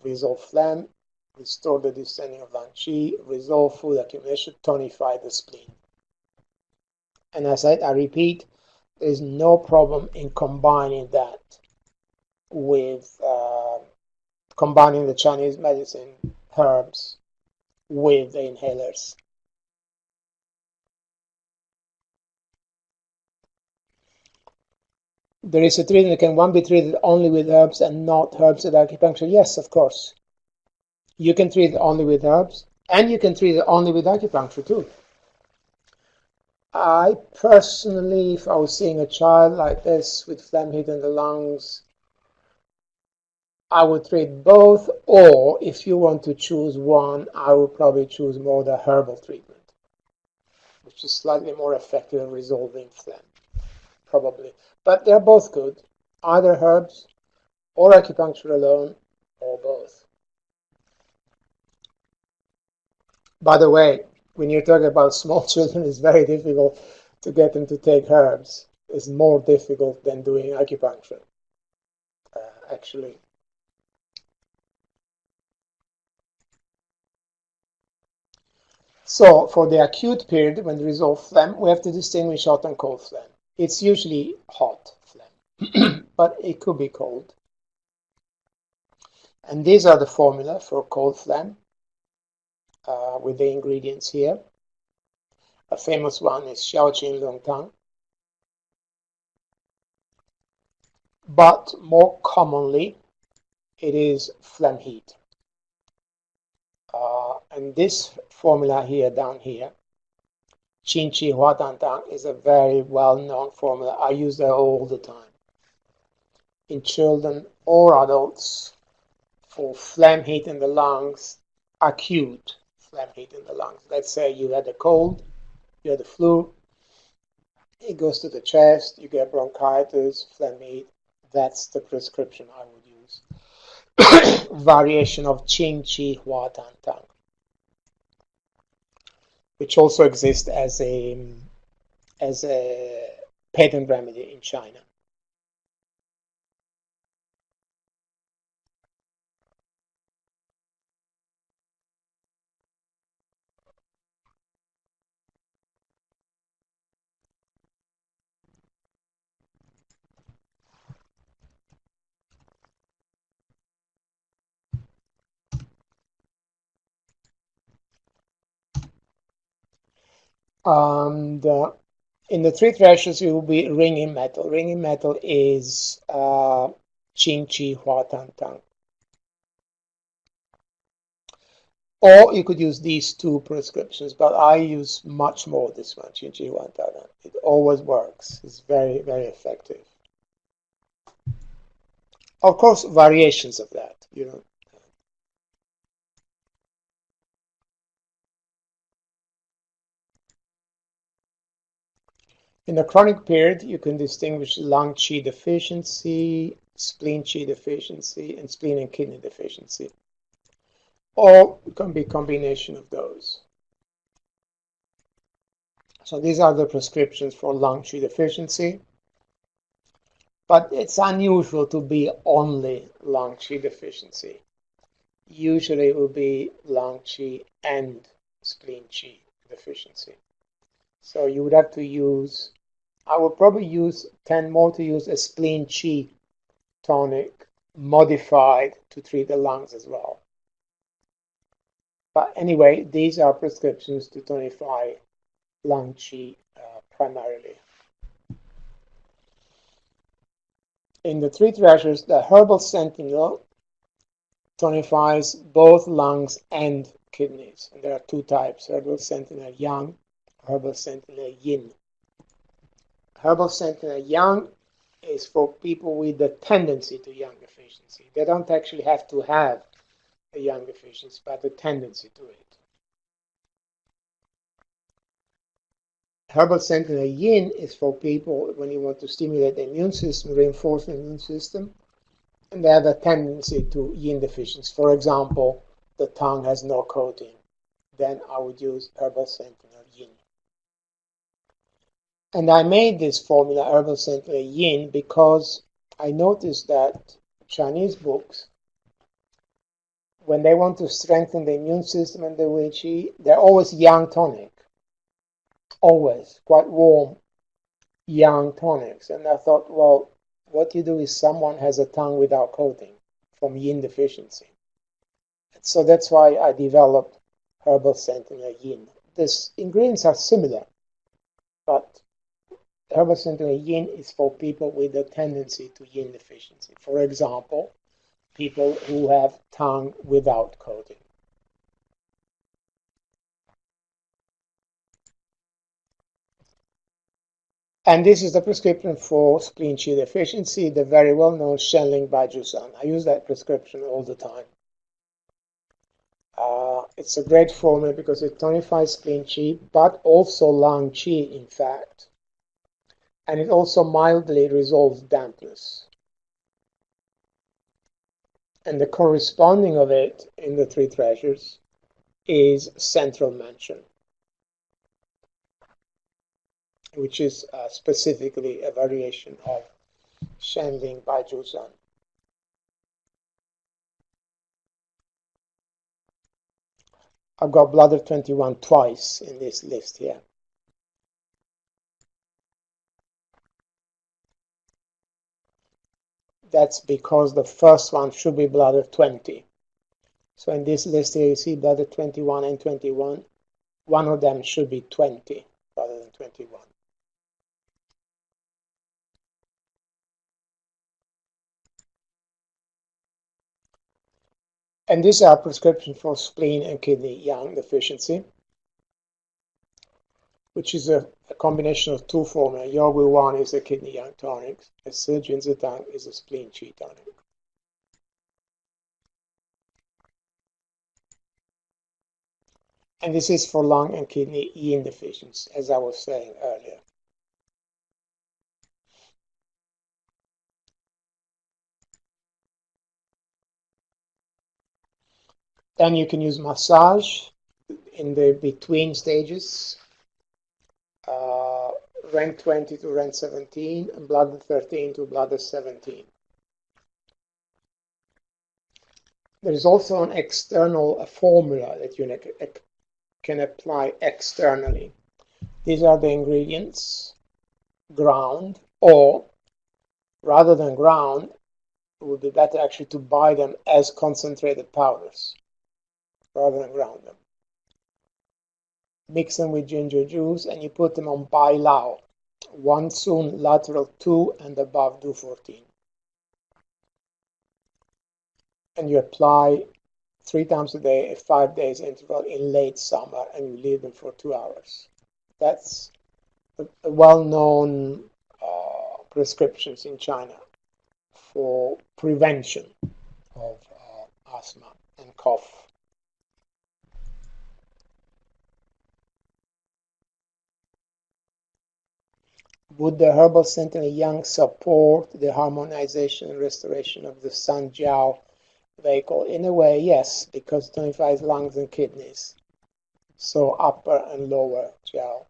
Resolve phlegm, restore the descending of lung qi, resolve food accumulation, tonify the spleen. And as I repeat, there is no problem in combining that with combining the Chinese medicine herbs with the inhalers. There is a treatment, can one be treated only with herbs and not herbs and acupuncture? Yes, of course. You can treat it only with herbs, and you can treat it only with acupuncture too. I personally, if I was seeing a child like this with phlegm heat in the lungs, I would treat both, or if you want to choose one, I would probably choose more the herbal treatment, which is slightly more effective at resolving phlegm, probably. But they're both good, either herbs or acupuncture alone, or both. By the way, when you're talking about small children, it's very difficult to get them to take herbs. It's more difficult than doing acupuncture, actually. So for the acute period, when there is all phlegm, we have to distinguish hot and cold phlegm. It's usually hot phlegm, but it could be cold. And these are the formula for cold phlegm with the ingredients here. A famous one is Xiao Tongue. But more commonly, it is phlegm heat. And this formula here, down here, Qin Hua Tang Tang, is a very well-known formula. I use that all the time. in children or adults for phlegm heat in the lungs, acute phlegm heat in the lungs. Let's say you had a cold, you had a flu, it goes to the chest, you get bronchitis, phlegm heat. That's the prescription I would use. Variation of Qing Qi Hua Tan Tang, which also exists as a patent remedy in China. And in the three thresholds, it will be ringing metal. Ringing metal is Qing Qi Hua Tan Tang. Or you could use these two prescriptions, but I use much more this one, Qing Qi Hua Tan Tang. It always works. It's very, very effective. Of course, variations of that, you know. In the chronic period, you can distinguish lung Qi deficiency, spleen Qi deficiency, and spleen and kidney deficiency. Or it can be a combination of those. So these are the prescriptions for lung Qi deficiency. But it's unusual to be only lung Qi deficiency. Usually it will be lung Qi and spleen Qi deficiency. So you would have to use, I would probably tend more to use a spleen Qi tonic modified to treat the lungs as well. But anyway, these are prescriptions to tonify lung Qi primarily. In the three treasures, the herbal sentinel tonifies both lungs and kidneys. And there are two types, herbal sentinel yang, herbal sentinel yin. Herbal sentinel yang is for people with the tendency to yang deficiency. They don't actually have to have a yang deficiency, but the tendency to it. Herbal sentinel yin is for people when you want to stimulate the immune system, reinforce the immune system, and they have a tendency to yin deficiency. For example, the tongue has no coating. Then I would use herbal sentinel yin. And I made this formula, herbal sentinel yin, because I noticed that Chinese books, when they want to strengthen the immune system and the Qi, they're always yang tonic. Always quite warm yang tonics. And I thought, well, what you do is someone has a tongue without coating from yin deficiency. So that's why I developed herbal sentinel yin. These ingredients are similar, but herbal sentinel yin is for people with a tendency to yin deficiency. For example, people who have tongue without coating. And this is the prescription for spleen Qi deficiency, the very well-known Shenling by Xuan. I use that prescription all the time. It's a great formula because it tonifies spleen Qi, but also lung Qi, in fact. And it also mildly resolves dampness. And the corresponding of it in the three treasures is central mention, which is specifically a variation of Shenling by Xuan. I've got bladder 21 twice in this list here. That's because the first one should be bladder 20. So in this list here, you see bladder 21 and 21. One of them should be 20 rather than 21. And these are prescriptions for spleen and kidney yang deficiency. which is a combination of two formulas. Yogui-1 is a kidney yang tonic, Zitang is a spleen Qi tonic. And this is for lung and kidney yin deficiency, as I was saying earlier. Then you can use massage in the between stages, rank 20 to rank 17, and bladder 13 to bladder 17. There is also an external formula that you can apply externally. These are the ingredients, ground, or rather than ground, it would be better actually to buy them as concentrated powders rather than ground them. Mix them with ginger juice and you put them on Bai Lao, 1 Sun lateral 2 and above do 14. And you apply 3 times a day at 5 days interval in late summer, and you leave them for 2 hours. That's a well-known prescriptions in China for prevention of asthma and cough. Would the herbal Sentinel Yang support the harmonization and restoration of the Sun Xiao vehicle? In a way, yes, because it tonifies lungs and kidneys. So upper and lower Xiao.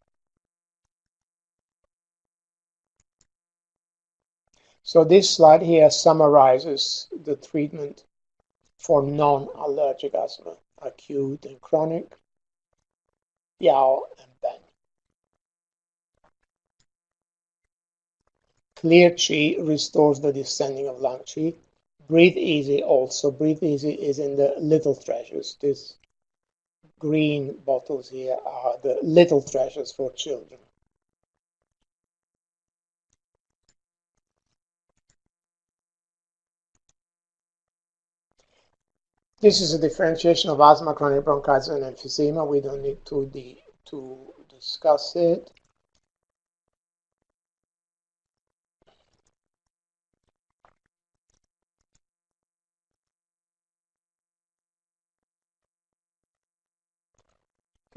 So this slide here summarizes the treatment for non-allergic asthma, acute and chronic, Xiao and Ben. Clear Qi restores the descending of lung Qi. Breathe Easy also. Breathe Easy is in the little treasures. These green bottles here are the little treasures for children. This is a differentiation of asthma, chronic bronchitis, and emphysema. We don't need to discuss it.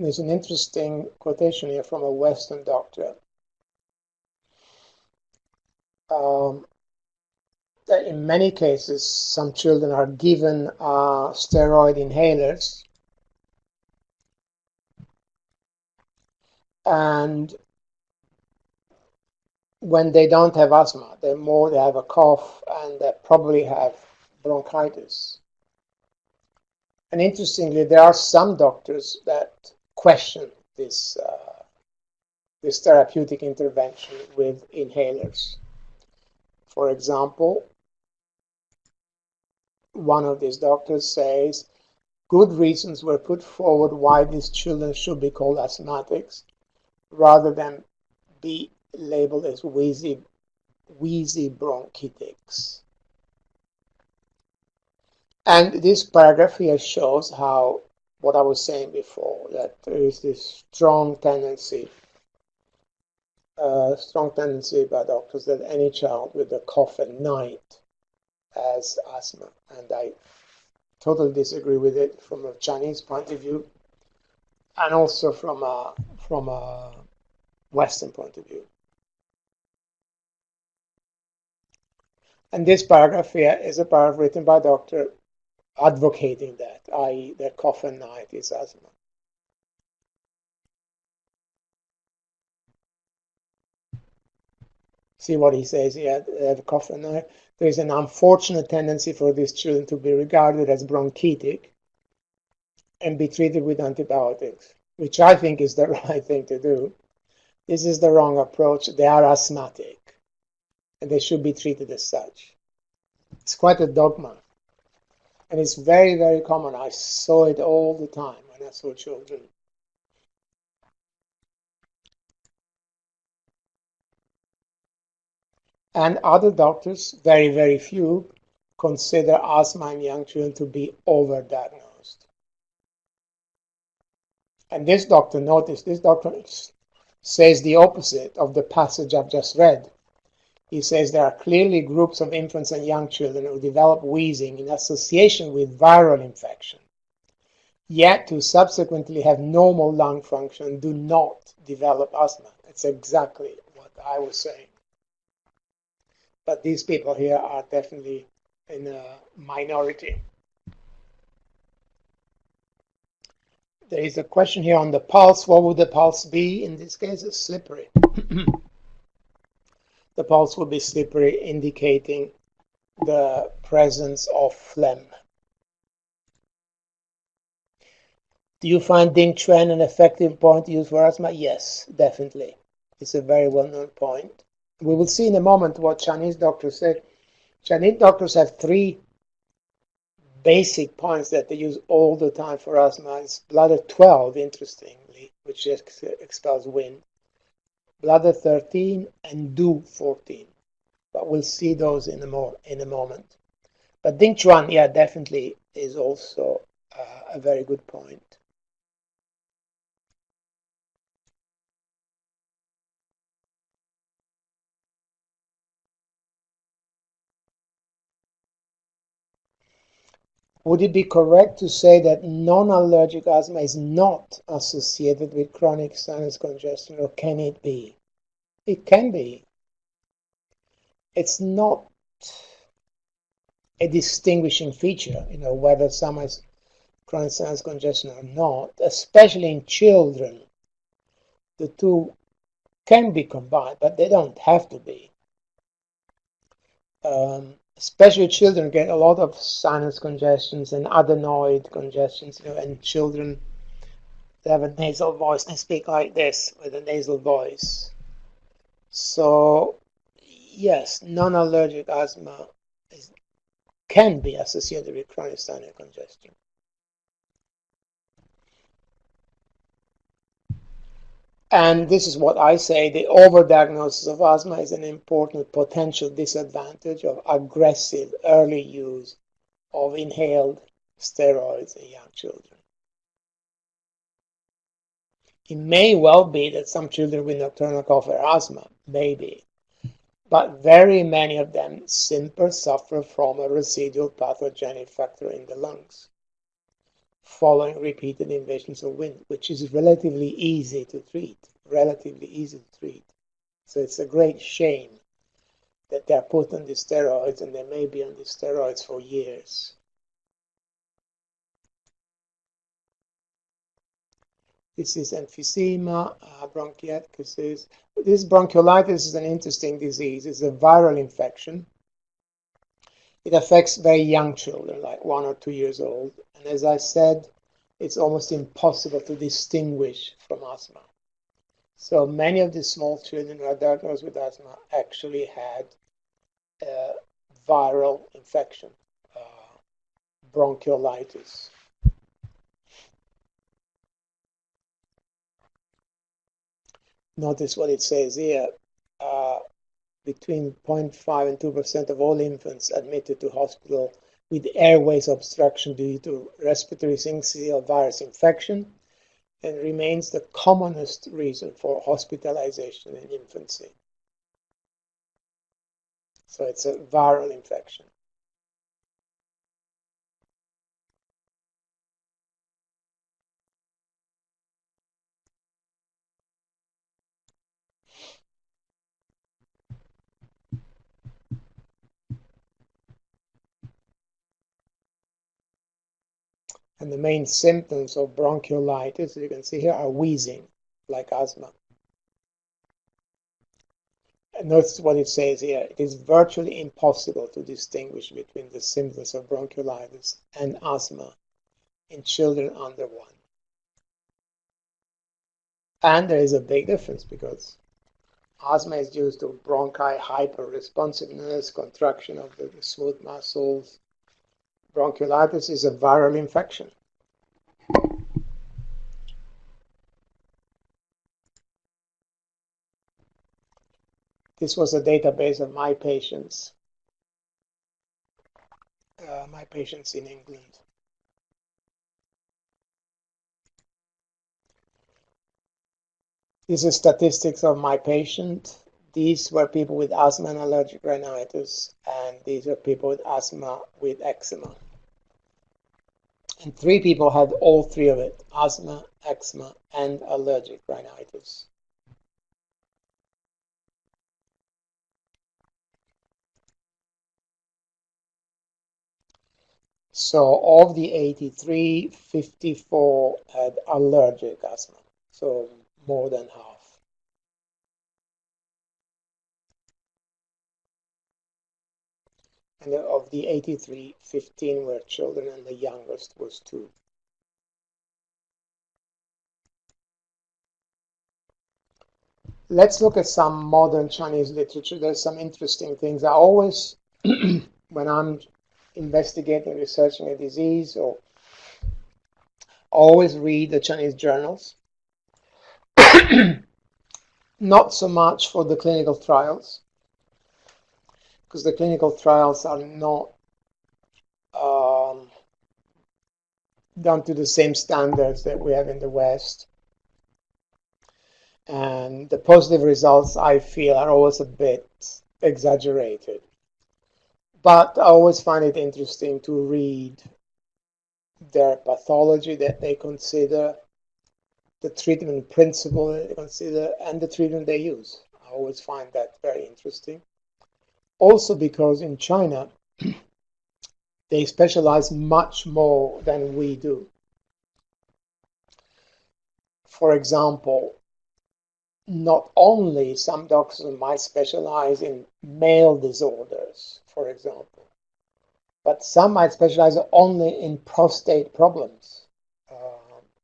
There's an interesting quotation here from a Western doctor. That in many cases, some children are given steroid inhalers, and when they don't have asthma, they have a cough and they probably have bronchitis. And interestingly, there are some doctors that question this therapeutic intervention with inhalers. For example, one of these doctors says, good reasons were put forward why these children should be called asthmatics rather than be labeled as wheezy bronchitics. And this paragraph here shows how, what I was saying before, that there is this strong tendency by doctors that any child with a cough at night has asthma. And I totally disagree with it from a Chinese point of view, and also from a Western point of view. And this paragraph here is a paragraph written by a doctor advocating that, i.e. that cough at night is asthma. See what he says here, they have a cough at night. There is an unfortunate tendency for these children to be regarded as bronchitic and be treated with antibiotics, which I think is the right thing to do. This is the wrong approach. They are asthmatic, and they should be treated as such. It's quite a dogma, and it's very, very common. I saw it all the time when I saw children. And other doctors, very, very few, consider asthma in young children to be overdiagnosed. And this doctor, notice, this doctor says the opposite of the passage I've just read. He says there are clearly groups of infants and young children who develop wheezing in association with viral infection, yet who subsequently have normal lung function and do not develop asthma. That's exactly what I was saying. But these people here are definitely in a minority. There is a question here on the pulse. What would the pulse be? In this case, it's slippery. The pulse will be slippery, indicating the presence of phlegm. Do you find Ding Xuan an effective point to use for asthma? Yes, definitely. It's a very well-known point. We will see in a moment what Chinese doctors say. Chinese doctors have three basic points that they use all the time for asthma. It's bladder 12, interestingly, which expels wind, bladder 13, and do 14. But we'll see those in a moment. But Ding Xuan, yeah, definitely is also a very good point. Would it be correct to say that non-allergic asthma is not associated with chronic sinus congestion, or can it be? It can be. It's not a distinguishing feature, whether someone has chronic sinus congestion or not, especially in children. The two can be combined, but they don't have to be. Especially children get a lot of sinus congestions and adenoid congestions, and children, they have a nasal voice, they speak like this with a nasal voice. So, yes, non-allergic asthma can be associated with chronic sinus congestion. And this is what I say, the overdiagnosis of asthma is an important potential disadvantage of aggressive early use of inhaled steroids in young children. It may well be that some children with nocturnal cough are asthma, maybe, but very many of them simply suffer from a residual pathogenic factor in the lungs following repeated invasions of wind, which is relatively easy to treat. So it's a great shame that they're put on these steroids, and they may be on these steroids for years. This is emphysema, bronchiectasis. This bronchiolitis is an interesting disease. It's a viral infection. It affects very young children, like 1 or 2 years old. And as I said, it's almost impossible to distinguish from asthma. So many of these small children who are diagnosed with asthma actually had a viral infection, bronchiolitis. Notice what it says here. Between 0.5 and 2% of all infants admitted to hospital with airways obstruction due to respiratory syncytial virus infection, and remains the commonest reason for hospitalization in infancy. So it's a viral infection. And the main symptoms of bronchiolitis, you can see here, are wheezing, like asthma. And notice what it says here. It is virtually impossible to distinguish between the symptoms of bronchiolitis and asthma in children under 1. And there is a big difference, because asthma is due to bronchi hyperresponsiveness, contraction of the smooth muscles. Bronchiolitis is a viral infection. This was a database of my patients in England. This is statistics of my patient. These were people with asthma and allergic rhinitis, and these are people with asthma with eczema. And 3 people had all 3 of it: asthma, eczema, and allergic rhinitis. So of the 83, 54 had allergic asthma, so more than half. And of the 83, 15 were children, and the youngest was 2. Let's look at some modern Chinese literature. There's some interesting things. I always, when I'm investigating, researching a disease, or always read the Chinese journals. Not so much for the clinical trials, because the clinical trials are not done to the same standards that we have in the West. And the positive results, I feel, are always a bit exaggerated. But I always find it interesting to read their pathology that they consider, the treatment principle that they consider, and the treatment they use. I always find that very interesting. Also because in China, they specialize much more than we do. For example, not only some doctors might specialize in male disorders, for example, but some might specialize only in prostate problems,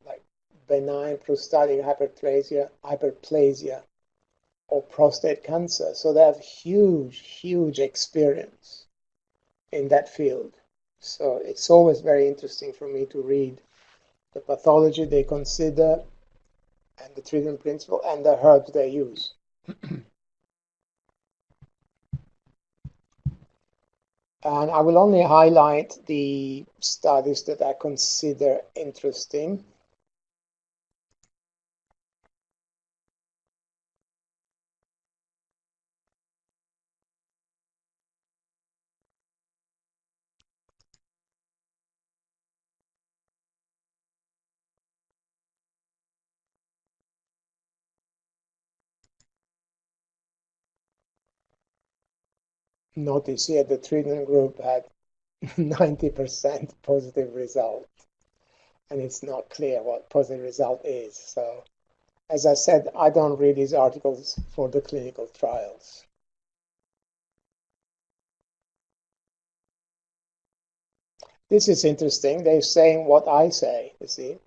like benign prostatic hyperplasia, or prostate cancer. So they have huge experience in that field. So it's always very interesting for me to read the pathology they consider, and the treatment principle, and the herbs they use. And I will only highlight the studies that I consider interesting. Notice here the treatment group had 90% positive result, and it's not clear what positive result is. So, as I said, I don't read these articles for the clinical trials. This is interesting. They're saying what I say, you see.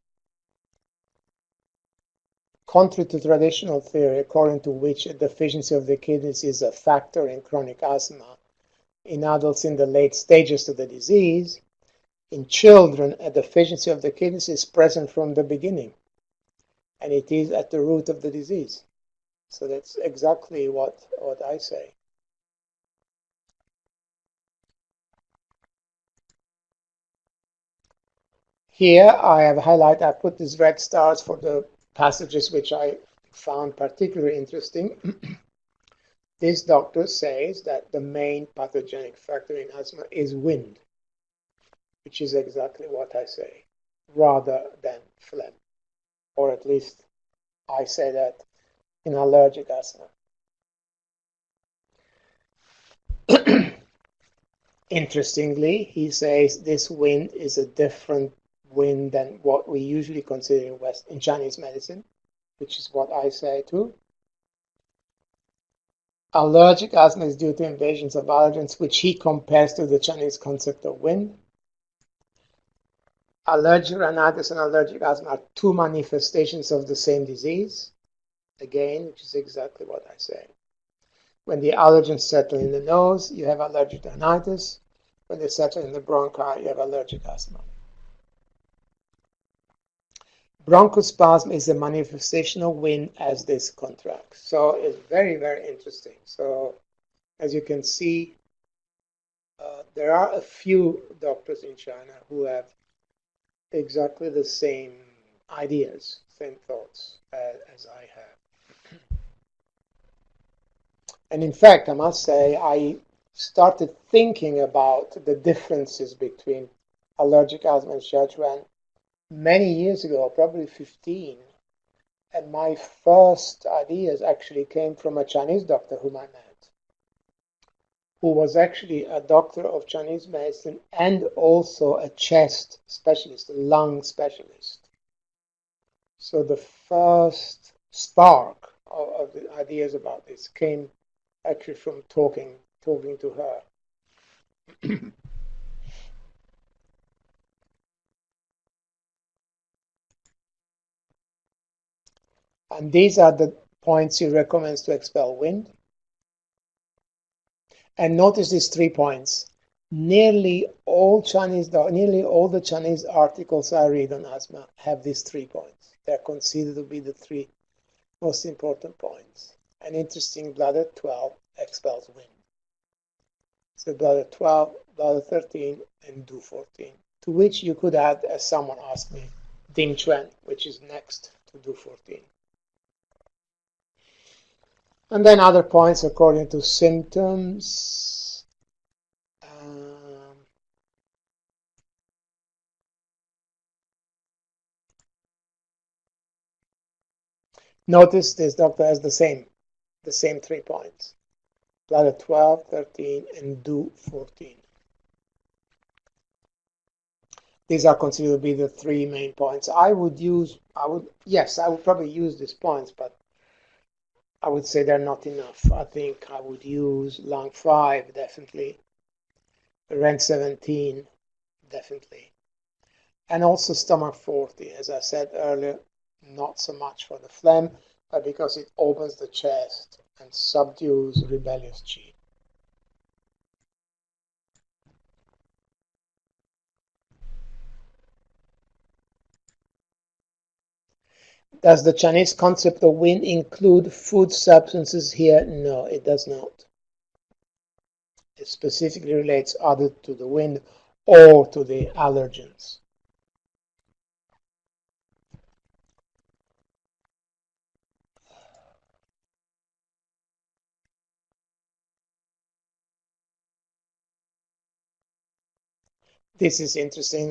Contrary to traditional theory, according to which a deficiency of the kidneys is a factor in chronic asthma in adults in the late stages of the disease, in children, a deficiency of the kidneys is present from the beginning, and it is at the root of the disease. So that's exactly what I say. Here I have highlighted, I put these red stars for the passages which I found particularly interesting. This doctor says that the main pathogenic factor in asthma is wind, which is exactly what I say, rather than phlegm. Or at least I say that in allergic asthma. Interestingly, he says this wind is a different wind than what we usually consider in Chinese medicine, which is what I say too. Allergic asthma is due to invasions of allergens, which he compares to the Chinese concept of wind. Allergic rhinitis and allergic asthma are 2 manifestations of the same disease, again, which is exactly what I say. When the allergens settle in the nose, you have allergic rhinitis. When they settle in the bronchi, you have allergic asthma. Bronchospasm is a manifestation of wind as this contracts. So it's very interesting. So as you can see, there are a few doctors in China who have exactly the same ideas, same thoughts as I have. And in fact, I must say, I started thinking about the differences between allergic asthma and Xuan many years ago, probably 15. And my first ideas actually came from a Chinese doctor whom I met, who was actually a doctor of Chinese medicine and also a chest specialist, a lung specialist. So the first spark of the ideas about this came actually from talking to her. And these are the points he recommends to expel wind. And notice these 3 points. Nearly all the Chinese articles I read on asthma have these 3 points. They're considered to be the 3 most important points. And interesting, bladder 12 expels wind. So bladder 12, bladder 13, and do 14. To which you could add, as someone asked me, Ding Chuan, which is next to do 14. And then other points according to symptoms. Notice this doctor has the same 3 points. Bladder 12, 13, and do 14. These are considered to be the 3 main points. I would probably use these points, but I would say they're not enough. I think I would use lung 5, definitely. Rank 17, definitely. And also stomach 40, as I said earlier, not so much for the phlegm, but because it opens the chest and subdues rebellious Qi. Does the Chinese concept of wind include food substances here? No, it does not. It specifically relates either to the wind or to the allergens. This is interesting.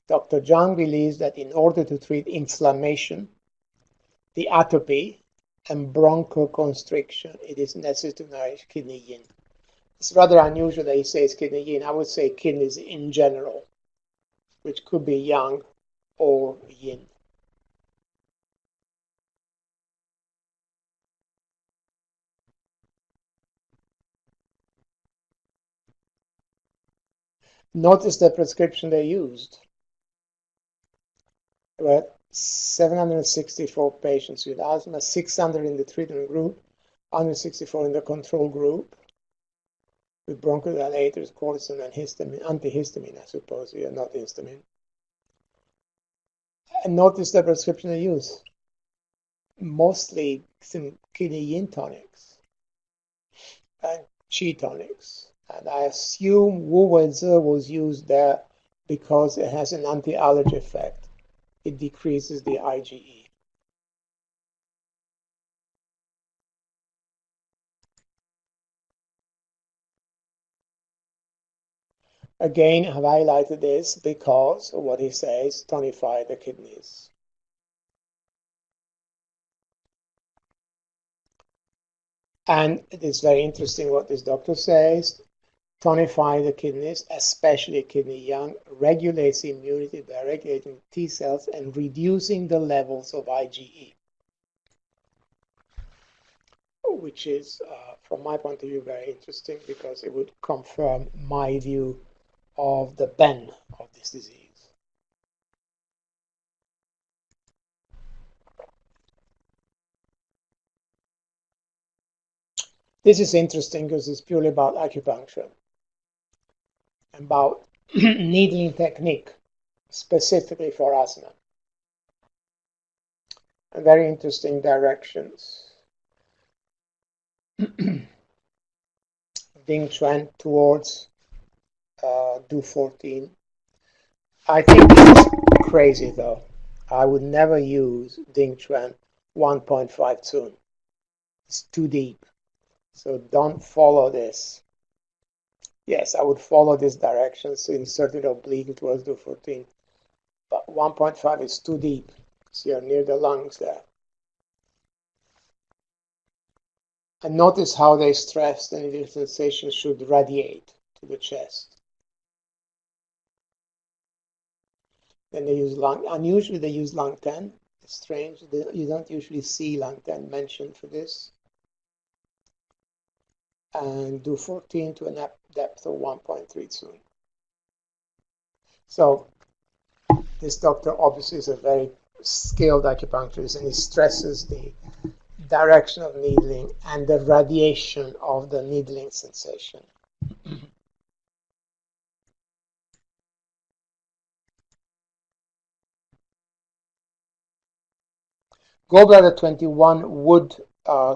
Dr. Zhang believes that in order to treat inflammation, the atopy, and bronchoconstriction, it is necessary to nourish kidney yin. It's rather unusual that he says kidney yin. I would say kidneys in general, which could be yang or yin. Notice the prescription they used. There were 764 patients with asthma, 600 in the treatment group, 164 in the control group, with bronchodilators, cortisone, and histamine, antihistamine, I suppose, yeah, not histamine. And notice the prescription they use. Mostly some kidney yin tonics and Qi tonics. And I assume Wu Wenzi was used there because it has an anti-allergy effect. It decreases the IgE. Again, I've highlighted this because of what he says, tonify the kidneys. And it is very interesting what this doctor says. Tonify the kidneys, especially kidney yang, regulates immunity by regulating T cells and reducing the levels of IgE, which is, from my point of view, very interesting because it would confirm my view of the Ben of this disease. This is interesting because it's purely about acupuncture, about needling technique, specifically for asthma. And very interesting directions. Ding Chuan towards do 14. I think it's crazy though. I would never use Ding Chuan 1.5 soon. It's too deep. So don't follow this. Yes, I would follow this direction, so insert it oblique towards the 14. But 1.5 is too deep, so you're near the lungs there. And notice how they stress the needle sensation should radiate to the chest. Then they use lung, unusually they use lung 10. It's strange, you don't usually see lung 10 mentioned for this. And do 14 to a depth of 1.32. So this doctor obviously is a very skilled acupuncturist, and he stresses the direction of needling and the radiation of the needling sensation. Gallbladder 21 would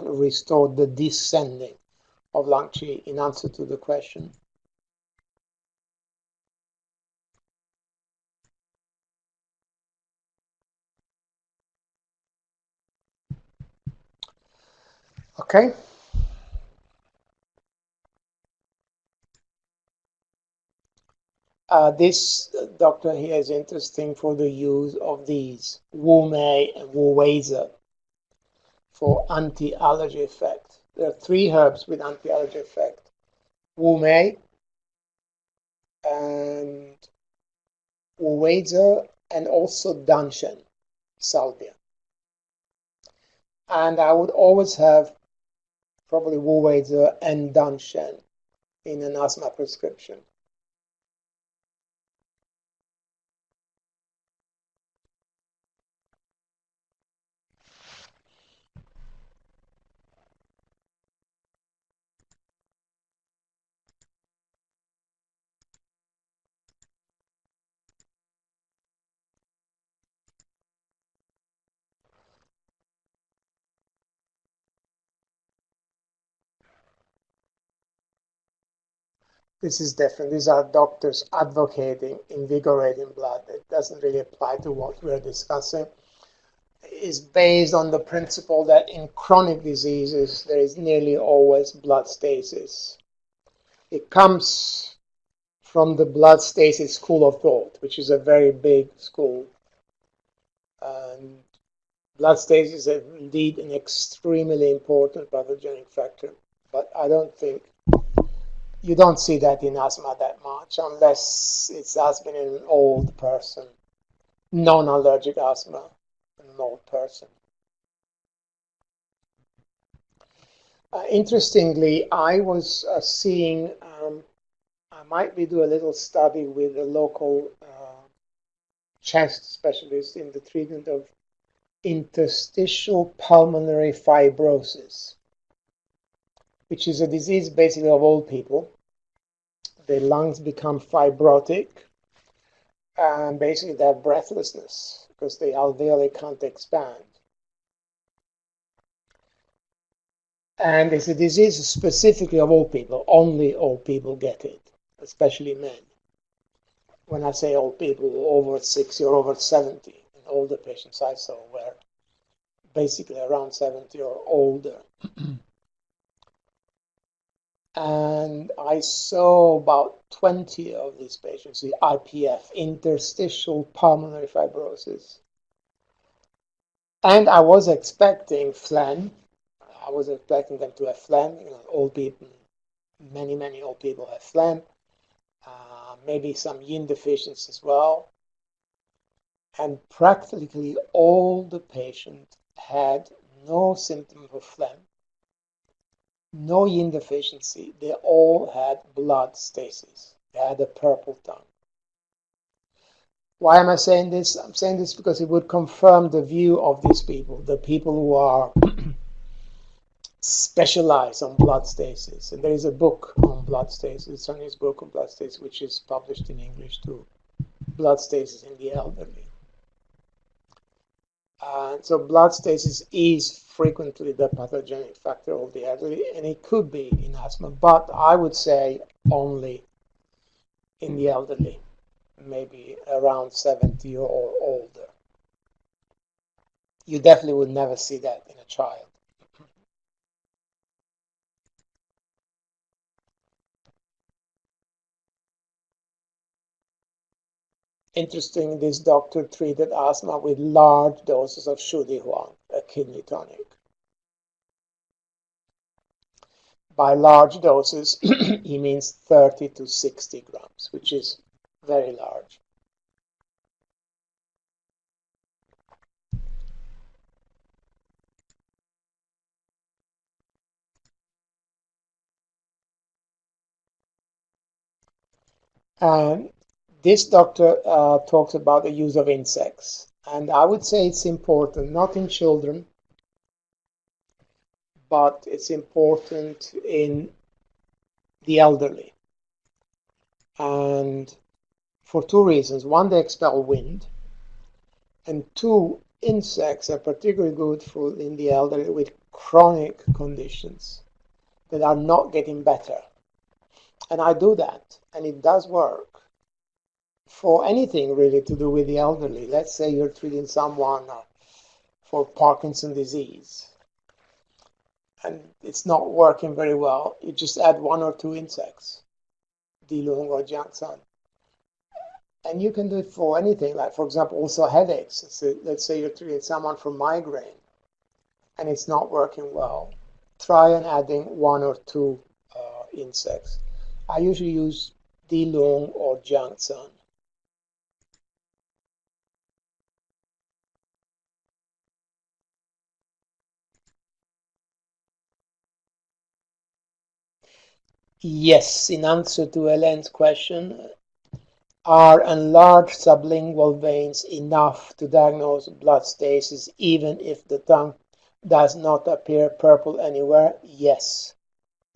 restore the descending of lung qi in answer to the question. Okay. This doctor here is interesting for the use of these Wu Mei and Wu Weizi for anti-allergy effect. There are 3 herbs with anti-allergy effect: Wu Mei and Wu Weizi, and also Danshen, salvia. And I would always have probably Wu Weizi and Danshen in an asthma prescription. This is different. These are doctors advocating invigorating blood. It doesn't really apply to what we're discussing. It's based on the principle that in chronic diseases, there is nearly always blood stasis. It comes from the blood stasis school of thought, which is a very big school. And blood stasis is indeed an extremely important pathogenic factor, but I don't think you don't see that in asthma that much unless it's asthma in an old person, non-allergic asthma in an old person. Interestingly, I was seeing, I might be do a little study with a local chest specialist in the treatment of interstitial pulmonary fibrosis, which is a disease basically of old people. The lungs become fibrotic, and basically they have breathlessness because the alveoli can't expand. And it's a disease specifically of old people. Only old people get it, especially men. When I say old people, over 60 or over 70, and older patients I saw were basically around 70 or older. And I saw about 20 of these patients with IPF, interstitial pulmonary fibrosis. And I was expecting phlegm. I was expecting them to have phlegm. You know, old people, many old people have phlegm. Maybe some yin deficiency as well. And practically all the patients had no symptom of phlegm, no yin deficiency. They all had blood stasis. They had a purple tongue. Why am I saying this? I'm saying this because it would confirm the view of these people, the people who are specialized on blood stasis. And there is a book on blood stasis, a Chinese book on blood stasis, which is published in English too, Blood Stasis in the Elderly. So blood stasis is frequently the pathogenic factor of the elderly, and it could be in asthma, but I would say only in the elderly, maybe around 70 or older. You definitely would never see that in a child. Interesting, this doctor treated asthma with large doses of Xuan, a kidney tonic. By large doses, he means 30 to 60 grams, which is very large. And this doctor talks about the use of insects. And I would say it's important, not in children, but it's important in the elderly. And for two reasons. One, they expel wind. And two, insects are particularly good for in the elderly with chronic conditions that are not getting better. And I do that, and it does work for anything really to do with the elderly. Let's say you're treating someone for Parkinson's disease, and it's not working very well. You just add one or two insects, Dilung or Jiangsan. And you can do it for anything, like, for example, also headaches. So let's say you're treating someone for migraine, and it's not working well. Try and adding one or two insects. I usually use Dilung or Jiangsan. Yes, in answer to Helen's question, are enlarged sublingual veins enough to diagnose blood stasis even if the tongue does not appear purple anywhere? Yes.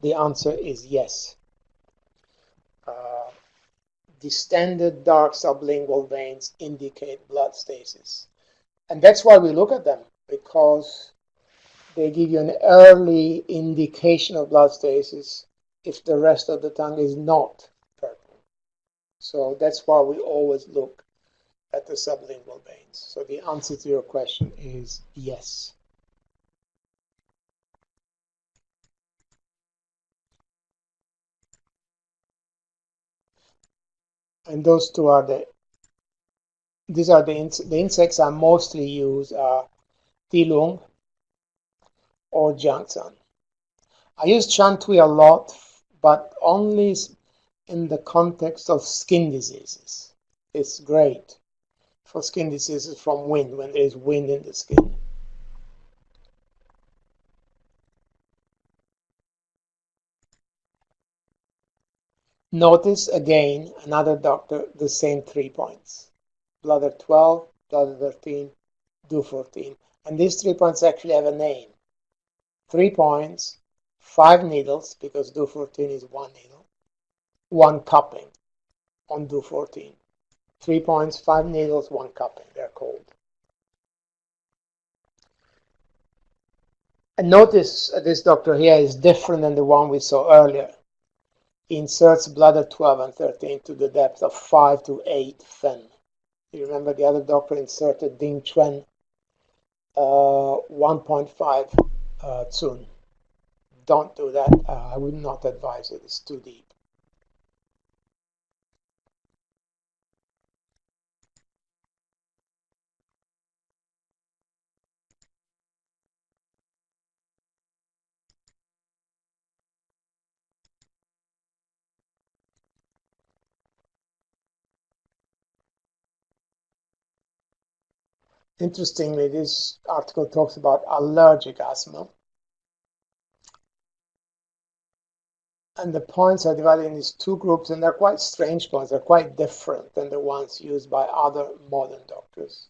The answer is yes. Distended dark sublingual veins indicate blood stasis. And that's why we look at them, because they give you an early indication of blood stasis if the rest of the tongue is not purple. So that's why we always look at the sublingual veins. So the answer to your question is yes. And those two are these are the insects I mostly use are Tilung or Jiangsan. I use Chantui a lot, but only in the context of skin diseases. It's great for skin diseases from wind, when there is wind in the skin. Notice again, another doctor, the same 3 points. Bladder 12, bladder 13, do 14. And these 3 points actually have a name. 3 points, 5 needles, because do 14 is 1 needle, 1 cupping on do 14. 3 points, 5 needles, 1 cupping, they're called. And notice this doctor here is different than the one we saw earlier. He inserts bladder 12 and 13 to the depth of 5 to 8 fen. You remember the other doctor inserted Ding Chuan 1.5 Zun. Don't do that. I would not advise it. It's too deep. Interestingly, this article talks about allergic asthma. And the points are divided in these two groups, and they're quite strange points. They're quite different than the ones used by other modern doctors.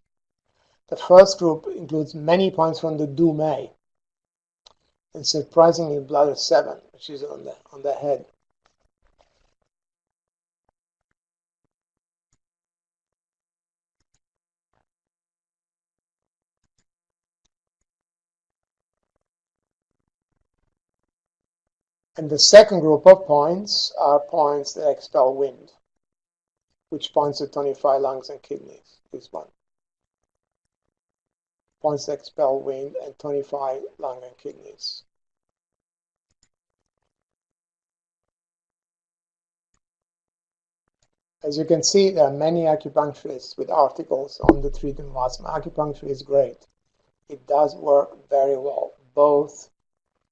The first group includes many points from the Dumei, and surprisingly bladder 7, which is on the head. And the second group of points are points that expel wind, which points to 25 lungs and kidneys, this one. Points that expel wind and 25 lung and kidneys. As you can see, there are many acupuncturists with articles on the treatment of asthma. Acupuncture is great. It does work very well, both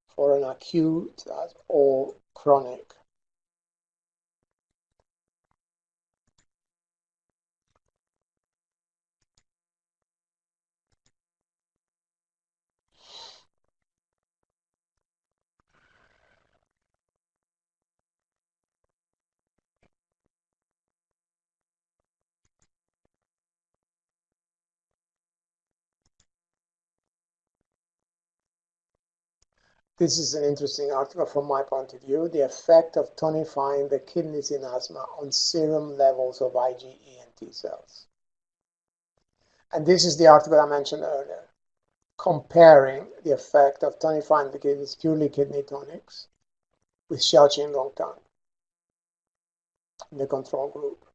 for an acute or chronic. This is an interesting article from my point of view, the effect of tonifying the kidneys in asthma on serum levels of IgE and T cells. And this is the article I mentioned earlier, comparing the effect of tonifying the kidneys, purely kidney tonics, with Xiao Tongue in the control group.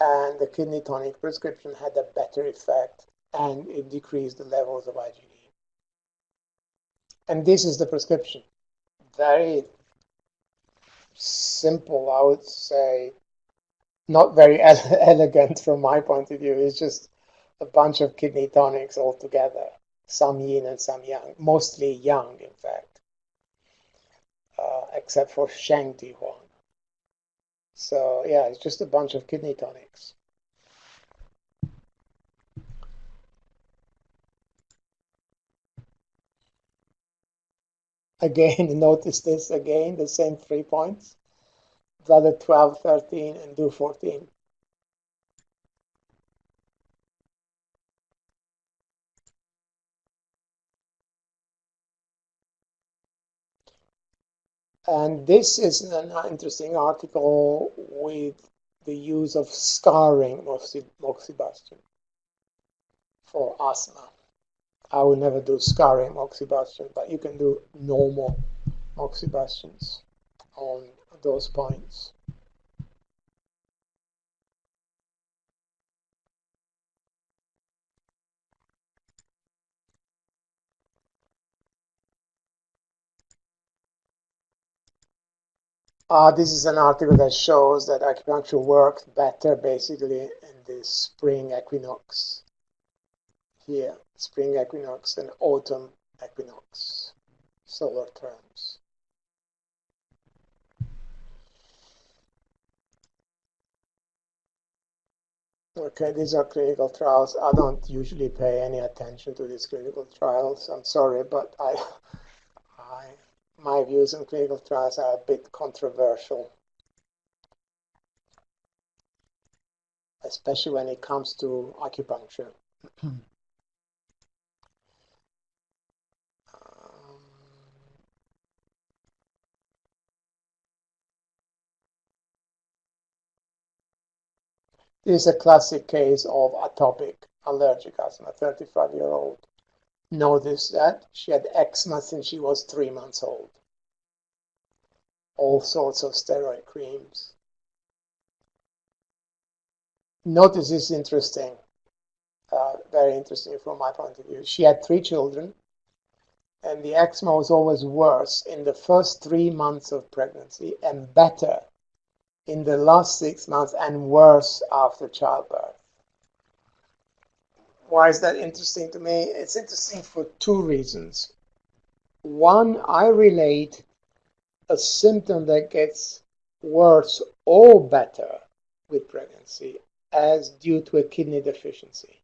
And the kidney tonic prescription had a better effect, and it decreased the levels of IgE. And this is the prescription. Very simple, I would say, not very elegant from my point of view. It's just a bunch of kidney tonics all together, some yin and some yang, mostly yang, in fact, except for Sheng Ti Huang. So yeah, it's just a bunch of kidney tonics. Again, notice this again, the same 3 points. Bladder 12, 13, and do 14. And this is an interesting article with the use of scarring moxibustion for asthma. I will never do scarring moxibustion, but you can do normal moxibustions on those points. This is an article that shows that acupuncture works better basically in the spring equinox here, spring equinox and autumn equinox, solar terms. Okay, these are clinical trials. I don't usually pay any attention to these clinical trials. I'm sorry, but my views on clinical trials are a bit controversial, especially when it comes to acupuncture. This is a classic case of atopic allergic asthma, 35-year-old. Notice that she had eczema since she was 3 months old. All sorts of steroid creams. Notice this is interesting, very interesting from my point of view. She had 3 children, and the eczema was always worse in the first 3 months of pregnancy and better in the last 6 months and worse after childbirth. Why is that interesting to me? It's interesting for 2 reasons. One, I relate a symptom that gets worse or better with pregnancy as due to a kidney deficiency.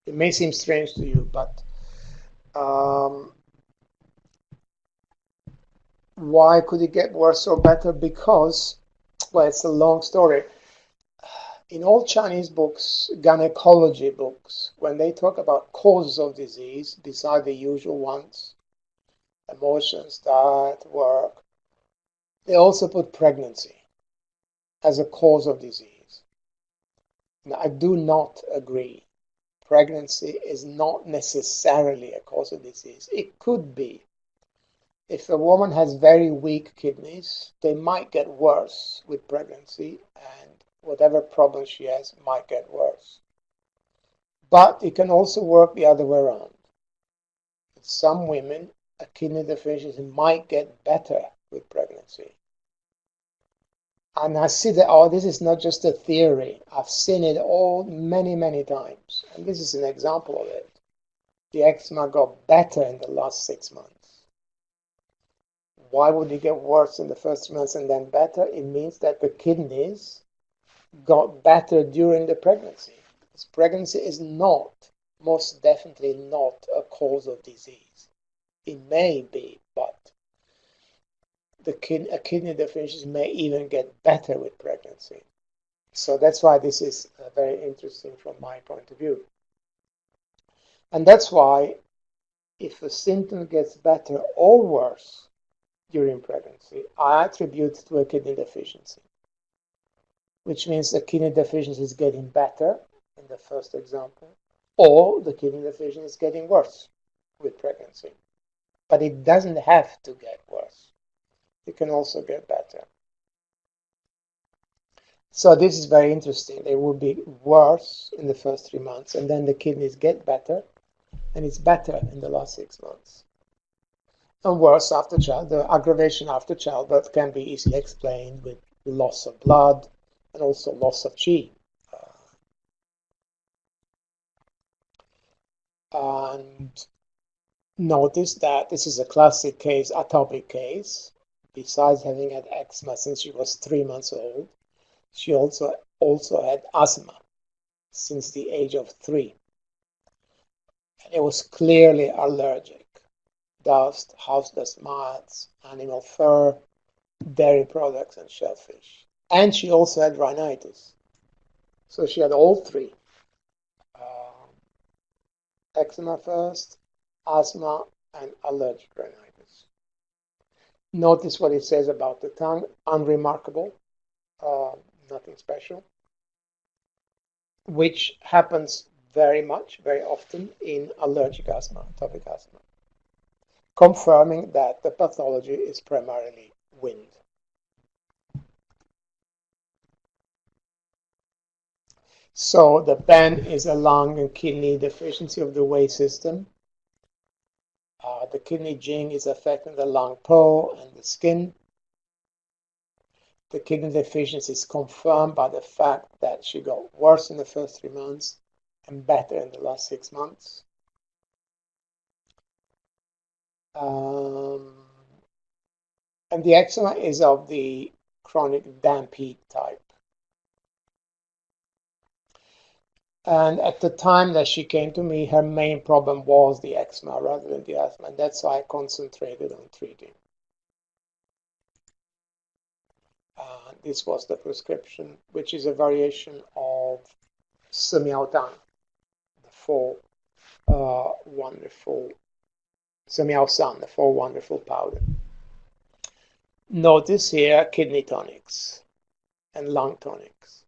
It may seem strange to you, but why could it get worse or better? Because, well, it's a long story. In all Chinese books, gynecology books, when they talk about causes of disease, beside the usual ones, emotions, diet, work, they also put pregnancy as a cause of disease. Now, I do not agree. Pregnancy is not necessarily a cause of disease. It could be. If a woman has very weak kidneys, they might get worse with pregnancy, and whatever problem she has might get worse. But it can also work the other way around. In some women, a kidney deficiency might get better with pregnancy. And I see that, oh, this is not just a theory. I've seen it all many, many times. And this is an example of it. The eczema got better in the last 6 months. Why would it get worse in the first 3 months and then better? It means that the kidneys got better during the pregnancy. Because pregnancy is not, most definitely not, a cause of disease. It may be, but a kidney deficiency may even get better with pregnancy. So that's why this is very interesting from my point of view. And that's why if a symptom gets better or worse during pregnancy, I attribute it to a kidney deficiency, which means the kidney deficiency is getting better in the first example, or the kidney deficiency is getting worse with pregnancy. But it doesn't have to get worse. It can also get better. So this is very interesting. They will be worse in the first 3 months, and then the kidneys get better, and it's better in the last 6 months. And worse after child, the aggravation after childbirth can be easily explained with loss of blood and also loss of Qi. And notice that this is a classic case, atopic case. Besides having had eczema since she was 3 months old, she also had asthma since the age of 3. And it was clearly allergic. Dust, house dust mites, animal fur, dairy products, and shellfish. And she also had rhinitis. So she had all 3. Eczema first, asthma, and allergic rhinitis. Notice what it says about the tongue. Unremarkable, nothing special, which happens very often in allergic asthma, atopic asthma, confirming that the pathology is primarily wind. So the PAN is a lung and kidney deficiency of the Wei system. The kidney Jing is affecting the lung Po and the skin. The kidney deficiency is confirmed by the fact that she got worse in the first 3 months and better in the last 6 months. And the eczema is of the chronic damp heat type. And at the time that she came to me, her main problem was the eczema rather than the asthma, and that's why I concentrated on treating. This was the prescription, which is a variation of Phlem Tongue, the 4 wonderful Xiao, the 4 wonderful powder. Notice here kidney tonics and lung tonics.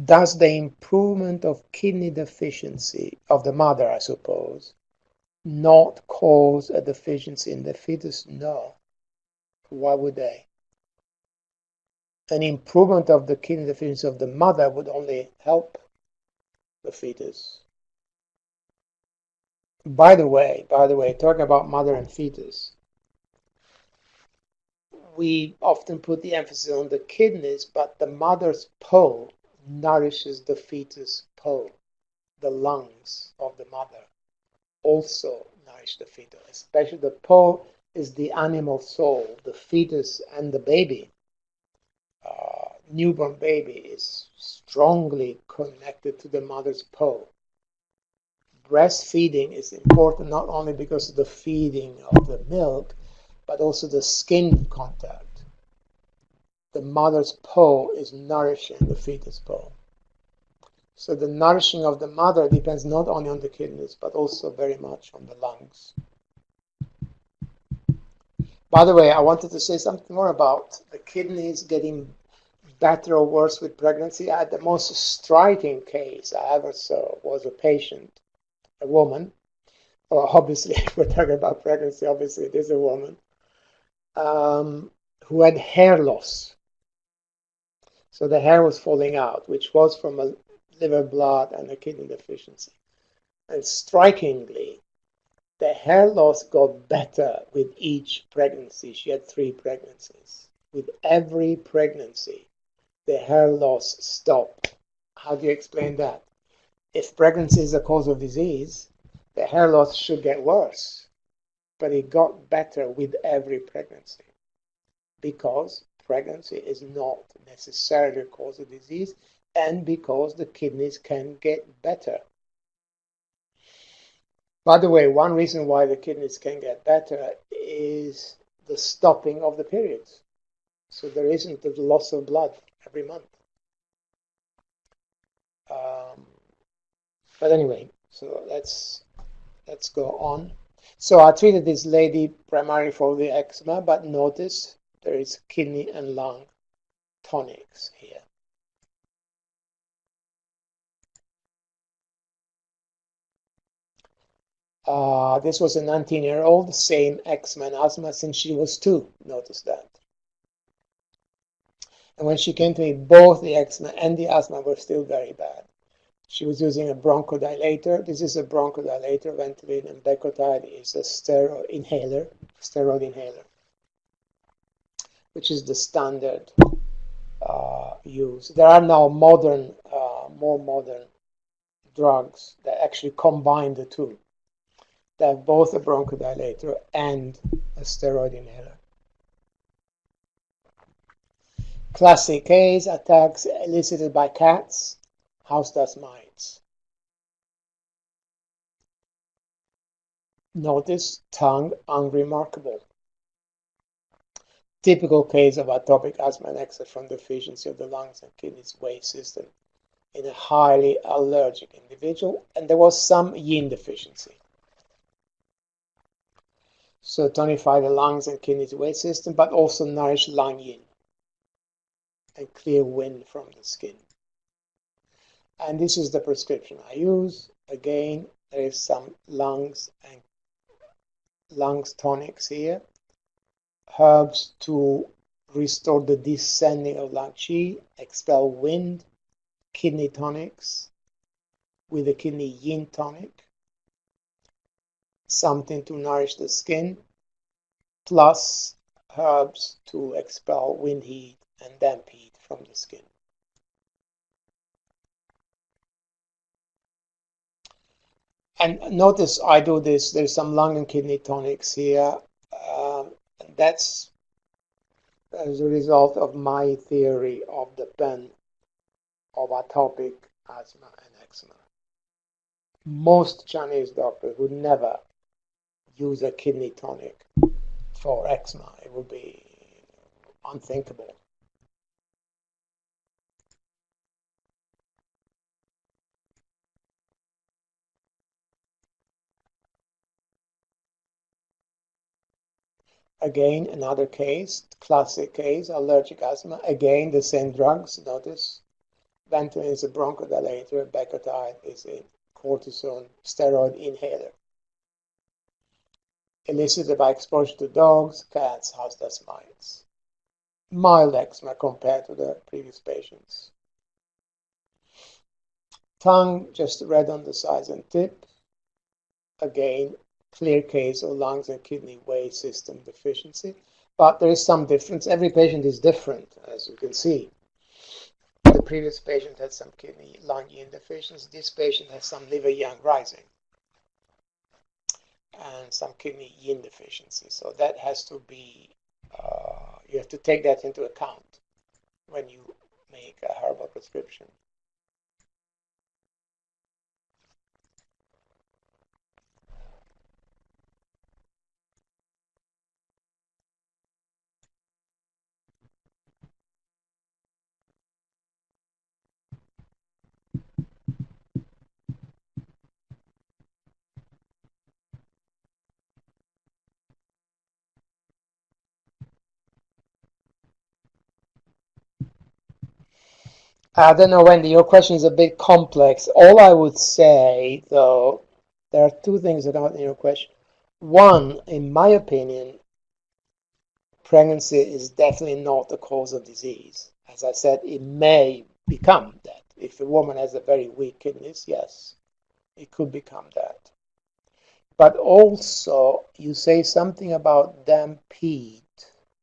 Does the improvement of kidney deficiency of the mother, I suppose, not cause a deficiency in the fetus? No. Why would they? An improvement of the kidney deficiency of the mother would only help the fetus. By the way, talking about mother and fetus, we often put the emphasis on the kidneys, but the mother's Po nourishes the fetus Po. The lungs of the mother also nourish the fetus, especially the Po is the animal soul, the fetus and the baby. Newborn baby is strongly connected to the mother's Po. Breastfeeding is important not only because of the feeding of the milk, but also the skin contact. The mother's Po is nourishing the fetus Po. So the nourishing of the mother depends not only on the kidneys, but also very much on the lungs. By the way, I wanted to say something more about the kidneys getting better or worse with pregnancy. The most striking case I ever saw was a patient, a woman. Well, obviously, if we're talking about pregnancy, obviously it is a woman. who had hair loss. So the hair was falling out, which was from a liver blood and a kidney deficiency. And strikingly, the hair loss got better with each pregnancy. She had 3 pregnancies. With every pregnancy, the hair loss stopped. How do you explain that? If pregnancy is a cause of disease, the hair loss should get worse. But it got better with every pregnancy, because pregnancy is not necessarily a cause of disease, and because the kidneys can get better. By the way, one reason why the kidneys can get better is the stopping of the periods. So there isn't the loss of blood every month. But anyway, so let's go on. So I treated this lady primarily for the eczema, but notice there is kidney and lung tonics here. This was a 19-year-old, same eczema and asthma since she was 2. Notice that. And when she came to me, both the eczema and the asthma were still very bad. She was using a bronchodilator. This is a bronchodilator. Ventolin and Becotide is a steroid inhaler, which is the standard use. There are now modern, more modern drugs that actually combine the two. They have both a bronchodilator and a steroid inhaler. Classic case, attacks elicited by cats, house dust mites. Notice tongue unremarkable. Typical case of atopic asthma and eczema from deficiency of the lungs and kidneys waste system in a highly allergic individual, and there was some yin deficiency. So tonify the lungs and kidneys waste system, but also nourish lung yin and clear wind from the skin. And this is the prescription I use. Again, there is some lungs tonics here. Herbs to restore the descending of lung qi, expel wind, kidney tonics with a kidney yin tonic, something to nourish the skin, plus herbs to expel wind heat and damp heat from the skin. And notice I do this, there's some lung and kidney tonics here. And that's as a result of my theory of the pen of atopic asthma and eczema. Most Chinese doctors would never use a kidney tonic for eczema. It would be unthinkable. Again, another case, classic case, allergic asthma. Again, the same drugs, notice. Ventolin is a bronchodilator, Becotide is a cortisone steroid inhaler. Elicited by exposure to dogs, cats, house dust mites. Mild eczema compared to the previous patients. Tongue, just red on the sides and tip. Again, clear case of lungs and kidney waste system deficiency, but there is some difference. Every patient is different, as you can see. The previous patient had some kidney lung yin deficiency. This patient has some liver yang rising and some kidney yin deficiency. So that has to be, you have to take that into account when you make a herbal prescription. I don't know, Wendy, your question is a bit complex. All I would say, though, there are 2 things that are in your question. One, in my opinion, pregnancy is definitely not the cause of disease. As I said, it may become that. If a woman has a very weak kidneys, yes, it could become that. But also, you say something about damp peat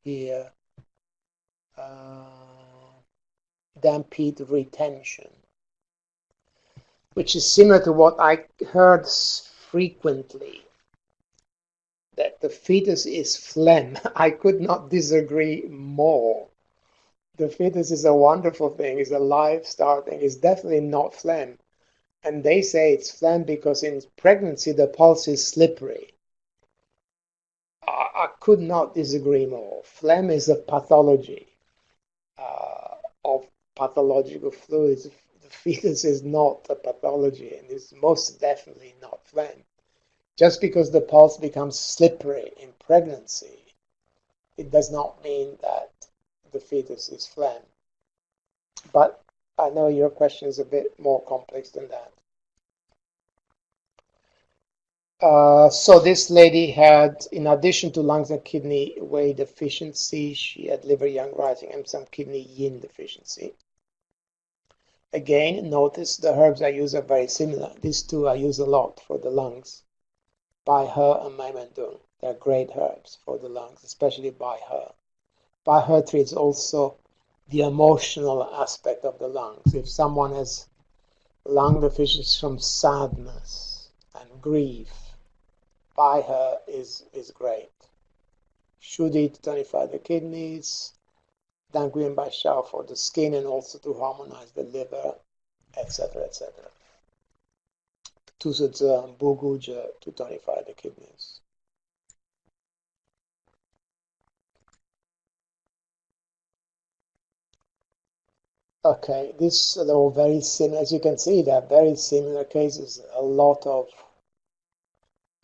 here, damp peat retention, which is similar to what I heard frequently, that the fetus is phlegm. I could not disagree more. The fetus is a wonderful thing, it's alive, starting, it's definitely not phlegm. And they say it's phlegm because in pregnancy the pulse is slippery. I could not disagree more. Phlegm is a pathology of pathological fluids. The fetus is not a pathology, and it's most definitely not phlegm. Just because the pulse becomes slippery in pregnancy, it does not mean that the fetus is phlegm. But I know your question is a bit more complex than that. So this lady had, in addition to lungs and kidney Wei deficiency, she had liver young rising and some kidney yin deficiency. Again, notice the herbs I use are very similar. These two I use a lot for the lungs. Bai He and Mai Mendung. They're great herbs for the lungs, especially Bai He. Bai He treats also the emotional aspect of the lungs. If someone has lung deficiency from sadness and grief, Bai He is great. Shudi to tonify the kidneys, Dan Nguyen Bai Xiao for the skin and also to harmonize the liver, etc., etc. Tu Su Tze and Bu Gu Je to tonify the kidneys. Okay, these are all very similar. As you can see, they're very similar cases. A lot of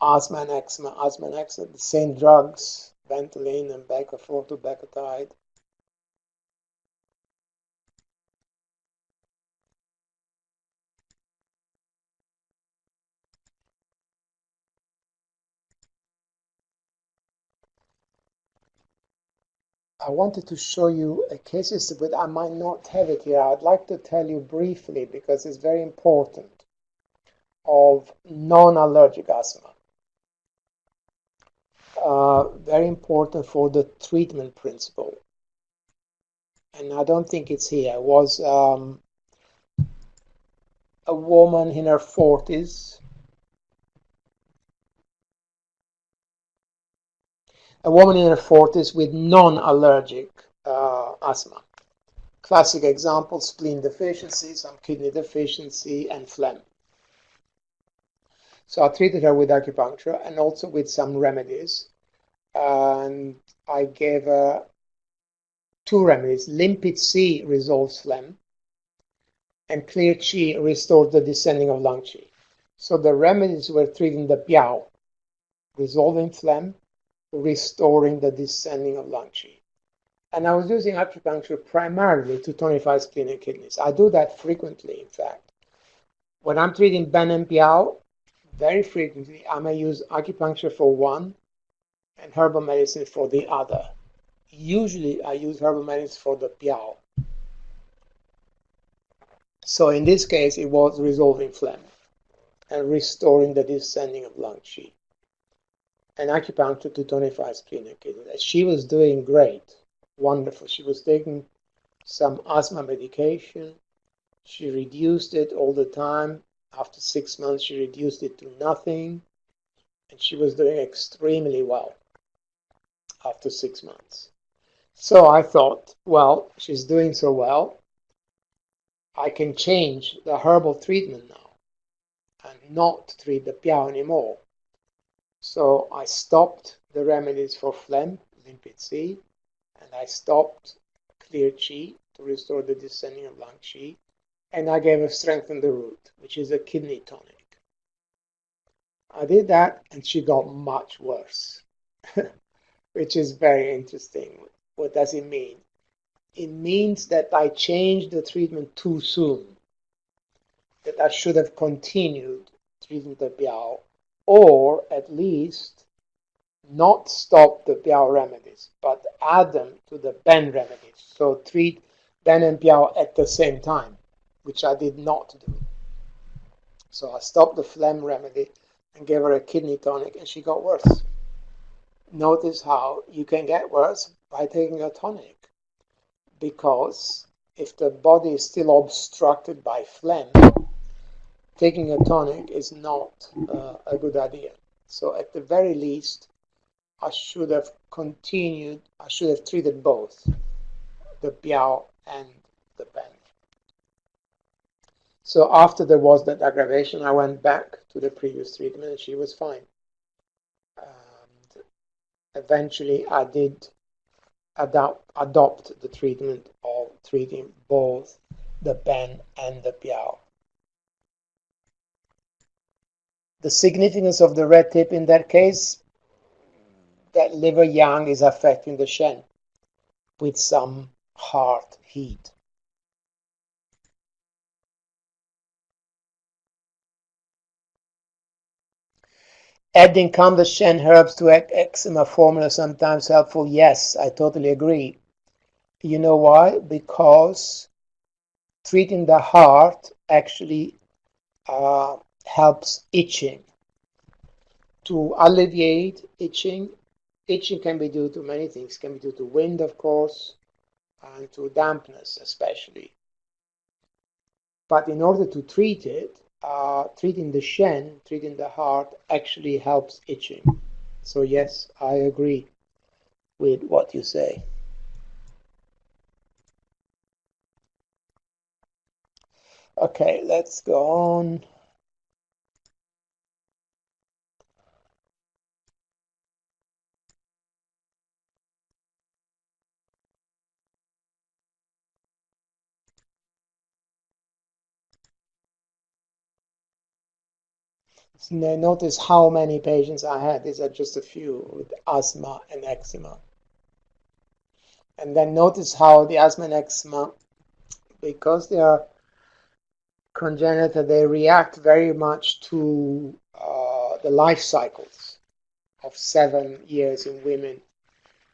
asthma and eczema, the same drugs, Ventolin and Becaflor-Becotide. I wanted to show you a case, but I might not have it here. I'd like to tell you briefly, because it's very important, of non-allergic asthma. Very important for the treatment principle. And I don't think it's here. It was a woman in her 40s. A woman in her 40s with non-allergic asthma. Classic example, spleen deficiency, some kidney deficiency, and phlegm. So I treated her with acupuncture and also with some remedies. And I gave her two remedies. Limpid C resolves phlegm, and clear Qi restores the descending of lung Qi. So the remedies were treating the Piao, resolving phlegm, restoring the descending of lung Qi. And I was using acupuncture primarily to tonify spleen and kidneys. I do that frequently, in fact. When I'm treating Ben and Piao, very frequently I may use acupuncture for one and herbal medicine for the other. Usually I use herbal medicine for the Piao. So in this case it was resolving phlegm and restoring the descending of lung Qi. And acupuncture to tonify spleen and kidneys. She was doing great, wonderful. She was taking some asthma medication. She reduced it all the time. After 6 months, she reduced it to nothing. And she was doing extremely well after 6 months. So I thought, well, she's doing so well. I can change the herbal treatment now and not treat the Piao anymore. So I stopped the remedies for phlegm, Limpid C, and I stopped clear Qi to restore the descending of lung Qi, and I gave her strengthen the root, which is a kidney tonic. I did that, and she got much worse, which is very interesting. What does it mean? It means that I changed the treatment too soon, that I should have continued treating the Piao, or at least not stop the Piao remedies, but add them to the Ben remedies. So treat Ben and Xiao at the same time, which I did not do. So I stopped the phlegm remedy and gave her a kidney tonic, and she got worse. Notice how you can get worse by taking a tonic, because if the body is still obstructed by phlegm, taking a tonic is not a good idea. So at the very least, I should have treated both, the Xiao and the Ben. So after there was that aggravation, I went back to the previous treatment and she was fine. And eventually I did adopt the treatment of treating both the Ben and the Xiao. The significance of the red tip in that case, that liver yang is affecting the Shen with some heart heat. Adding combat Shen herbs to eczema formula sometimes helpful. Yes, I totally agree. You know why? Because treating the heart actually helps itching. To alleviate itching, itching can be due to many things. It can be due to wind, of course, and to dampness especially. But in order to treat it, treating the Shen, treating the heart, actually helps itching. So yes, I agree with what you say. Okay, let's go on. Notice how many patients I had. These are just a few with asthma and eczema. And then notice how the asthma and eczema, because they are congenital, they react very much to the life cycles of 7 years in women,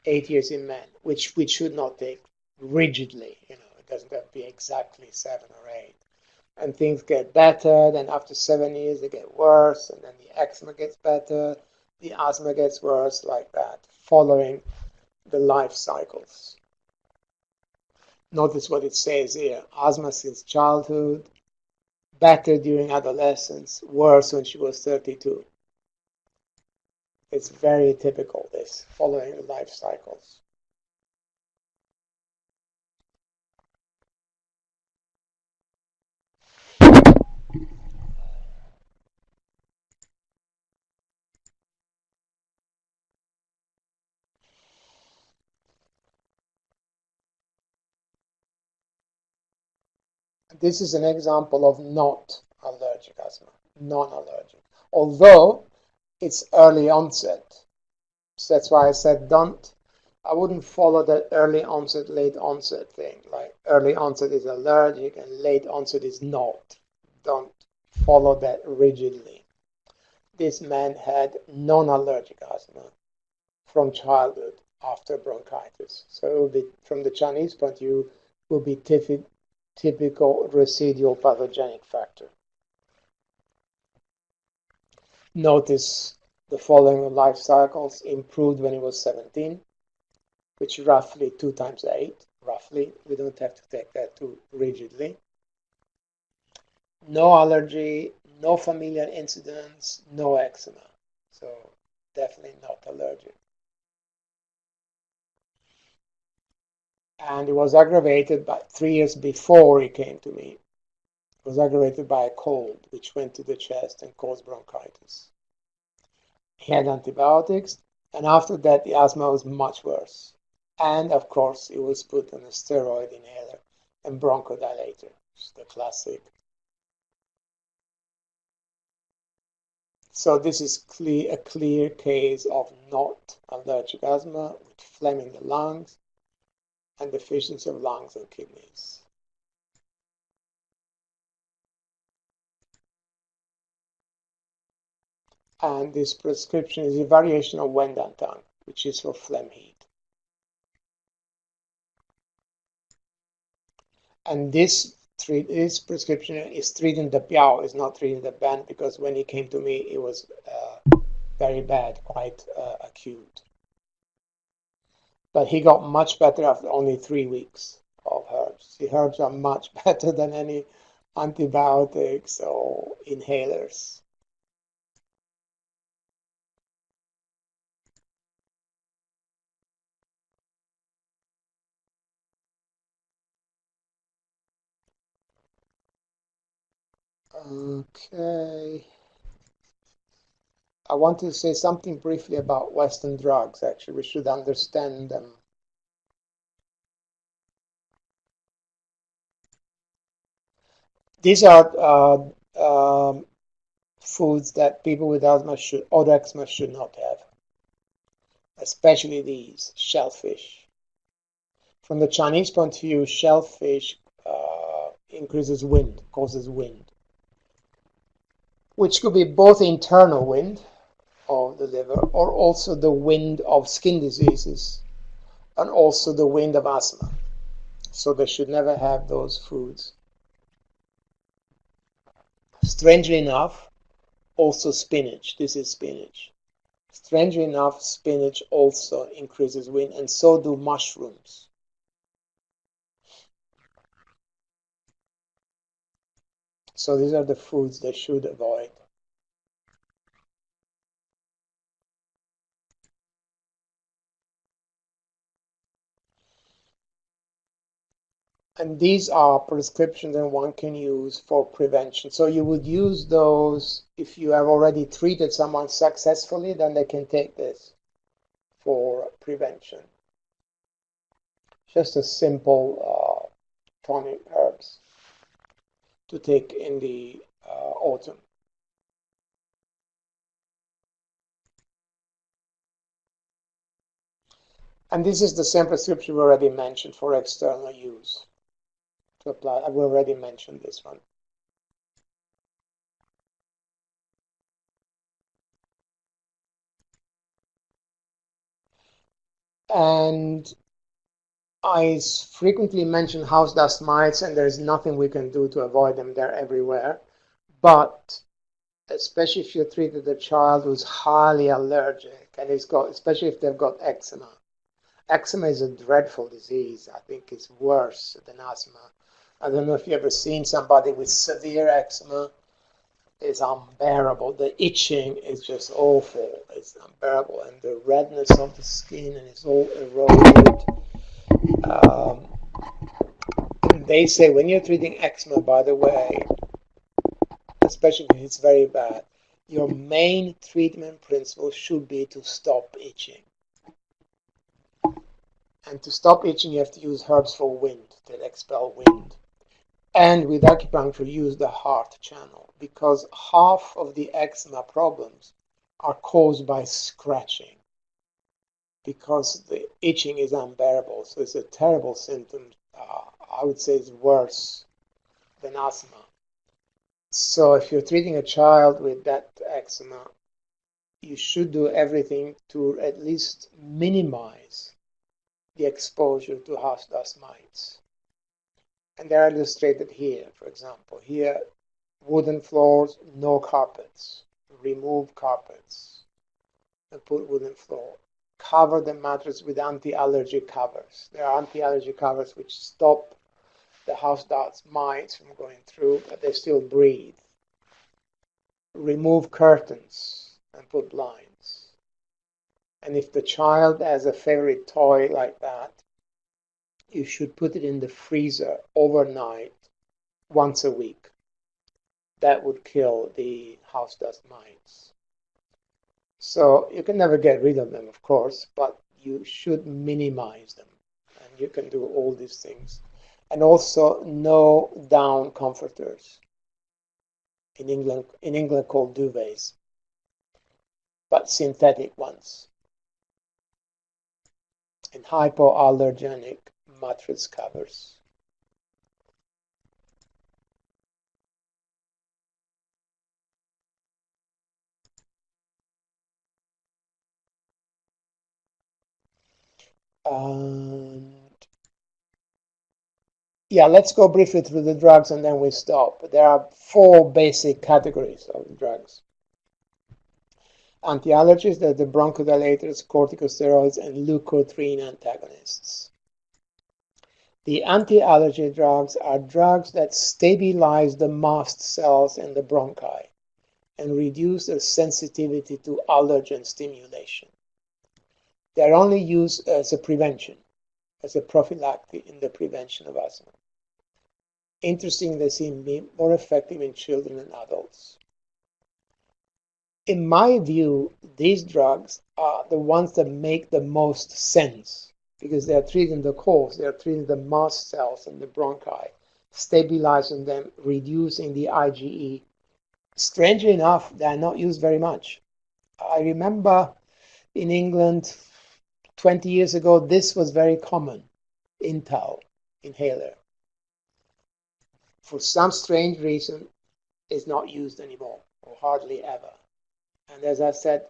8 years in men, which we should not take rigidly. You know, it doesn't have to be exactly 7 or 8. And things get better, then after 7 years they get worse, and then the eczema gets better, the asthma gets worse, like that, following the life cycles. Notice what it says here: asthma since childhood, better during adolescence, worse when she was 32. It's very typical, this, following the life cycles. This is an example of not allergic asthma, non-allergic. Although it's early onset. So that's why I said I wouldn't follow that early onset, late onset thing. Like early onset is allergic and late onset is not. Don't follow that rigidly. This man had non-allergic asthma from childhood after bronchitis. So it would be, from the Chinese point of view, would be typical residual pathogenic factor. Notice the following life cycles: improved when he was 17, which roughly 2 times 8, roughly. We don't have to take that too rigidly. No allergy, no familial incidents, no eczema. So definitely not allergic. And it was aggravated by 3 years before he came to me. It was aggravated by a cold, which went to the chest and caused bronchitis. He had antibiotics, and after that the asthma was much worse. And of course, he was put on a steroid inhaler and bronchodilator, which is the classic. So this is a clear case of not allergic asthma with phlegm in the lungs and deficiency of lungs and kidneys. And this prescription is a variation of Wendan tongue, which is for phlegm heat. And this prescription is treating the Xiao, is not treating the band, because when he came to me, it was very bad, quite acute. But he got much better after only 3 weeks of herbs. The herbs are much better than any antibiotics or inhalers. Okay. I want to say something briefly about Western drugs, actually. We should understand them. These are foods that people with asthma or eczema should not have, especially these shellfish. From the Chinese point of view, shellfish increases wind, causes wind, which could be both internal wind of the liver or also the wind of skin diseases and also the wind of asthma. So they should never have those foods. Strangely enough, also spinach. This is spinach. Strangely enough, spinach also increases wind, and so do mushrooms. So these are the foods they should avoid. And these are prescriptions that one can use for prevention. So you would use those if you have already treated someone successfully, then they can take this for prevention. Just a simple tonic herbs to take in the autumn. And this is the same prescription we already mentioned for external use. To apply, I've already mentioned this one. And I frequently mention house dust mites, and there's nothing we can do to avoid them. They're everywhere. But especially if you treated a child who's highly allergic, and especially if they've got eczema. Eczema is a dreadful disease. I think it's worse than asthma. I don't know if you've ever seen somebody with severe eczema. It's unbearable. The itching is just awful. It's unbearable. And the redness of the skin, and it's all eroded. They say when you're treating eczema, by the way, especially if it's very bad, your main treatment principle should be to stop itching. And to stop itching, you have to use herbs for wind, that expel wind. And with acupuncture, use the heart channel, because half of the eczema problems are caused by scratching, because the itching is unbearable. So it's a terrible symptom. I would say it's worse than asthma. So if you're treating a child with that eczema, you should do everything to at least minimize the exposure to house dust mites. And they're illustrated here, for example. Here, wooden floors, no carpets. Remove carpets and put wooden floor. Cover the mattress with anti-allergy covers. There are anti-allergy covers which stop the house dust mites from going through, but they still breathe. Remove curtains and put blinds. And if the child has a favorite toy like that, you should put it in the freezer overnight, once a week. That would kill the house dust mites. So you can never get rid of them, of course, but you should minimize them. And you can do all these things. And also no down comforters. In England called duvets, but synthetic ones. And hypoallergenic mattress covers. And Yeah, let's go briefly through the drugs and then we stop. There are four basic categories of drugs. Anti-allergies, they're the bronchodilators, corticosteroids, and leukotriene antagonists. The anti-allergy drugs are drugs that stabilize the mast cells in the bronchi and reduce their sensitivity to allergen stimulation. They're only used as a prevention, as a prophylactic in the prevention of asthma. Interesting, they seem to be more effective in children and adults. In my view, these drugs are the ones that make the most sense because they are treating the cause, they are treating the mast cells in the bronchi, stabilizing them, reducing the IgE. Strangely enough, they are not used very much. I remember in England 20 years ago, this was very common, Intal inhaler. For some strange reason, it's not used anymore, or hardly ever. And as I said,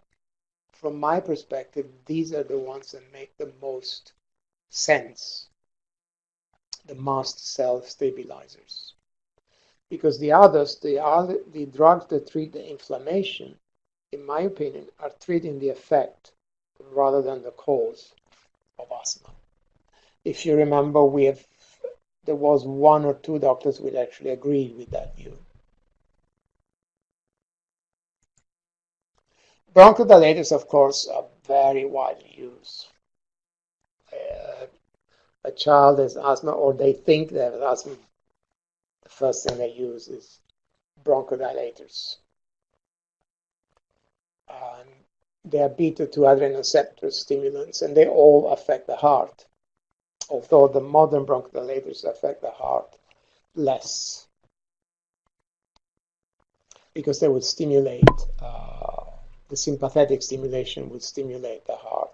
from my perspective, these are the ones that make the most sense, the mast cell stabilizers. Because the others, the drugs that treat the inflammation, in my opinion, are treating the effect rather than the cause of asthma. If you remember, there was one or two doctors who actually agreed with that view. Bronchodilators, of course, are very widely used. A child has asthma, or they think they have asthma, the first thing they use is bronchodilators. They are beta-2 adrenoceptor stimulants, and they all affect the heart, although the modern bronchodilators affect the heart less because they would stimulate, the sympathetic stimulation would stimulate the heart.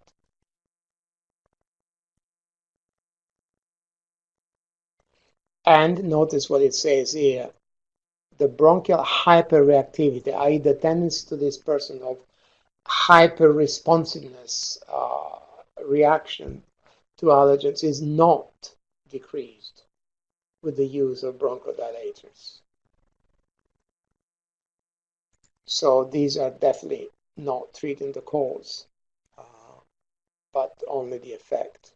And notice what it says here, the bronchial hyperreactivity, i.e. the tendency to this person of hyper-responsiveness reaction to allergens is not decreased with the use of bronchodilators. So these are definitely not treating the cause, but only the effect.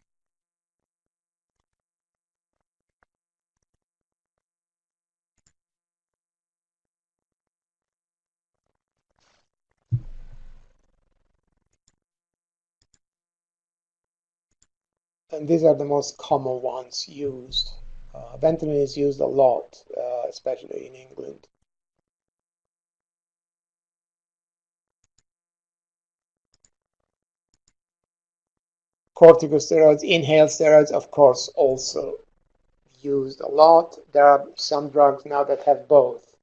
And these are the most common ones used. Ventolin is used a lot, especially in England. Corticosteroids, inhaled steroids, of course, also used a lot. There are some drugs now that have both.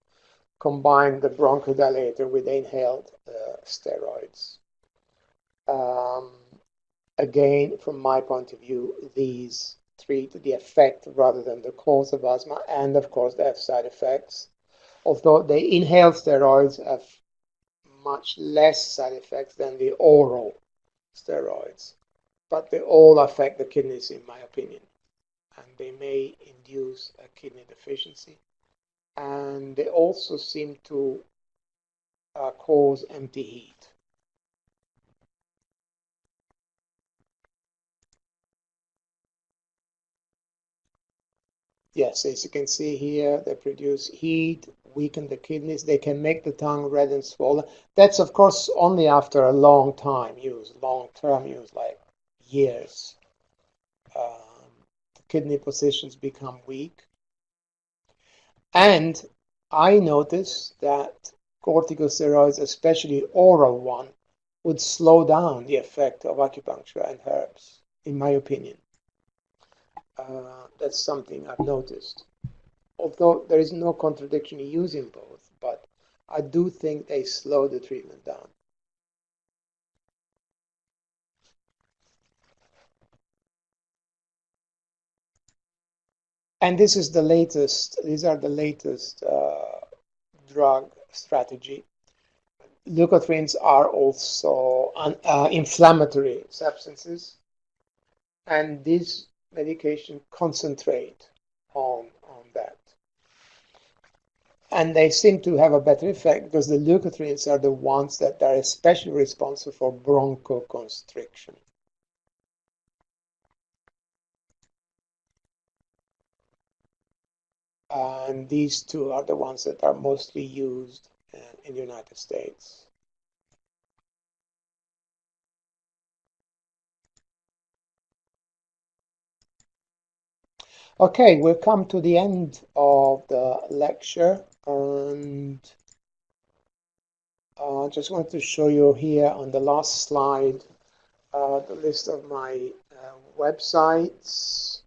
Combine the bronchodilator with inhaled steroids. Again, from my point of view, these treat the effect rather than the cause of asthma, and of course they have side effects. Although the inhaled steroids have much less side effects than the oral steroids, but they all affect the kidneys, in my opinion, and they may induce a kidney deficiency, and they also seem to cause empty heat. Yes, as you can see here, they produce heat, weaken the kidneys. They can make the tongue red and swollen. That's, of course, only after a long time use, long-term use, like years. The kidney positions become weak. And I noticed that corticosteroids, especially oral one, would slow down the effect of acupuncture and herbs, in my opinion. That's something I've noticed. Although there is no contradiction in using both, but I do think they slow the treatment down. And this is the latest, these are the latest drug strategy. Leukotrienes are also inflammatory substances, and these medication concentrate on that. And they seem to have a better effect because the leukotrienes are the ones that are especially responsible for bronchoconstriction. And these two are the ones that are mostly used in the United States. Okay, we've come to the end of the lecture, and I just want to show you here on the last slide the list of my websites,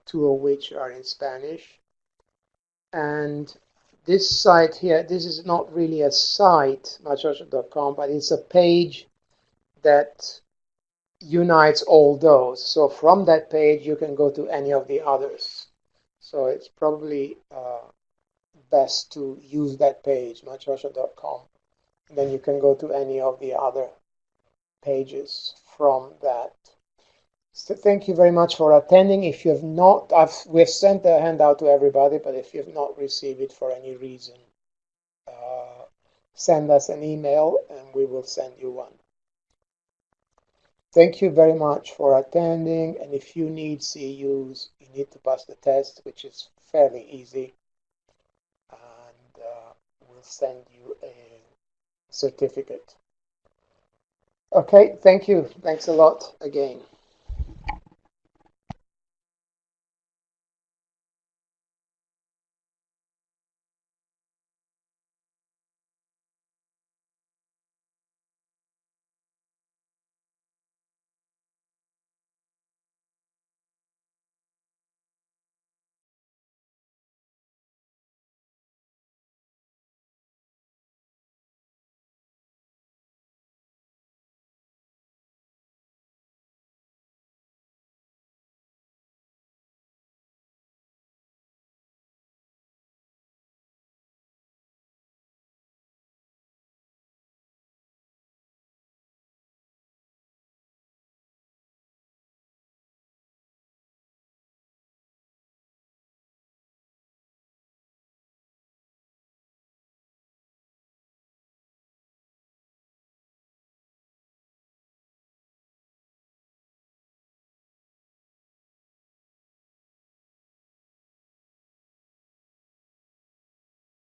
two of which are in Spanish. And this site here, this is not really a site, maciocia.com, but it's a page that unites all those. So from that page, you can go to any of the others. So it's probably best to use that page, maciocia.com. Then you can go to any of the other pages from that. So thank you very much for attending. If you have not, we've sent the handout to everybody, but if you have not received it for any reason, send us an email and we will send you one. Thank you very much for attending, and if you need CEUs, you need to pass the test, which is fairly easy, and we'll send you a certificate. Okay, thank you. Thanks a lot again.